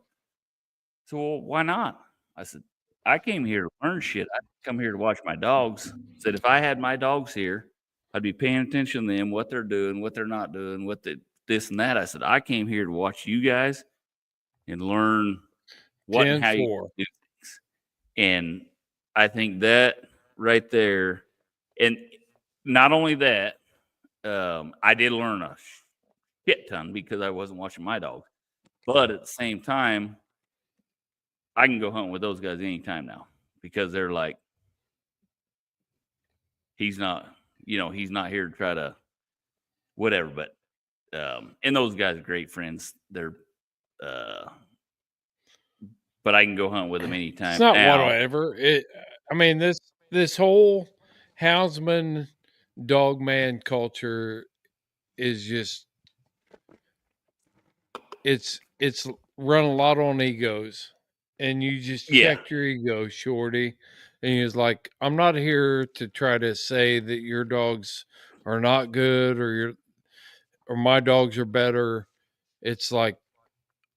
So, "Well, why not?" I said, "I came here to learn shit. I didn't come here to watch my dogs." I said, "If I had my dogs here, I'd be paying attention to them, what they're doing, what they're not doing, this and that." I said, "I came here to watch you guys and learn what and how you 10-4. do things." And I think that right there, and not only that, I did learn a shit ton because I wasn't watching my dogs. But at the same time, I can go hunt with those guys anytime now because they're like, he's not here to try to whatever. But and those guys are great friends. They're but I can go hunt with them anytime. It's not now. whatever. I mean, this whole houndsman dogman culture is just it's run a lot on egos, and you just Yeah. check your ego, shorty. And he's like, I'm not here to try to say that your dogs are not good or my dogs are better. It's like,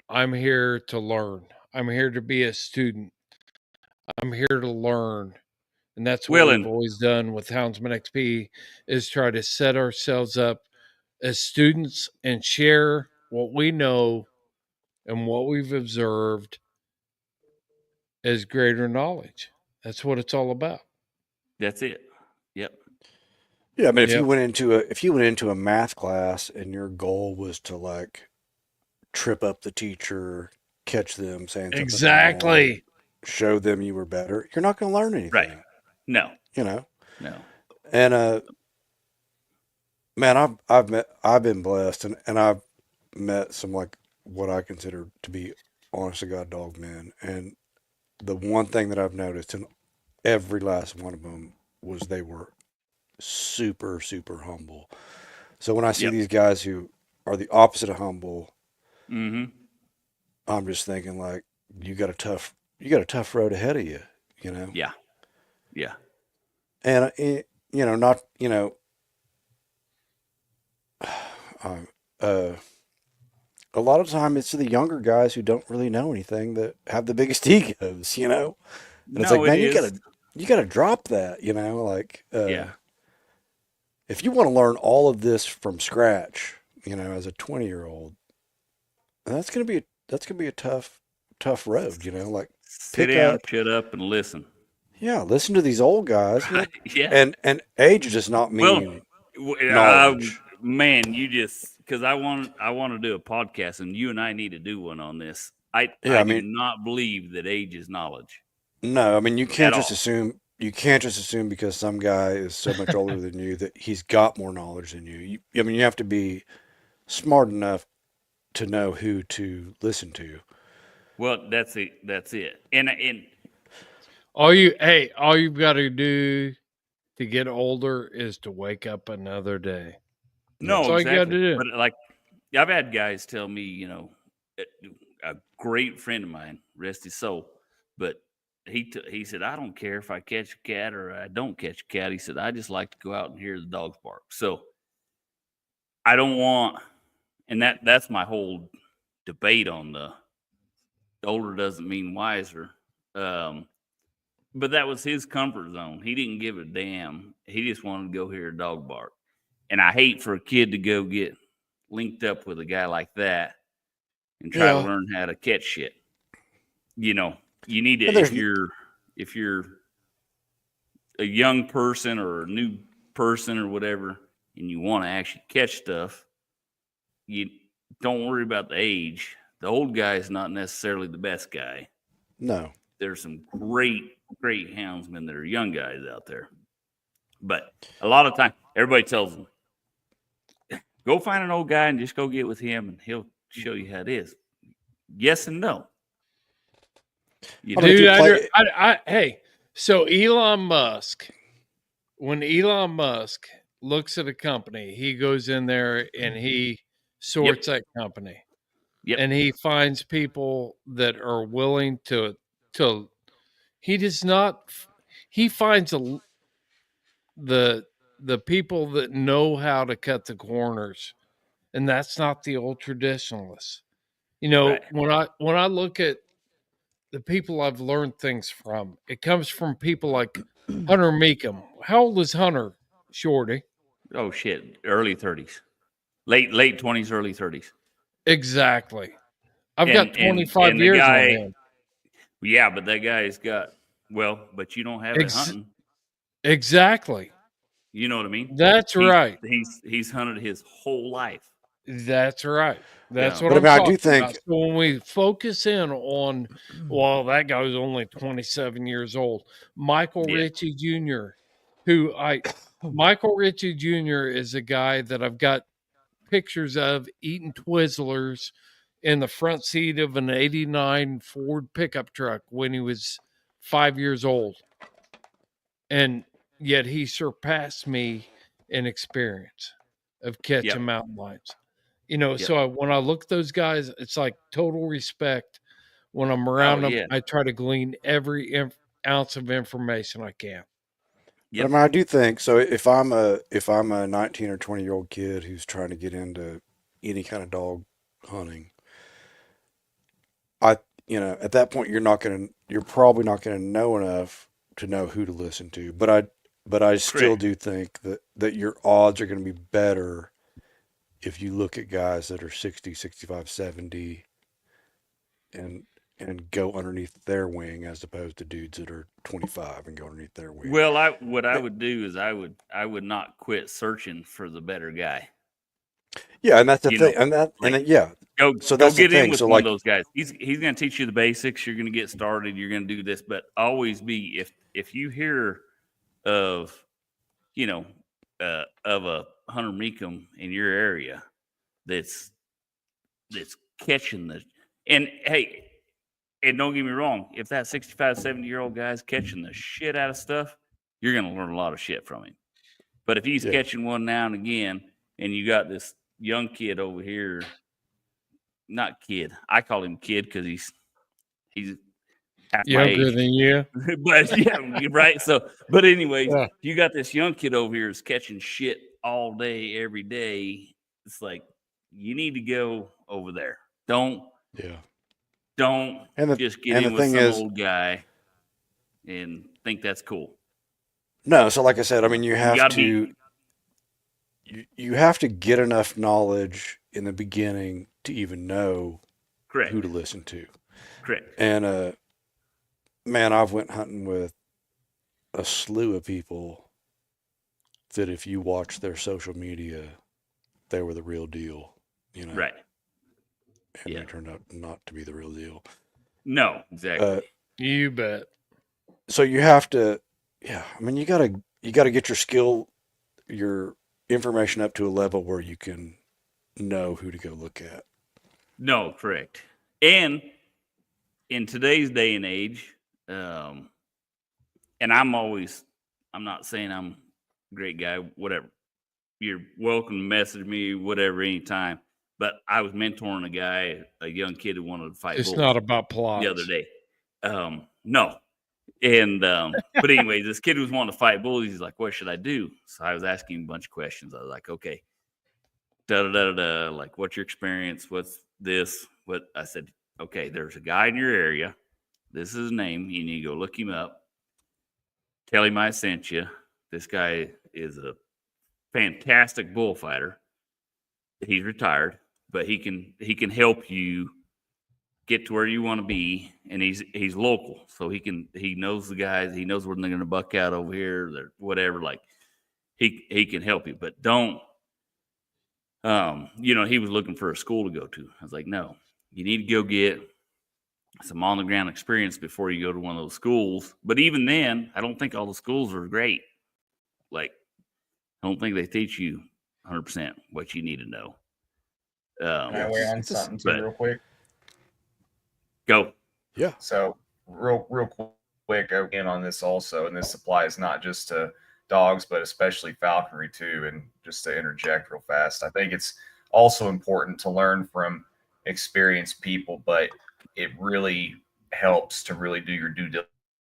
I'm here to learn. I'm here to be a student. I'm here to learn. And that's what we've always done with Houndsman XP, is try to set ourselves up as students and share what we know and what we've observed as greater knowledge. That's what it's all about. That's it. Yep. Yeah, I mean, if you went into a math class and your goal was to like trip up the teacher, catch them saying something exactly wrong, show them you were better, you're not going to learn anything. Right. No. No. And man, I've been blessed, and I've met some like what I consider to be honest to God dog men, and the one thing that I've noticed in every last one of them was they were super, super humble. So when I see these guys who are the opposite of humble, I'm just thinking like, you got a tough road ahead of you, you know? Yeah. And not, a lot of time it's the younger guys who don't really know anything that have the biggest egos, you know? And it's like, man, you gotta drop that, like, if you want to learn all of this from scratch, as a 20-year-old, that's going to be a tough road, like sit down, shut up and listen. Yeah. Listen to these old guys. Yeah. And age does not mean knowledge. Man, because I want to do a podcast, and you and I need to do one on this. I do not believe that age is knowledge. No, I mean, you can't just assume because some guy is so much older than you that he's got more knowledge than you. You have to be smart enough to know who to listen to. Well, that's it. And all you've got to do to get older is to wake up another day. No, that's all exactly. you got to do. But like, I've had guys tell me, a great friend of mine, rest his soul, but he said, I don't care if I catch a cat or I don't catch a cat. He said, I just like to go out and hear the dogs bark. So I don't want, and that's my whole debate on the older doesn't mean wiser. But that was his comfort zone. He didn't give a damn. He just wanted to go hear a dog bark. And I hate for a kid to go get linked up with a guy like that and try to learn how to catch shit. You need to, if you're a young person or a new person or whatever, and you want to actually catch stuff, you don't worry about the age. The old guy is not necessarily the best guy. No. There's some great houndsmen that are young guys out there. But a lot of time, everybody tells them, go find an old guy and just go get with him, and he'll show you how it is. Yes and no. Hey, so Elon Musk, when Elon Musk looks at a company, he goes in there and he sorts that company. Yep. and he finds people that are willing to he does not he finds the people that know how to cut the corners, and that's not the old traditionalists. You know, Right. when I look at the people I've learned things from, it comes from people like Hunter Meekum. How old is Hunter, Shorty? Oh shit, early 30s, late 20s, early 30s. Exactly. I've got And 25 the years on guy, him. yeah, but that guy's got, well, but you don't have it hunting. Exactly. You know what I mean? That's right. He's hunted his whole life. That's right. That's Yeah. what But I I'm mean, I do talking think about. So when we focus in on, well, that guy was only 27 years old. Michael Yeah. Ritchie Jr., Michael Ritchie Jr. is a guy that I've got pictures of eating Twizzlers in the front seat of an 89 Ford pickup truck when he was 5 years old. And yet he surpassed me in experience of catching Yep. mountain lions. You know, Yep. so when I look at those guys, it's like total respect. When I'm around them, yeah. I try to glean every ounce of information I can. But I Yep. mean, I do think so. If I'm a 19 or 20-year-old kid who's trying to get into any kind of dog hunting, at that point you're probably not gonna know enough to know who to listen to. But I still Correct. do think that your odds are going to be better if you look at guys that are 60, 65, 70 and go underneath their wing as opposed to dudes that are 25 and go underneath their wing. Well, what I would do is I would not quit searching for the better guy. Yeah, and that's the You thing. know, And like yeah. So go that's the get in thing. with So one of like, those guys. He's going to teach you the basics. You're going to get started. You're going to do this, but always be if you hear of of a Hunter Meekum in your area that's catching the and hey, and don't get me wrong, if that 65, 70-year-old guy's catching the shit out of stuff, you're going to learn a lot of shit from him. But if he's Yeah. catching one now and again, and you got this young kid over here, not kid, I call him kid because he's half my Younger age. than you. But yeah, right. So, but anyways, Yeah. you got this young kid over here is catching shit all day, every day. It's like you need to go over there. Don't And just get the in with thing some is, old guy and think that's cool. no. So like I said, I mean, you have gotta to you have to get enough knowledge in the beginning to even know Correct. who to listen to. Correct. And man, I've went hunting with a slew of people that if you watch their social media, they were the real deal, Right. and Yeah. they turned out not to be the real deal. No, exactly. You bet. So you have to, yeah. I mean, you gotta get your information up to a level where you can know who to go look at. No, correct. And in today's day and age, and I'm not saying I'm a great guy, whatever. You're welcome to message me, whatever, anytime. But I was mentoring a young kid who wanted to fight It's bulls not about plots. the other day. No. And but anyway, this kid was wanting to fight bulls. He's like, "What should I do?" So I was asking him a bunch of questions. I was like, "Okay, like, what's your experience? What's this?" What I said, "Okay, there's a guy in your area. This is his name. You need to go look him up. Tell him I sent you. This guy is a fantastic bullfighter. He's retired, but he can help you get to where you want to be, and he's local, so he knows the guys. He knows when they're going to buck out over here, or whatever. Like he can help you, but don't. He was looking for a school to go to. I was like, no, you need to go get some on the ground experience before you go to one of those schools. But even then, I don't think all the schools are great. Like, I don't think they teach you 100% what you need to know. Can I weigh on something too, real quick? Go. Yeah. So real quick, again on this also, and this applies not just to dogs, but especially falconry too. And just to interject real fast, I think it's also important to learn from experienced people, but it really helps to really do your due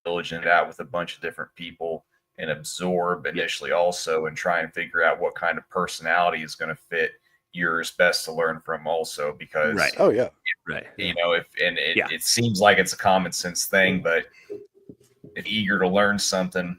diligence out with a bunch of different people and absorb initially also, and try and figure out what kind of personality is going to fit yours best to learn from also, because Right. Oh yeah. Right. you know, it seems like it's a common sense thing, but if you're eager to learn something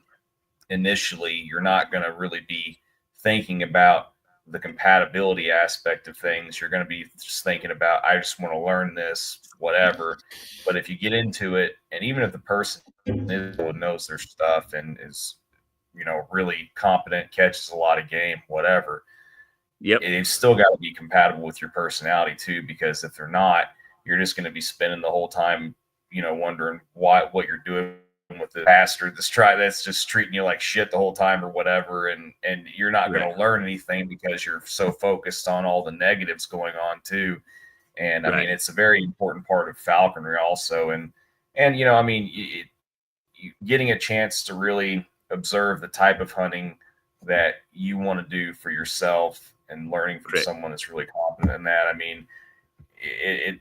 initially, you're not going to really be thinking about the compatibility aspect of things. You're going to be just thinking about, I just want to learn this, whatever. But if you get into it, and even if the person knows their stuff and is, you know, really competent, catches a lot of game, whatever, Yep. it's still got to be compatible with your personality too, because if they're not, you're just going to be spending the whole time, you know, wondering what you're doing with the bastard that's just treating you like shit the whole time or whatever, and you're not going to learn anything because you're so focused on all the negatives going on too. And I mean, it's a very important part of falconry also, and you know, I mean, getting a chance to really observe the type of hunting that you want to do for yourself and learning from someone that's really competent in that. I mean, it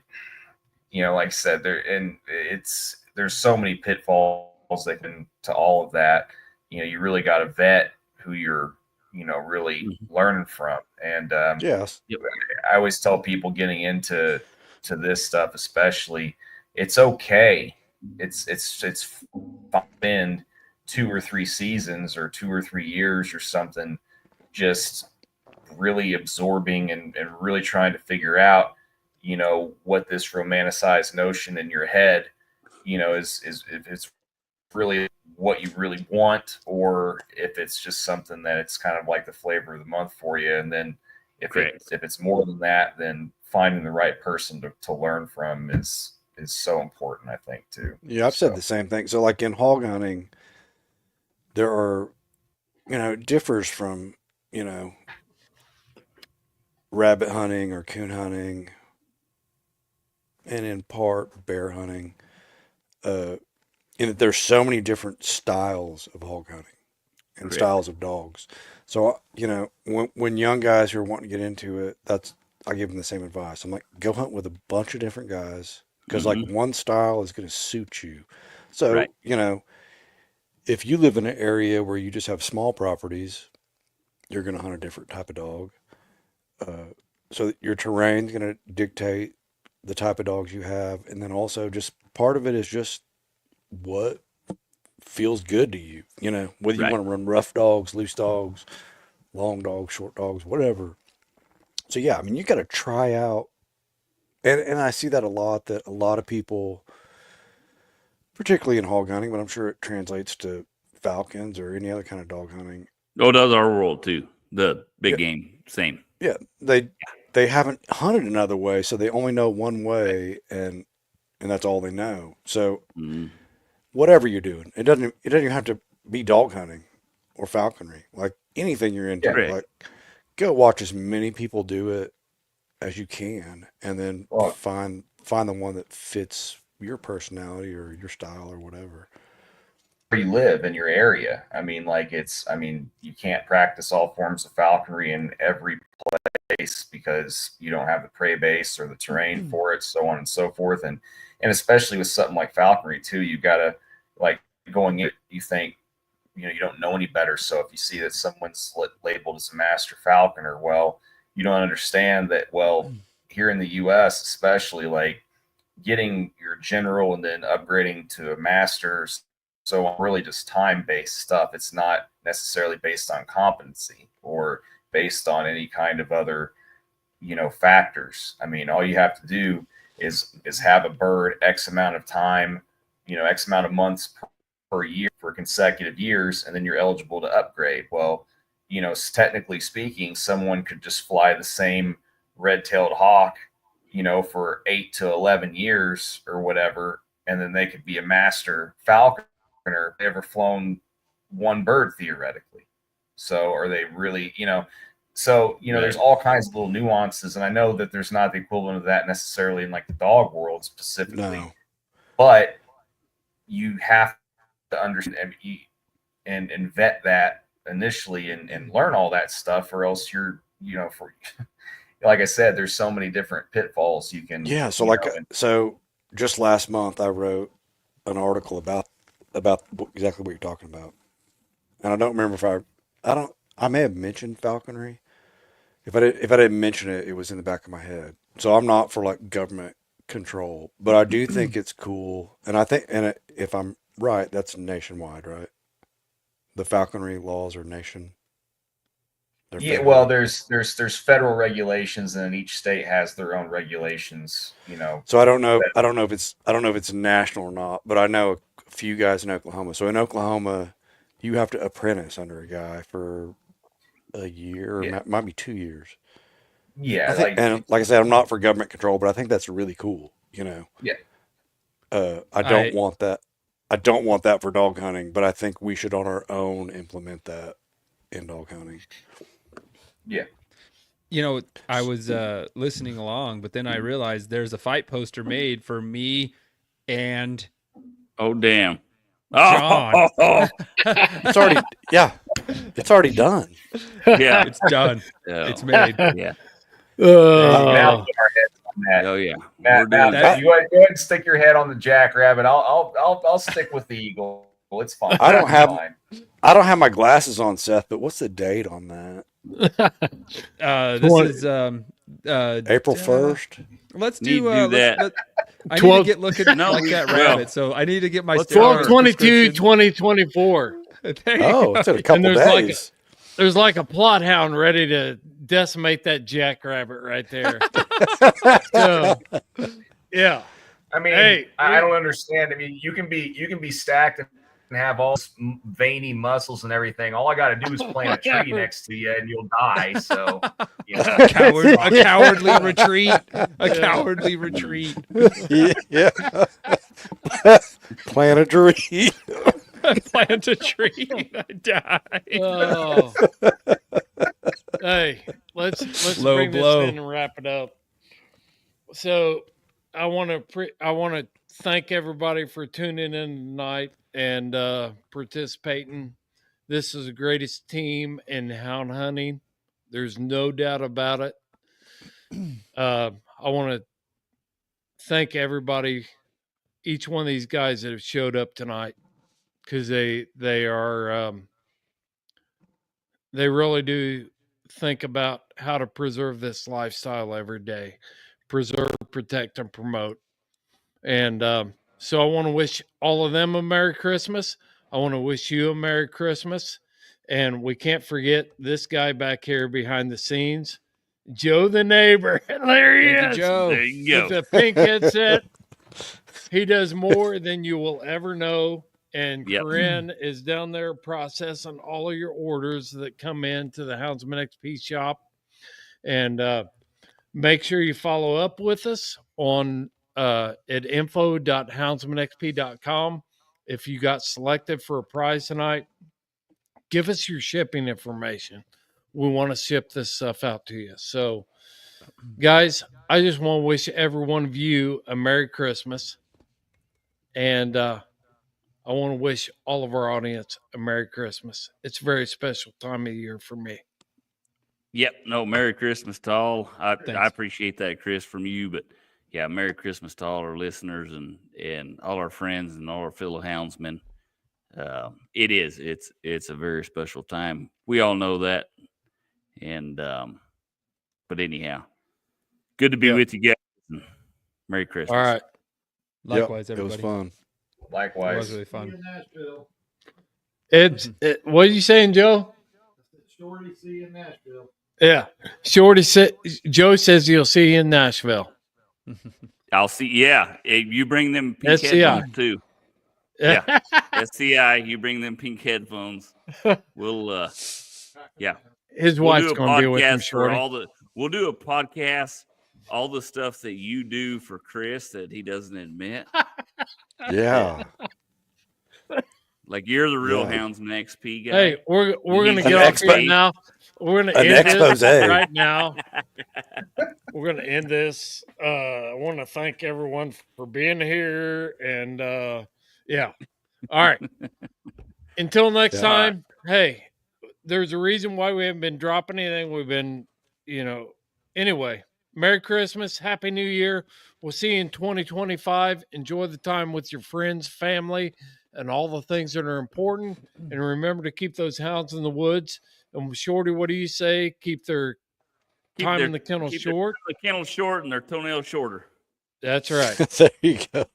you know, like I said, there's so many pitfalls that can to all of that. You know, you really got to vet who you're, you know, really learning from. And Yes. I always tell people getting into this stuff, especially, it's okay. It's spend 2 or 3 seasons or 2 or 3 years or something, just really absorbing and really trying to figure out, you know, what this romanticized notion in your head, you know, is if it's really what you really want, or if it's just something that it's kind of like the flavor of the month for you. And then if it's more than that, then finding the right person to learn from is so important, I think, too. Yeah, I've said the same thing. So like in hog hunting, there are, you know, it differs from, you know, rabbit hunting or coon hunting, and in part bear hunting. And there's so many different styles of hog hunting and styles of dogs. So, you know, when young guys who are wanting to get into it, I give them the same advice. I'm like, go hunt with a bunch of different guys, because like one style is going to suit you. So, you know, if you live in an area where you just have small properties, you're going to hunt a different type of dog. So your terrain is going to dictate the type of dogs you have. And then also just part of it is just what feels good to you, you know, whether you want to run rough dogs, loose dogs, long dogs, short dogs, whatever. So yeah, I mean, you got to try out, and I see that a lot, that a lot of people, particularly in hog hunting, but I'm sure it translates to falcons or any other kind of dog hunting. Oh, does our world too. The big game, same. Yeah, they haven't hunted another way, so they only know one way, and that's all they know. So whatever you're doing, it doesn't even have to be dog hunting or falconry. Like anything you're into, like go watch as many people do it as you can, and then find the one that fits your personality or your style or whatever. Where you live in your area. I mean, like you can't practice all forms of falconry in every place because you don't have the prey base or the terrain for it, so on and so forth. And especially with something like falconry too, you gotta, like, going in, you think, you know, you don't know any better. So if you see that someone's labeled as a master falconer, well, you don't understand that, well, here in the US especially, like, getting your general and then upgrading to a master's, so really just time-based stuff. It's not necessarily based on competency or based on any kind of other, you know, factors. I mean, all you have to do is have a bird X amount of time, you know, X amount of months per year for consecutive years, and then you're eligible to upgrade. Well, you know, technically speaking, someone could just fly the same red-tailed hawk, you know, for 8 to 11 years or whatever, and then they could be a master falconer. Ever flown one bird theoretically. So are they really, you know, so, you know, there's all kinds of little nuances, and I know that there's not the equivalent of that necessarily in like the dog world specifically, but you have to understand and vet that initially and learn all that stuff, or else you're, you know, like I said, there's so many different pitfalls you can. Yeah. So you like, know, and- so just last month I wrote an article about exactly what you're talking about, and I don't remember if I may have mentioned falconry. If I didn't mention it, it was in the back of my head. So I'm not for like government control, but I do think it's cool, and I think, if I'm right, that's nationwide, right? The falconry laws are nation. They're yeah, federal. well, there's federal regulations, and then each state has their own regulations. So I don't know. I don't know if it's national or not, but I know a few guys in Oklahoma. So in Oklahoma, you have to apprentice under a guy for a year, or Yeah. might be 2 years. Yeah, I think, and like I said, I'm not for government control, but I think that's really cool. Yeah. I don't want that. I don't want that for dog hunting, but I think we should on our own implement that in dog hunting. Yeah. I was listening along, but then I realized there's a fight poster made for me and Oh, damn. John. Oh, It's already, yeah, it's already done. yeah. It's done. Yeah. It's made. Yeah. Now put our heads on that. Oh, yeah. Matt, We're doing that. you go ahead and stick your head on the jackrabbit. I'll stick with the eagle. It's fine. I don't It's have- fine. I don't have my glasses on, Seth, but what's the date on that? This is April 1st? Let's Need do, to do that. I need 12 to get looking No, like that well, rabbit, so I need to get my let's steroid 12/22, prescription. 2024. There you Oh, go. it's in a couple And there's like days. There's like a plot hound ready to decimate that jackrabbit right there. So, yeah. I mean, Hey, I don't understand. I mean, you can be stacked and have all this veiny muscles and everything. All I got to do is plant a tree next to you, and you'll die. So, A cowardly retreat. A cowardly retreat. Yeah. Plant a tree. Plant a tree. I die. Oh. Hey, let's Low bring blow. this in and wrap it up. So, I want to thank everybody for tuning in tonight and participating. This is the greatest team in hound hunting. There's no doubt about it. I want to thank everybody, each one of these guys that have showed up tonight, because they really do think about how to preserve this lifestyle every day, preserve, protect, and promote. And so I want to wish all of them a Merry Christmas. I want to wish you a Merry Christmas. And we can't forget this guy back here behind the scenes, Joe the neighbor. There he Thank you, is. Joe. There you go. With the pink headset. He does more than you will ever know. And Yep. Corinne is down there processing all of your orders that come in to the Houndsman XP shop. And make sure you follow up with us on at info.houndsmanxp.com. If you got selected for a prize tonight, give us your shipping information. We want to ship this stuff out to you. So, guys, I just want to wish every one of you a Merry Christmas. And I want to wish all of our audience a Merry Christmas. It's a very special time of year for me. Yep. No, Merry Christmas to all. I Thanks. appreciate that, Chris, from you. But yeah, Merry Christmas to all our listeners and all our friends and all our fellow houndsmen. It's a very special time. We all know that. And but anyhow, good to be with you guys. Merry Christmas. All right. Likewise, Yep, everybody. it was fun. It likewise. was really See you fun. in Nashville. What are you saying, Joe? Shorty, see you in Nashville. Yeah. Shorty said, Joe says he'll see you in Nashville. I'll see. Yeah, you bring them pink SCI. headphones too. Yeah. SCI, you bring them pink headphones. We'll yeah. His We'll wife's do a going to be with him, podcast for Shorty. we'll do a podcast, all the stuff that you do for Chris that he doesn't admit. Yeah. Like you're the real Yeah. Houndsman XP guy. Hey, we're going to need get an off here expo- now. We're going to an end expose. this right now. We're going to end this. I want to thank everyone for being here. And yeah. All right. Until next Yeah. time, hey, there's a reason why we haven't been dropping anything. We've been, Anyway, Merry Christmas, Happy New Year. We'll see you in 2025. Enjoy the time with your friends, family, and all the things that are important. And remember to keep those hounds in the woods. And Shorty, what do you say? Keep their time in the kennel short. The kennel short and their toenails shorter. That's right. There you go.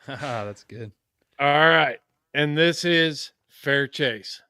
That's good. All right. And this is Fair Chase.